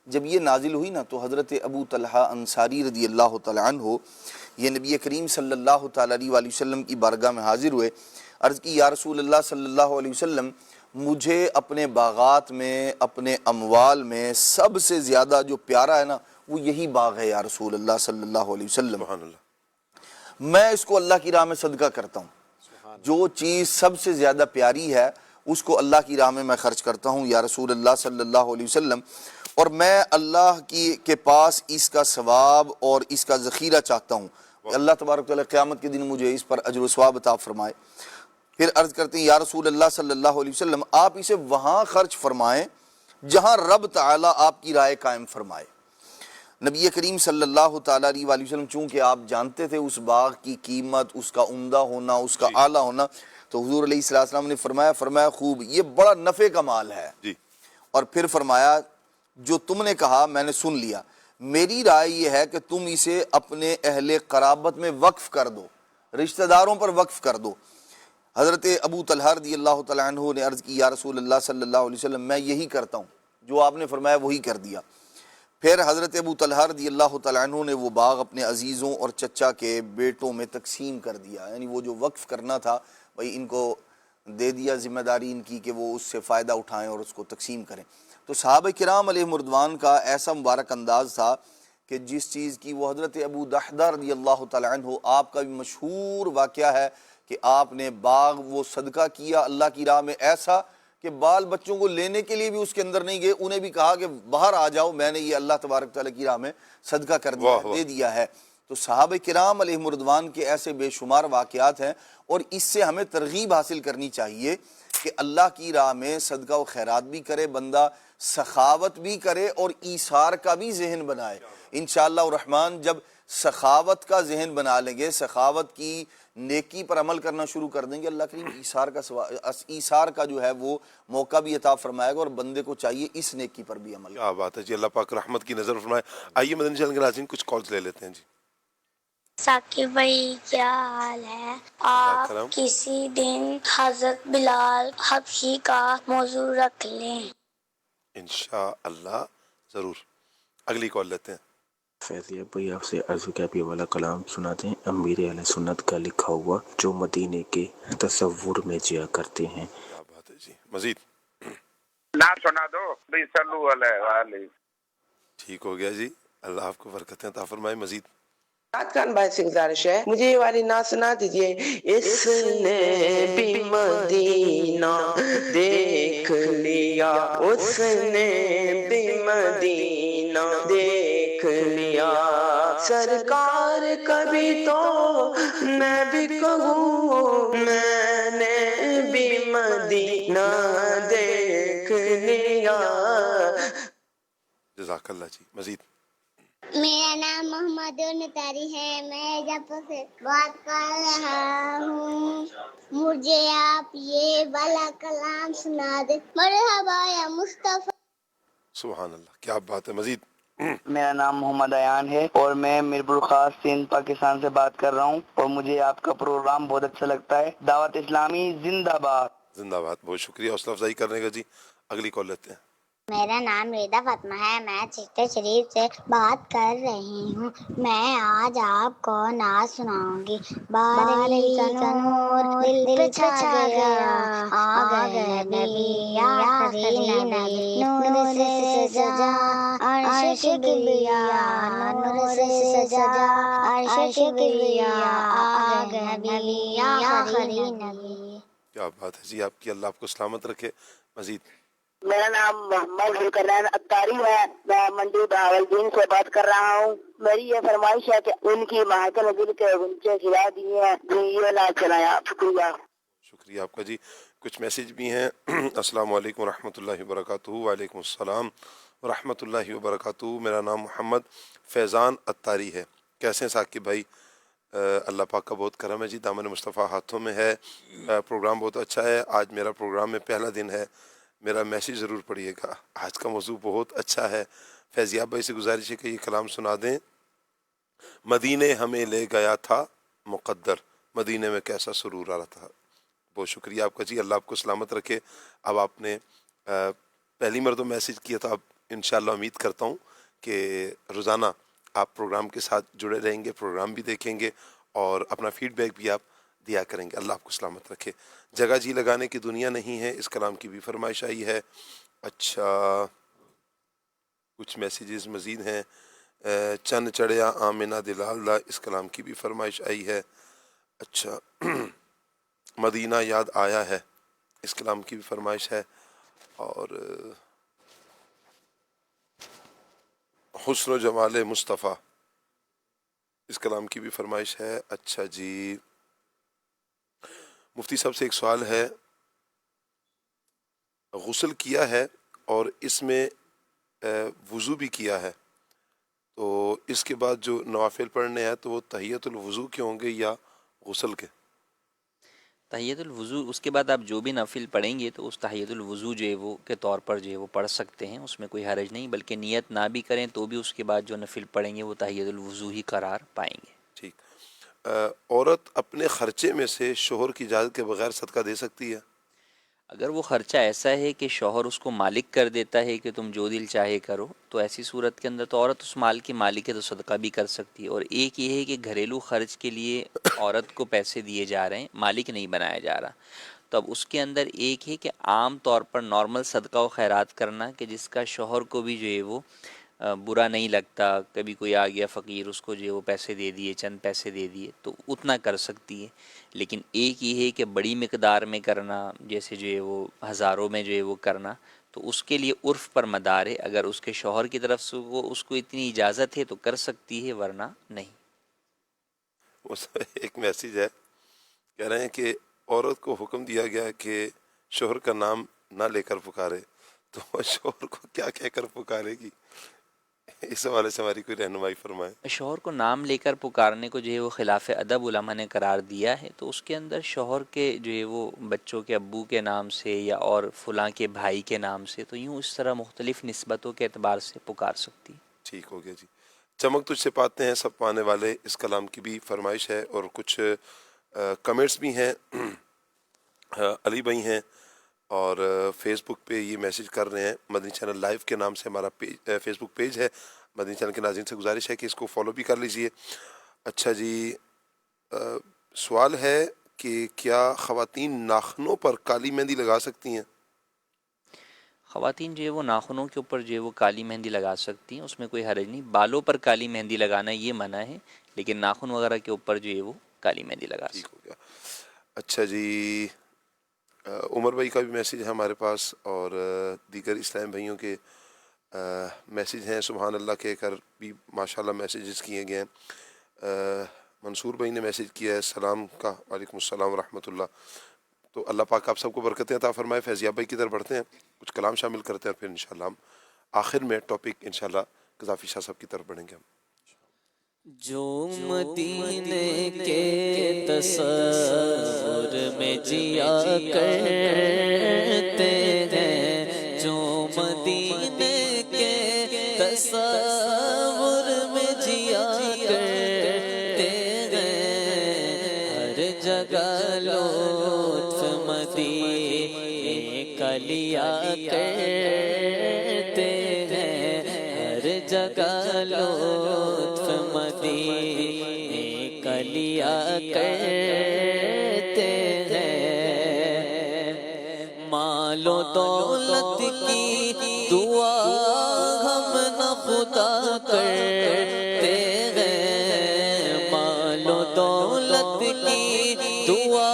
جب یہ نازل ہوئی نا تو حضرت ابو طلحہ انصاری رضی اللہ تعالیٰ عنہ یہ نبی کریم صلی اللہ تعالیٰ علیہ وسلم کی بارگاہ میں حاضر ہوئے. عرض کی یا رسول اللہ صلی اللہ علیہ وسلم، مجھے اپنے باغات میں اپنے اموال میں سب سے زیادہ جو پیارا ہے نا وہ یہی باغ ہے یا رسول اللہ صلی اللہ علیہ وسلم. سبحان اللہ. میں اس کو اللہ کی راہ میں صدقہ کرتا ہوں. جو چیز سب سے زیادہ پیاری ہے اس کو اللہ کی راہ میں میں خرچ کرتا ہوں یا رسول اللہ صلی اللہ علیہ وسلم. اور میں اللہ کے پاس اس کا ثواب اور اس کا ذخیرہ چاہتا ہوں. اللہ تبارک تعالیٰ قیامت کے دن مجھے اس پر اجر و ثواب عطا فرمائے. پھر عرض کرتے ہیں یا رسول اللہ صلی اللہ علیہ وسلم، آپ اسے وہاں خرچ فرمائیں جہاں رب تعالیٰ آپ کی رائے قائم فرمائے. نبی کریم صلی اللہ تعالیٰ علیہ وآلہ وسلم چونکہ آپ جانتے تھے اس باغ کی قیمت، اس کا عمدہ ہونا، اس کا اعلیٰ ہونا، تو حضور علیہ السلام نے فرمایا خوب، یہ بڑا نفع کا مال ہے. اور پھر فرمایا جو تم نے کہا میں نے سن لیا، میری رائے یہ ہے کہ تم اسے اپنے اہل قرابت میں وقف کر دو، رشتہ داروں پر وقف کر دو. حضرت ابو طلحہ رضی اللہ تعالیٰ عنہ نے عرض کی یا رسول اللہ صلی اللہ علیہ وسلم میں یہی کرتا ہوں، جو آپ نے فرمایا وہی کر دیا. پھر حضرت ابو طلحہ رضی اللہ تعالیٰ عنہ نے وہ باغ اپنے عزیزوں اور چچا کے بیٹوں میں تقسیم کر دیا. یعنی وہ جو وقف کرنا تھا بھائی ان کو دے دیا، ذمہ داری ان کی کہ وہ اس سے فائدہ اٹھائیں اور اس کو تقسیم کریں. تو صحابہ کرام علیہ رضوان کا ایسا مبارک انداز تھا کہ جس چیز کی وہ حضرت ابو دحدہ رضی اللہ تعالیٰ عنہ آپ کا بھی مشہور واقعہ ہے کہ آپ نے باغ وہ صدقہ کیا اللہ کی راہ میں ایسا کہ بال بچوں کو لینے کے لیے بھی اس کے اندر نہیں گئے، انہیں بھی کہا کہ باہر آ جاؤ، میں نے یہ اللہ تبارک تعالیٰ کی راہ میں صدقہ کر دیا دے دیا ہے. تو صحابہ کرام علیہ رضوان کے ایسے بے شمار واقعات ہیں اور اس سے ہمیں ترغیب حاصل کرنی چاہیے کہ اللہ کی راہ میں صدقہ و خیرات بھی کرے بندہ، سخاوت بھی کرے اور ایثار کا بھی ذہن بنائے. انشاءاللہ الرحمن جب سخاوت کا ذہن بنا لیں گے، سخاوت کی نیکی پر عمل کرنا شروع کر دیں گے، اللہ کریم ایثار کا جو ہے وہ موقع بھی عطا فرمائے گا اور بندے کو چاہیے اس نیکی پر بھی عمل. کیا بات ہے جی، اللہ پاک رحمت کی نظر فرمائے. آئیے مدنی چینل کے ناظرین کچھ کالز لے لیتے ہیں. جی ثاقب بھائی کیا حال ہے؟ آپ کسی دن حضرت بلال حبشی کا موضوع رکھ لیں انشاءاللہ ضرور. اگلی کال لیتے ہیں. فیضیہ بھائی آپ سے عرض کیا بھی والا کلام سناتے ہیں امیر اہل سنت کا لکھا ہوا جو مدینے کے تصور میں جیا کرتے ہیں. کیا بات ہے جی. مزید نہ سنا دو بھائی صلو علیہ. ٹھیک ہو گیا جی، اللہ آپ کو برکتیں عطا فرمائے. مزید خان بھائی سے گزارش ہے مجھے یہ والی نعت سنا دیجئے. اس نے بھی مدینہ دیکھ لیا، اس نے بھی مدینہ دیکھ لیا، سرکار کبھی تو میں بھی کہوں میں نے بھی مدینہ دیکھ لیا. جزاک اللہ جی. مزید میرا نام محمد نتاری ہے، میں جب سے بات کر رہا ہوں، مجھے آپ یہ والا کلام سنا دیں. مرحبا یا مصطفیٰ. سبحان اللہ، کیا بات ہے. مزید میرا نام محمد ایان ہے اور میں میرپور خاص سندھ پاکستان سے بات کر رہا ہوں اور مجھے آپ کا پروگرام بہت اچھا لگتا ہے. دعوت اسلامی زندہ باد. زندہ باد. بہت شکریہ حوصلہ افزائی کرنے کا جی. اگلی کال لیتے ہیں. میرا نام ریدا فاطمہ ہے، میں چشتیہ شریف سے بات کر رہی ہوں۔ میں آج آپ کو نعت سناؤں گی۔ بارہی کا نور دل پہ چھا گیا، آ گئے نبی آخری نبی، نور سے سجا عرش کبریا، نور سے سجا عرش کبریا، آ گئے نبی آخری نبی۔ کیا بات ہے جی آپ کی، اللہ آپ کو سلامت رکھے۔ مزید میرا نام محمد ذوالقرنین اتاری ہے، میں منڈی بہاولدین سے بات کر رہا ہوں۔ میری یہ فرمائش ہے کہ ان کی محکم دل کے غنچے کھلا دیے ہیں، جی یہ نہ چلایا۔ شکریہ۔ شکریہ آپ کا جی۔ کچھ میسیج بھی ہیں۔ السلام علیکم ورحمۃ اللہ وبرکاتہ۔ وعلیکم السلام ورحمۃ اللہ وبرکاتہ۔ میرا نام محمد فیضان اتاری ہے۔ کیسے ہیں ثاقب بھائی؟ اللہ پاک کا بہت کرم ہے جی، دامن مصطفیٰ ہاتھوں میں ہے۔ پروگرام بہت اچھا ہے۔ آج میرا پروگرام میں پہلا دن ہے، میرا میسیج ضرور پڑھیے گا۔ آج کا موضوع بہت اچھا ہے۔ فیضیاب بھائی سے گزارش ہے کہ یہ کلام سنا دیں۔ مدینے ہمیں لے گیا تھا مقدر، مدینے میں کیسا سرور آ رہا تھا۔ بہت شکریہ آپ کا جی، اللہ آپ کو سلامت رکھے۔ اب آپ نے پہلی مرتبہ میسیج کیا تو اب انشاءاللہ امید کرتا ہوں کہ روزانہ آپ پروگرام کے ساتھ جڑے رہیں گے، پروگرام بھی دیکھیں گے اور اپنا فیڈ بیک بھی آپ دیا کریں گے۔ اللہ آپ کو سلامت رکھے۔ جگہ جی لگانے کی دنیا نہیں ہے، اس کلام کی بھی فرمائش آئی ہے۔ اچھا کچھ میسیجز مزید ہیں۔ چند چڑھیا آمنہ دلال دا، اس کلام کی بھی فرمائش آئی ہے۔ اچھا مدینہ یاد آیا ہے، اس کلام کی بھی فرمائش ہے۔ اور حسن و جمال مصطفیٰ، اس کلام کی بھی فرمائش ہے۔ اچھا جی مفتی صاحب سے ایک سوال ہے، غسل کیا ہے اور اس میں وضو بھی کیا ہے، تو اس کے بعد جو نوافل پڑھنے ہیں تو وہ تحیۃ الوضو کے ہوں گے یا غسل کے؟ تحیۃ الوضو، اس کے بعد آپ جو بھی نفل پڑھیں گے تو اس تحیۃ الوضو جو ہے وہ کے طور پر جو ہے وہ پڑھ سکتے ہیں، اس میں کوئی حرج نہیں، بلکہ نیت نہ بھی کریں تو بھی اس کے بعد جو نفل پڑھیں گے وہ تحیۃ الوضو ہی قرار پائیں گے۔ ٹھیک۔ عورت اپنے خرچے میں سے شوہر کی اجازت کے بغیر صدقہ دے سکتی ہے؟ اگر وہ خرچہ ایسا ہے کہ شوہر اس کو مالک کر دیتا ہے کہ تم جو دل چاہے کرو، تو ایسی صورت کے اندر تو عورت اس مال کی مالک ہے تو صدقہ بھی کر سکتی ہے۔ اور ایک یہ ہے کہ گھریلو خرچ کے لیے عورت کو پیسے دیے جا رہے ہیں، مالک نہیں بنایا جا رہا، تو اب اس کے اندر ایک ہے کہ عام طور پر نارمل صدقہ و خیرات کرنا کہ جس کا شوہر کو بھی جو ہے وہ برا نہیں لگتا، کبھی کوئی آ گیا فقیر اس کو جو ہے وہ پیسے دے دیے، چند پیسے دے دیے، تو اتنا کر سکتی ہے۔ لیکن ایک یہ ہے کہ بڑی مقدار میں کرنا، جیسے جو ہے وہ ہزاروں میں جو ہے وہ کرنا، تو اس کے لیے عرف پر مدار ہے۔ اگر اس کے شوہر کی طرف سے وہ اس کو اتنی اجازت ہے تو کر سکتی ہے، ورنہ نہیں۔ ایک میسیج ہے، کہہ رہے ہیں کہ عورت کو حکم دیا گیا کہ شوہر کا نام نہ لے کر پکارے، تو وہ شوہر کو کیا کہہ کر پکارے گی؟ اس حوالے سے ہماری کوئی رہنمائی فرمائیں۔ شوہر کو نام لے کر پکارنے کو جو ہے وہ خلاف ادب علماء نے قرار دیا ہے، تو اس کے اندر شوہر کے جو ہے وہ بچوں کے ابو کے نام سے یا اور فلاں کے بھائی کے نام سے، تو یوں اس طرح مختلف نسبتوں کے اعتبار سے پکار سکتی۔ ٹھیک ہو گیا جی۔ چمک تجھ سے پاتے ہیں سب پانے والے، اس کلام کی بھی فرمائش ہے۔ اور کچھ کمنٹس بھی ہیں۔ علی بھائی ہیں اور فیس بک پہ یہ میسیج کر رہے ہیں، مدنی چینل لائیو کے نام سے ہمارا فیس بک پیج ہے، مدنی چینل کے ناظرین سے گزارش ہے کہ اس کو فالو بھی کر لیجئے۔ اچھا جی سوال ہے کہ کیا خواتین ناخنوں پر کالی مہندی لگا سکتی ہیں؟ خواتین جو ہے وہ ناخنوں کے اوپر جو ہے وہ کالی مہندی لگا سکتی ہیں، اس میں کوئی حرج نہیں۔ بالوں پر کالی مہندی لگانا یہ منع ہے، لیکن ناخن وغیرہ کے اوپر جو ہے وہ کالی مہندی لگا سکتی۔ ٹھیک ہو گیا۔ اچھا جی عمر بھائی کا بھی میسیج ہے ہمارے پاس، اور دیگر اسلام بھائیوں کے میسیج ہیں، سبحان اللہ کہہ کر بھی ماشاءاللہ میسیجز کیے گئے ہیں۔ منصور بھائی نے میسیج کیا ہے سلام کا، وعلیکم السلام ورحمۃ اللہ۔ تو اللہ پاک آپ سب کو برکتیں عطا فرمائے۔ فیضیاب بھائی کی طرف بڑھتے ہیں، کچھ کلام شامل کرتے ہیں، پھر انشاءاللہ ہم آخر میں ٹاپک انشاءاللہ قذافی شاہ صاحب کی طرف بڑھیں گے ہم۔ جو مدینے کے تصور میں جیا کرتے ہیں، جو مدینے کے تصور میں جیا کرتے ہیں، ہر جگہ لطف مدینے کا لیا کرتے لطف مدینے کا لیا کرتے ہیں، مال و دولت کی دعا ہم نہ خدا کرتے ہیں، مال و دولت کی دعا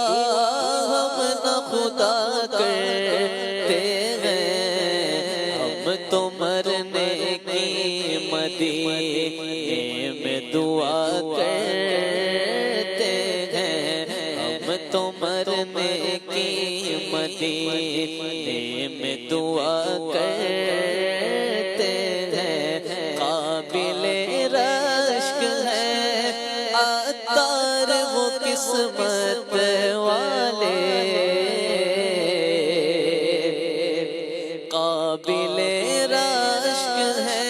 ہم نہ خدا کرتے ہیں، ہم تو مرنے کی مدینے میں دعا کرتے ہیں، ہم تو مرنے کی مدینے میں دعا کرتے ہیں، قابل رشک ہے عطار وہ قسمت والے، قابل رشک ہے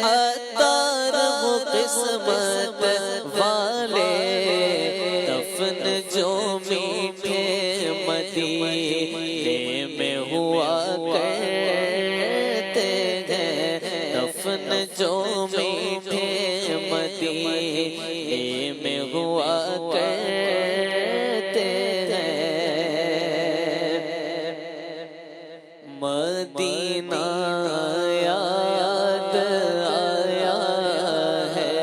عطار وہ قسمت والے، دفن جو میٹھے مدینے میں ہوا کرتے ہیں، دفن جو میٹھے مدینے میں ہوا کرتے ہیں، مدینہ یاد آیا ہے،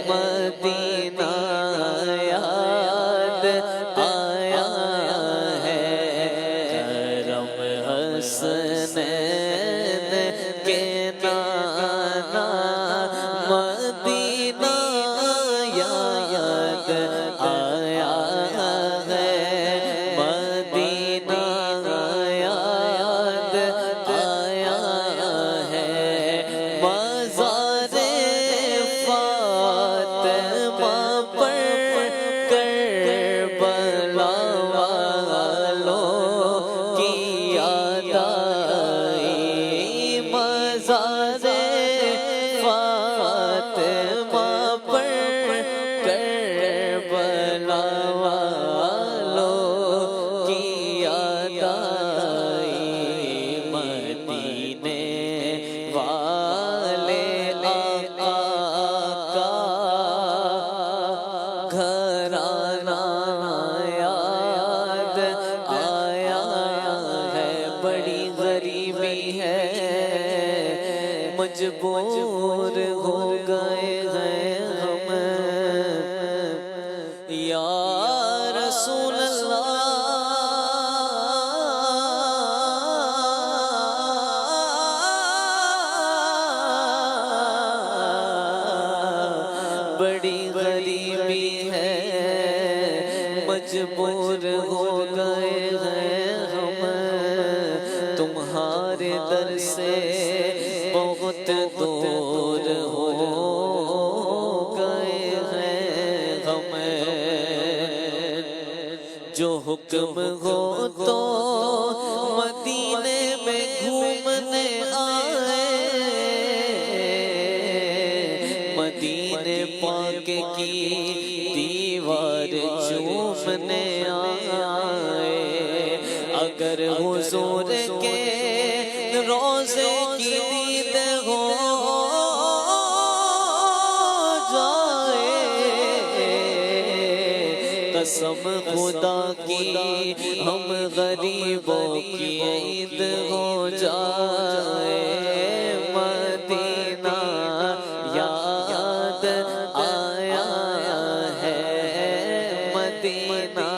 مدینہ یاد آیا ہے، کرم حسنین کے نانا مدینہ یاد آیا ہے، مدینہ یاد آیا ہے، مزار فاطمہ پر کربلا والوں کی یاد آئی، مزار فاطمہ پر کربلا والوں کی یاد آئی، مدینے والے آقا کا گھرانہ یاد آیا ہے، بڑی غریبی ہے مجبور ہو گئے ہیں ہم، یا رسول اللہ، بڑی غریبی ہے مجبور ہو گئے ہیں ہم، تمہارے در سے بہت دور ہو گئے ہیں ہم، جو حکم ہو تو مدینے میں گھومنے آئے، مدینے پاک کی دیوار چومنے آئے، اگر حضور کے روزے کی دید ہو جائے، قسم خدا کی ہم غریبوں کی عید ہو جائے، مدینہ یاد آیا ہے، مدینہ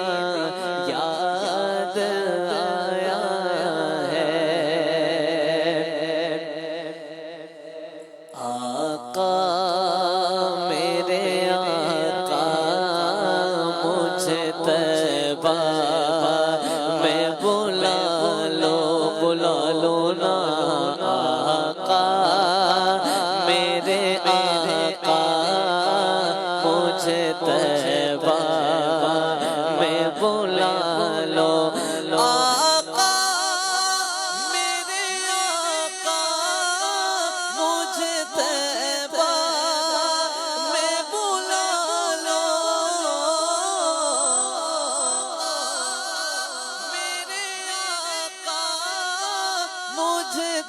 یاد آیا ہے، آقا میرے آقا مجھے طیبہ میں بلا لو نا، آقا میرے آقا مجھے طیبہ میں بلا لو، آقا میرے آقا مجھے طیبہ میں بلا لو، میرے آقا مجھے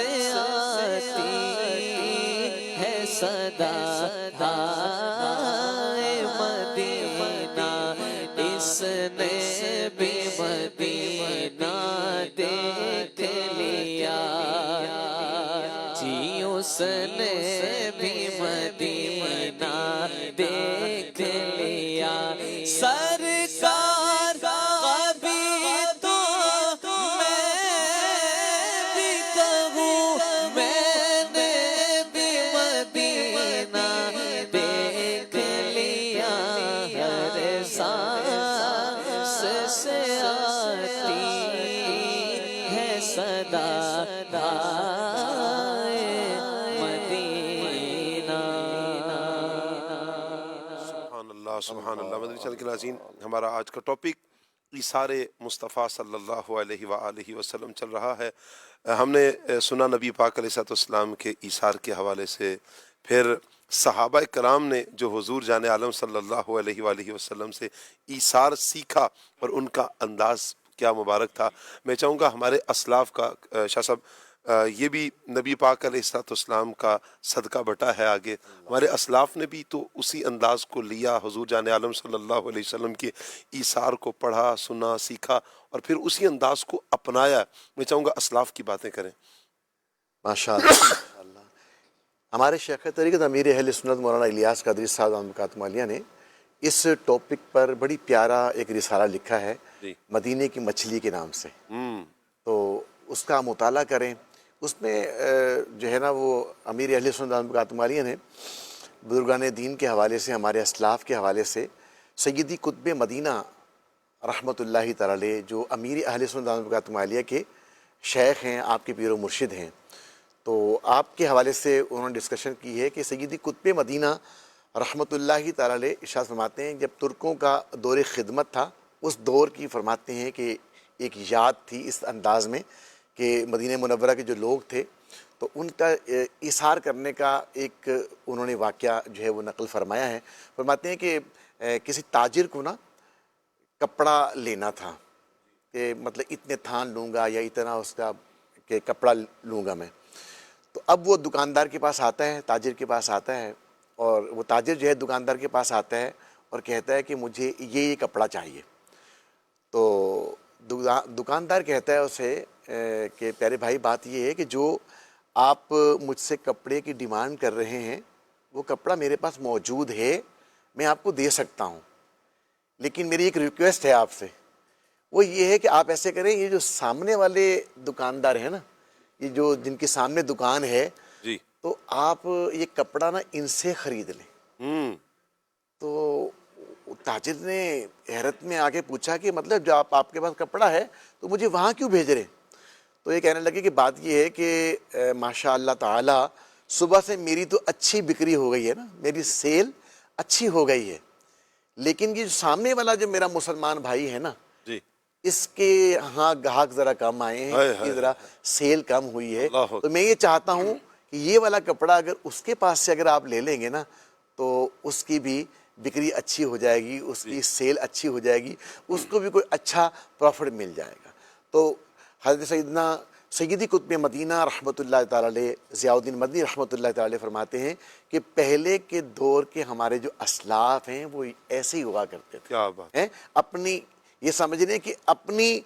سے آتی ہے صدا مدینہ اس نے بھی مدینہ دیکھ لیا جی اس نے بھی مدینہ دیکھ لیا سرکار کبھی تو میں بھی کہوں میں نے بھی مدینہ دیکھ لیا ہر سانس سے آتی ہے صدا سبحان اللہ۔ مدنی چینل کے ناظرین، ہمارا آج کا ٹاپک ایثار مصطفیٰ صلی اللہ علیہ وآلہ وسلم چل رہا ہے۔ ہم نے سنا نبی پاک علیہ السلام کے ایثار کے حوالے سے، پھر صحابہ کرام نے جو حضور جان عالم صلی اللہ علیہ وآلہ وسلم سے ایثار سیکھا اور ان کا انداز کیا مبارک تھا۔ میں چاہوں گا ہمارے اسلاف کا شاہ صاحب یہ بھی نبی پاک علیہ السلام کا صدقہ بٹا ہے آگے، ہمارے اسلاف نے بھی تو اسی انداز کو لیا، حضور جان عالم صلی اللہ علیہ وسلم کے ایثار کو پڑھا، سنا، سیکھا اور پھر اسی انداز کو اپنایا۔ میں چاہوں گا اسلاف کی باتیں کریں۔ ماشاء اللہ۔ ہمارے شیخ طریقت امیر اہل سنت مولانا الیاس قادری صاحب برکاتہ عالیہ نے اس ٹاپک پر بڑی پیارا ایک رسالہ لکھا ہے مدینے کی مچھلی کے نام سے، تو اس کا مطالعہ کریں۔ اس میں جو ہے نا وہ امیر اہل سنت برکاتہ عالیہ نے بزرگان دین کے حوالے سے، ہمارے اسلاف کے حوالے سے، سیدی قطب مدینہ رحمۃ اللہ تعالی جو امیر اہل سنت برکاتہ عالیہ کے شیخ ہیں، آپ کے پیر و مرشد ہیں، تو آپ کے حوالے سے انہوں نے ڈسکشن کی ہے کہ سیدی قطب مدینہ رحمۃ اللہ تعالی ارشاد فرماتے ہیں جب ترکوں کا دور خدمت تھا، اس دور کی فرماتے ہیں کہ ایک یاد تھی اس انداز میں کہ مدینہ منورہ کے جو لوگ تھے تو ان کا ایثار کرنے کا ایک انہوں نے واقعہ جو ہے وہ نقل فرمایا ہے۔ فرماتے ہیں کہ کسی تاجر کو نا کپڑا لینا تھا کہ مطلب اتنے تھان لوں گا یا اتنا اس کا کہ کپڑا لوں گا میں، تو اب وہ دکاندار کے پاس آتا ہے، تاجر کے پاس آتا ہے، اور وہ تاجر جو ہے دکاندار کے پاس آتا ہے اور کہتا ہے کہ مجھے یہ کپڑا چاہیے۔ تو دکاندار کہتا ہے اسے کہ پیارے بھائی بات یہ ہے کہ جو آپ مجھ سے کپڑے کی ڈیمانڈ کر رہے ہیں وہ کپڑا میرے پاس موجود ہے، میں آپ کو دے سکتا ہوں، لیکن میری ایک ریکویسٹ ہے آپ سے، وہ یہ ہے کہ آپ ایسے کریں، یہ جو سامنے والے دکاندار ہیں نا، یہ جو جن کے سامنے دکان ہے، تو آپ یہ کپڑا نا ان سے خرید لیں۔ تو تاجر نے حیرت میں آ کے پوچھا کہ مطلب جو آپ کے پاس کپڑا ہے تو مجھے وہاں کیوں بھیج رہے؟ تو یہ کہنے لگے کہ بات یہ ہے کہ ماشاء اللہ تعالی صبح سے میری تو اچھی بکری ہو گئی ہے نا، میری سیل اچھی ہو گئی ہے، لیکن یہ جو سامنے والا جو میرا مسلمان بھائی ہے نا، اس کے ہاں گاہک ذرا کم آئے ہیں، اس کی ذرا سیل کم ہوئی ہے، تو میں یہ چاہتا ہوں کہ یہ والا کپڑا اگر اس کے پاس سے اگر آپ لے لیں گے نا تو اس کی بھی بکری اچھی ہو جائے گی، اس کی سیل اچھی ہو جائے گی، اس کو بھی کوئی اچھا پروفٹ مل جائے گا۔ تو حضرت سیدی قطب مدینہ رحمۃ اللہ تعالی علیہ ضیاء الدین مدنی رحمۃ اللہ تعالی علیہ فرماتے ہیں کہ پہلے کے دور کے ہمارے جو اسلاف ہیں وہ ایسے ہی ہوا کرتے تھے، کیا بات ہے، اپنی یہ سمجھ لیں کہ اپنی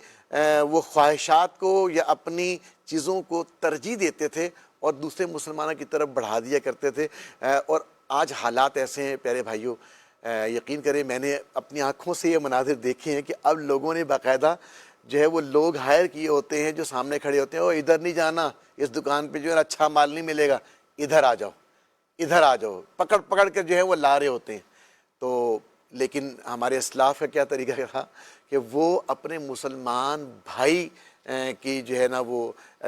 وہ خواہشات کو یا اپنی چیزوں کو ترجیح دیتے تھے اور دوسرے مسلمانوں کی طرف بڑھا دیا کرتے تھے۔ اور آج حالات ایسے ہیں پیارے بھائیوں، یقین کریں میں نے اپنی آنکھوں سے یہ مناظر دیکھے ہیں کہ اب لوگوں نے باقاعدہ جو ہے وہ لوگ ہائر کیے ہوتے ہیں جو سامنے کھڑے ہوتے ہیں، وہ ادھر نہیں جانا، اس دکان پہ جو ہے اچھا مال نہیں ملے گا، ادھر آ جاؤ، ادھر آ جاؤ، پکڑ پکڑ کر جو ہے وہ لا رہے ہوتے ہیں۔ تو لیکن ہمارے اسلاف کا کیا طریقہ تھا کہ وہ اپنے مسلمان بھائی کی جو ہے نا وہ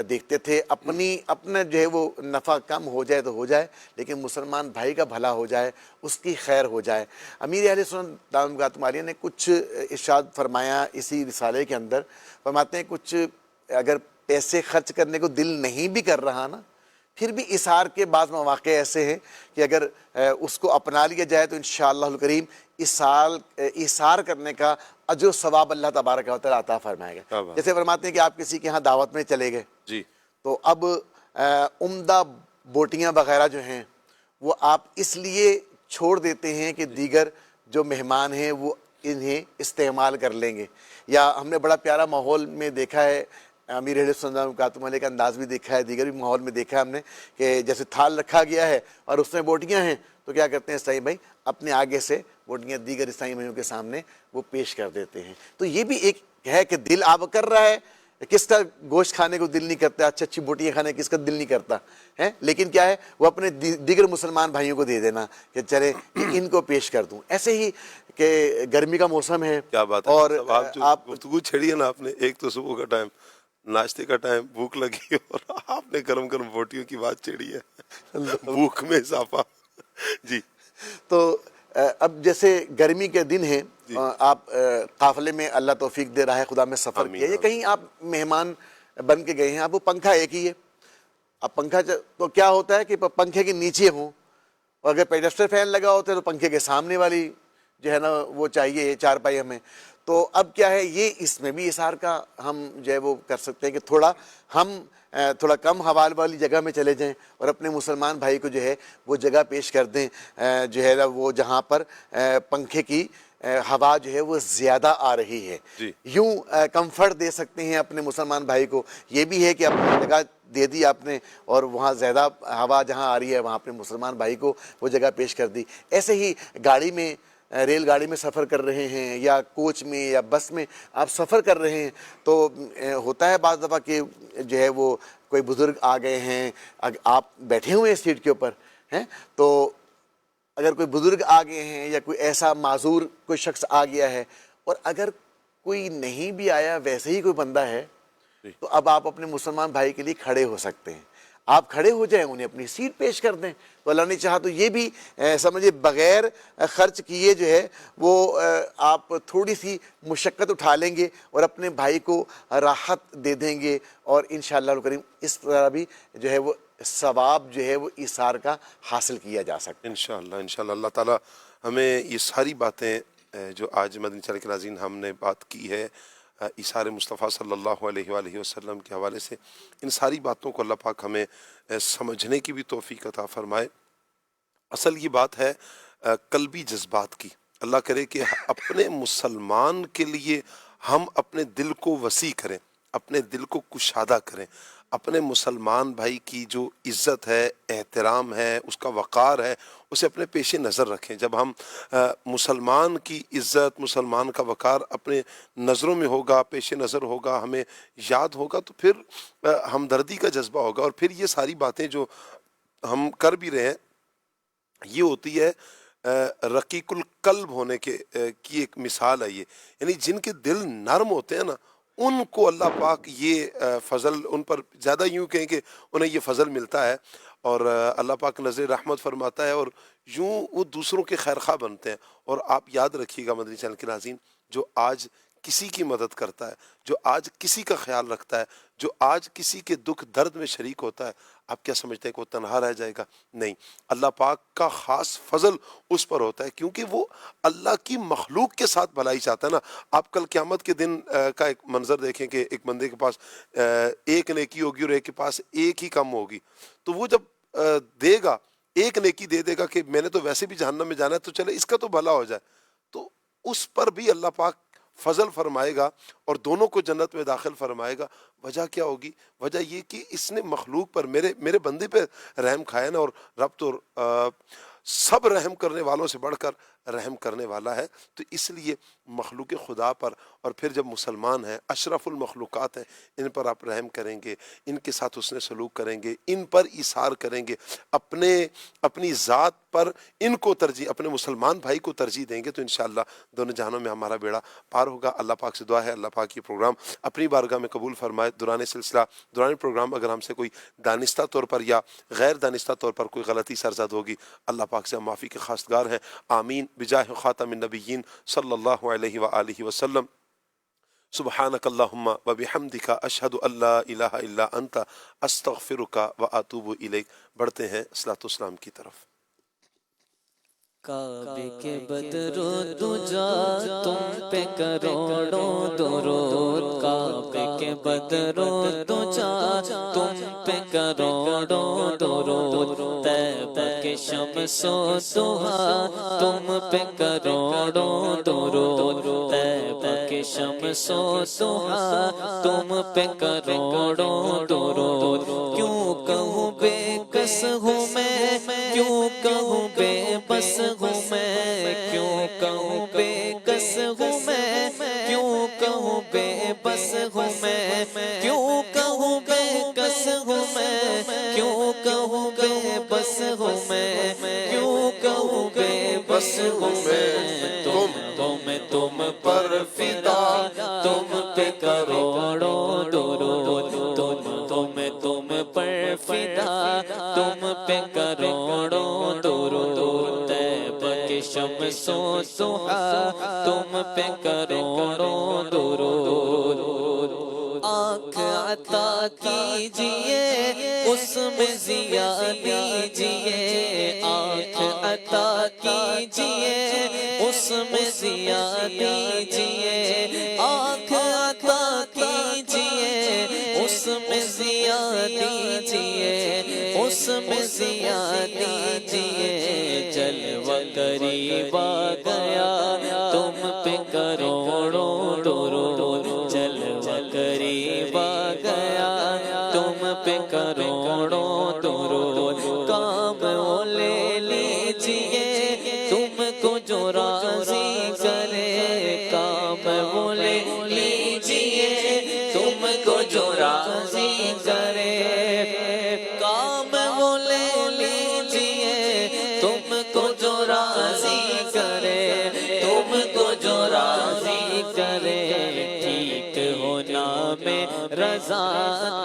دیکھتے تھے، اپنا جو ہے وہ نفع کم ہو جائے تو ہو جائے، لیکن مسلمان بھائی کا بھلا ہو جائے، اس کی خیر ہو جائے۔ امیر اہل سنت برکاتہ عالیہ نے کچھ ارشاد فرمایا اسی رسالے کے اندر، فرماتے ہیں کچھ اگر پیسے خرچ کرنے کو دل نہیں بھی کر رہا نا، پھر بھی اثار کے بعض مواقع ایسے ہیں کہ اگر اس کو اپنا لیا جائے تو انشاءاللہ الکریم اثار کرنے کا اجر و ثواب اللہ تبارک و تعالیٰ عطا فرمائے گا۔ جیسے فرماتے ہیں کہ آپ کسی کے ہاں دعوت میں چلے گئے، تو اب عمدہ بوٹیاں وغیرہ جو ہیں وہ آپ اس لیے چھوڑ دیتے ہیں کہ دیگر جو مہمان ہیں وہ انہیں استعمال کر لیں گے. یا ہم نے بڑا پیارا ماحول میں دیکھا ہے، امیر اہل سنت برکاتہ علیہ کا انداز بھی دیکھا ہے، دیگر بھی ماحول میں دیکھا ہے ہم نے کہ جیسے تھال رکھا گیا ہے اور اس میں بوٹیاں ہیں تو کیا کرتے ہیں اسلامی بھائی اپنے آگے سے بوٹیاں دیگر اسلامی بھائیوں کے سامنے وہ پیش کر دیتے ہیں. تو یہ بھی ایک ہے کہ دل آپ کر رہا ہے، کس کا گوشت کھانے کو دل نہیں کرتا، اچھی اچھی بوٹیاں کھانے کس کا دل نہیں کرتا ہے، لیکن کیا ہے وہ اپنے دیگر مسلمان بھائیوں کو دے دینا کہ چلے ان کو پیش کر دوں. ایسے ہی کہ گرمی کا موسم ہے، کیا بات ہے. اور آپ جو گفتگو چھیڑی ہے نا آپ نے، ایک تو صبح کا ٹائم، ناشتے کا ٹائم، بھوک لگی اور آپ نے گرم گرم بوٹیوں کی بات چھیڑی ہے، بھوک میں اضافہ. جی تو اب جیسے گرمی کے دن ہیں، آپ قافلے میں اللہ توفیق دے رہا ہے، خدا میں سفر کیا، یا کہیں آپ مہمان بن کے گئے ہیں، آپ وہ پنکھا ایک ہی ہے. اب پنکھا تو کیا ہوتا ہے کہ پنکھے کے نیچے ہوں، اور اگر پیڈسٹل فین لگا ہوتا ہے تو پنکھے کے سامنے والی جو ہے نا وہ چاہیے چارپائی ہمیں. تو اب کیا ہے یہ اس میں بھی اثار کا ہم جو ہے وہ کر سکتے ہیں کہ تھوڑا کم ہوا والی جگہ میں چلے جائیں اور اپنے مسلمان بھائی کو جو ہے وہ جگہ پیش کر دیں جو ہے نا وہ جہاں پر پنکھے کی ہوا جو ہے وہ زیادہ آ رہی ہے. یوں کمفرٹ دے سکتے ہیں اپنے مسلمان بھائی کو. یہ بھی ہے کہ اپنی جگہ دے دی آپ نے اور وہاں زیادہ ہوا جہاں آ رہی ہے وہاں اپنے مسلمان بھائی کو وہ جگہ پیش کر دی. ایسے ہی گاڑی میں، ریل گاڑی میں سفر کر رہے ہیں یا کوچ میں یا بس میں آپ سفر کر رہے ہیں تو ہوتا ہے بعض دفعہ کہ جو ہے وہ کوئی بزرگ آ گئے ہیں، آپ بیٹھے ہوئے ہیں سیٹ کے اوپر ہیں، تو اگر کوئی بزرگ آ گئے ہیں یا کوئی ایسا معذور کوئی شخص آ گیا ہے، اور اگر کوئی نہیں بھی آیا ویسے ہی کوئی بندہ ہے، تو اب آپ اپنے مسلمان بھائی کے لیے کھڑے ہو سکتے ہیں. آپ کھڑے ہو جائیں، انہیں اپنی سیٹ پیش کر دیں. تو اللہ نے چاہا تو یہ بھی سمجھے بغیر خرچ کیے جو ہے وہ آپ تھوڑی سی مشقت اٹھا لیں گے اور اپنے بھائی کو راحت دے دیں گے، اور انشاءاللہ الکریم اس طرح بھی جو ہے وہ ثواب جو ہے وہ ایثار کا حاصل کیا جا سکتا ہے. انشاءاللہ اللہ تعالیٰ ہمیں یہ ساری باتیں جو آج مدنی چینل کے ناظرین ہم نے بات کی ہے ایثار مصطفیٰ صلی اللہ علیہ وآلہ وسلم کے حوالے سے، ان ساری باتوں کو اللہ پاک ہمیں سمجھنے کی بھی توفیق عطا فرمائے. اصل یہ بات ہے قلبی جذبات کی. اللہ کرے کہ اپنے مسلمان کے لیے ہم اپنے دل کو وسیع کریں، اپنے دل کو کشادہ کریں، اپنے مسلمان بھائی کی جو عزت ہے، احترام ہے، اس کا وقار ہے، اسے اپنے پیش نظر رکھیں. جب ہم مسلمان کی عزت، مسلمان کا وقار اپنے نظروں میں ہوگا، پیش نظر ہوگا، ہمیں یاد ہوگا، تو پھر ہمدردی کا جذبہ ہوگا. اور پھر یہ ساری باتیں جو ہم کر بھی رہے ہیں یہ ہوتی ہے رقیق القلب ہونے کی ایک مثال ہے یہ. یعنی جن کے دل نرم ہوتے ہیں نا، ان کو اللہ پاک یہ فضل، ان پر زیادہ یوں کہیں کہ انہیں یہ فضل ملتا ہے، اور اللہ پاک نظر رحمت فرماتا ہے، اور یوں وہ دوسروں کے خیر خواہ بنتے ہیں. اور آپ یاد رکھیے گا مدنی چینل کے ناظرین، جو آج کسی کی مدد کرتا ہے، جو آج کسی کا خیال رکھتا ہے، جو آج کسی کے دکھ درد میں شریک ہوتا ہے، آپ کیا سمجھتے ہیں کہ وہ تنہا رہ جائے گا؟ نہیں، اللہ پاک کا خاص فضل اس پر ہوتا ہے، کیونکہ وہ اللہ کی مخلوق کے ساتھ بھلائی چاہتا ہے نا. آپ کل قیامت کے دن کا ایک منظر دیکھیں کہ ایک بندے کے پاس ایک نیکی ہوگی اور ایک کے پاس ایک ہی کم ہوگی. تو وہ جب دے گا، ایک نیکی دے دے گا کہ میں نے تو ویسے بھی جہنم میں جانا ہے، تو چلے اس کا تو بھلا ہو جائے، تو اس پر بھی اللہ پاک فضل فرمائے گا اور دونوں کو جنت میں داخل فرمائے گا. وجہ کیا ہوگی؟ وجہ یہ کہ اس نے مخلوق پر، میرے بندے پہ رحم کھایا نا. اور رب تو سب رحم کرنے والوں سے بڑھ کر رحم کرنے والا ہے. تو اس لیے مخلوق خدا پر، اور پھر جب مسلمان ہیں، اشرف المخلوقات ہیں، ان پر آپ رحم کریں گے، ان کے ساتھ حسن سلوک کریں گے، ان پر ایثار کریں گے، اپنی ذات پر ان کو ترجیح، اپنے مسلمان بھائی کو ترجیح دیں گے، تو انشاءاللہ دونوں جہانوں میں ہمارا بیڑا پار ہوگا. اللہ پاک سے دعا ہے اللہ پاک یہ پروگرام اپنی بارگاہ میں قبول فرمائے. دوران سلسلہ، دوران پروگرام اگر ہم سے کوئی دانستہ طور پر یا غیر دانستہ طور پر کوئی غلطی سرزد ہوگی، اللہ پاک سے ہم معافی کے خواستگار ہیں. آمین بجاہ خاتم النبیین صلی اللہ علیہ وآلہ وسلم. سبحانک اللہم وبحمدک اشہد ان لا الہ الا انت استغفرک واتوب الیک. بڑھتے ہیں صلاۃ والسلام کی طرف. کعبے کے بدرو دجا تم پہ کروڑوں درود، کعبے کے بدرو دجا تم پہ کروڑوں درود، طیبہ کے شمس و ضحیٰ تم پہ کروڑوں درود، طیبہ کے شمس و ضحیٰ تم پہ کروڑوں درود، کیوں کہوں بے کس ہوں میں، کیوں کہوں بے بس ہوں میں، کیوں کہوں بے کس ہوں میں، کیوں کہوں بے بس ہوں میں، کیوں کہوں بے کس ہوں میں، کیوں کہوں بے بس ہوں میں، کیوں کہوں بے بس ہوں میں، تم پر فدا تم پہ کروڑوں درود، تم پر فدا تم پہ کروڑوں درود، طیبہ کے شمس و ضحیٰ تم پہ کروڑوں درود، آنکھ عطا کیجئے اس میں ضیا دیجئے، آنکھ عطا کیجئے اس میں ضیا دیجئے، آنکھ عطا کیجئے اس میں ضیا دیجئے، اس میں ضیا دیجئے، جلوہ قریب آ گیا تم پہ کروڑوں درود، جلوہ قریب آ گیا تم پہ کروڑوں درود، کام وہ لے لیجئے تم کو جو راضی کرے، کام وہ لے لیجئے تم کو جو راضی کرے، کام وہ لے لیجئے تم کو جو راضی کرے، تم کو جو راضی کرے، ٹھیک ہونا میں رضا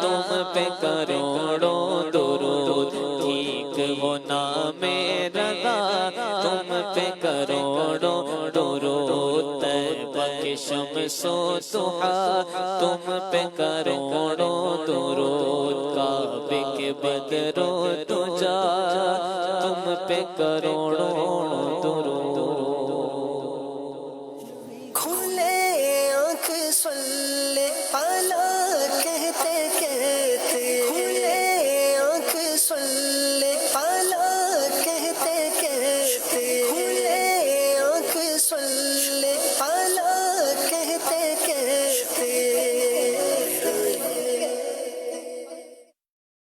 تم پہ کروڑوں درود، ٹھیک ہونا میں رضا تم پہ کروڑوں درود، طیبہ کے شمس و ضحیٰ تم پہ کروڑوں درود، کعبے کے بدر و دجا تم پہ کروڑوں درود، کھلے آنکھ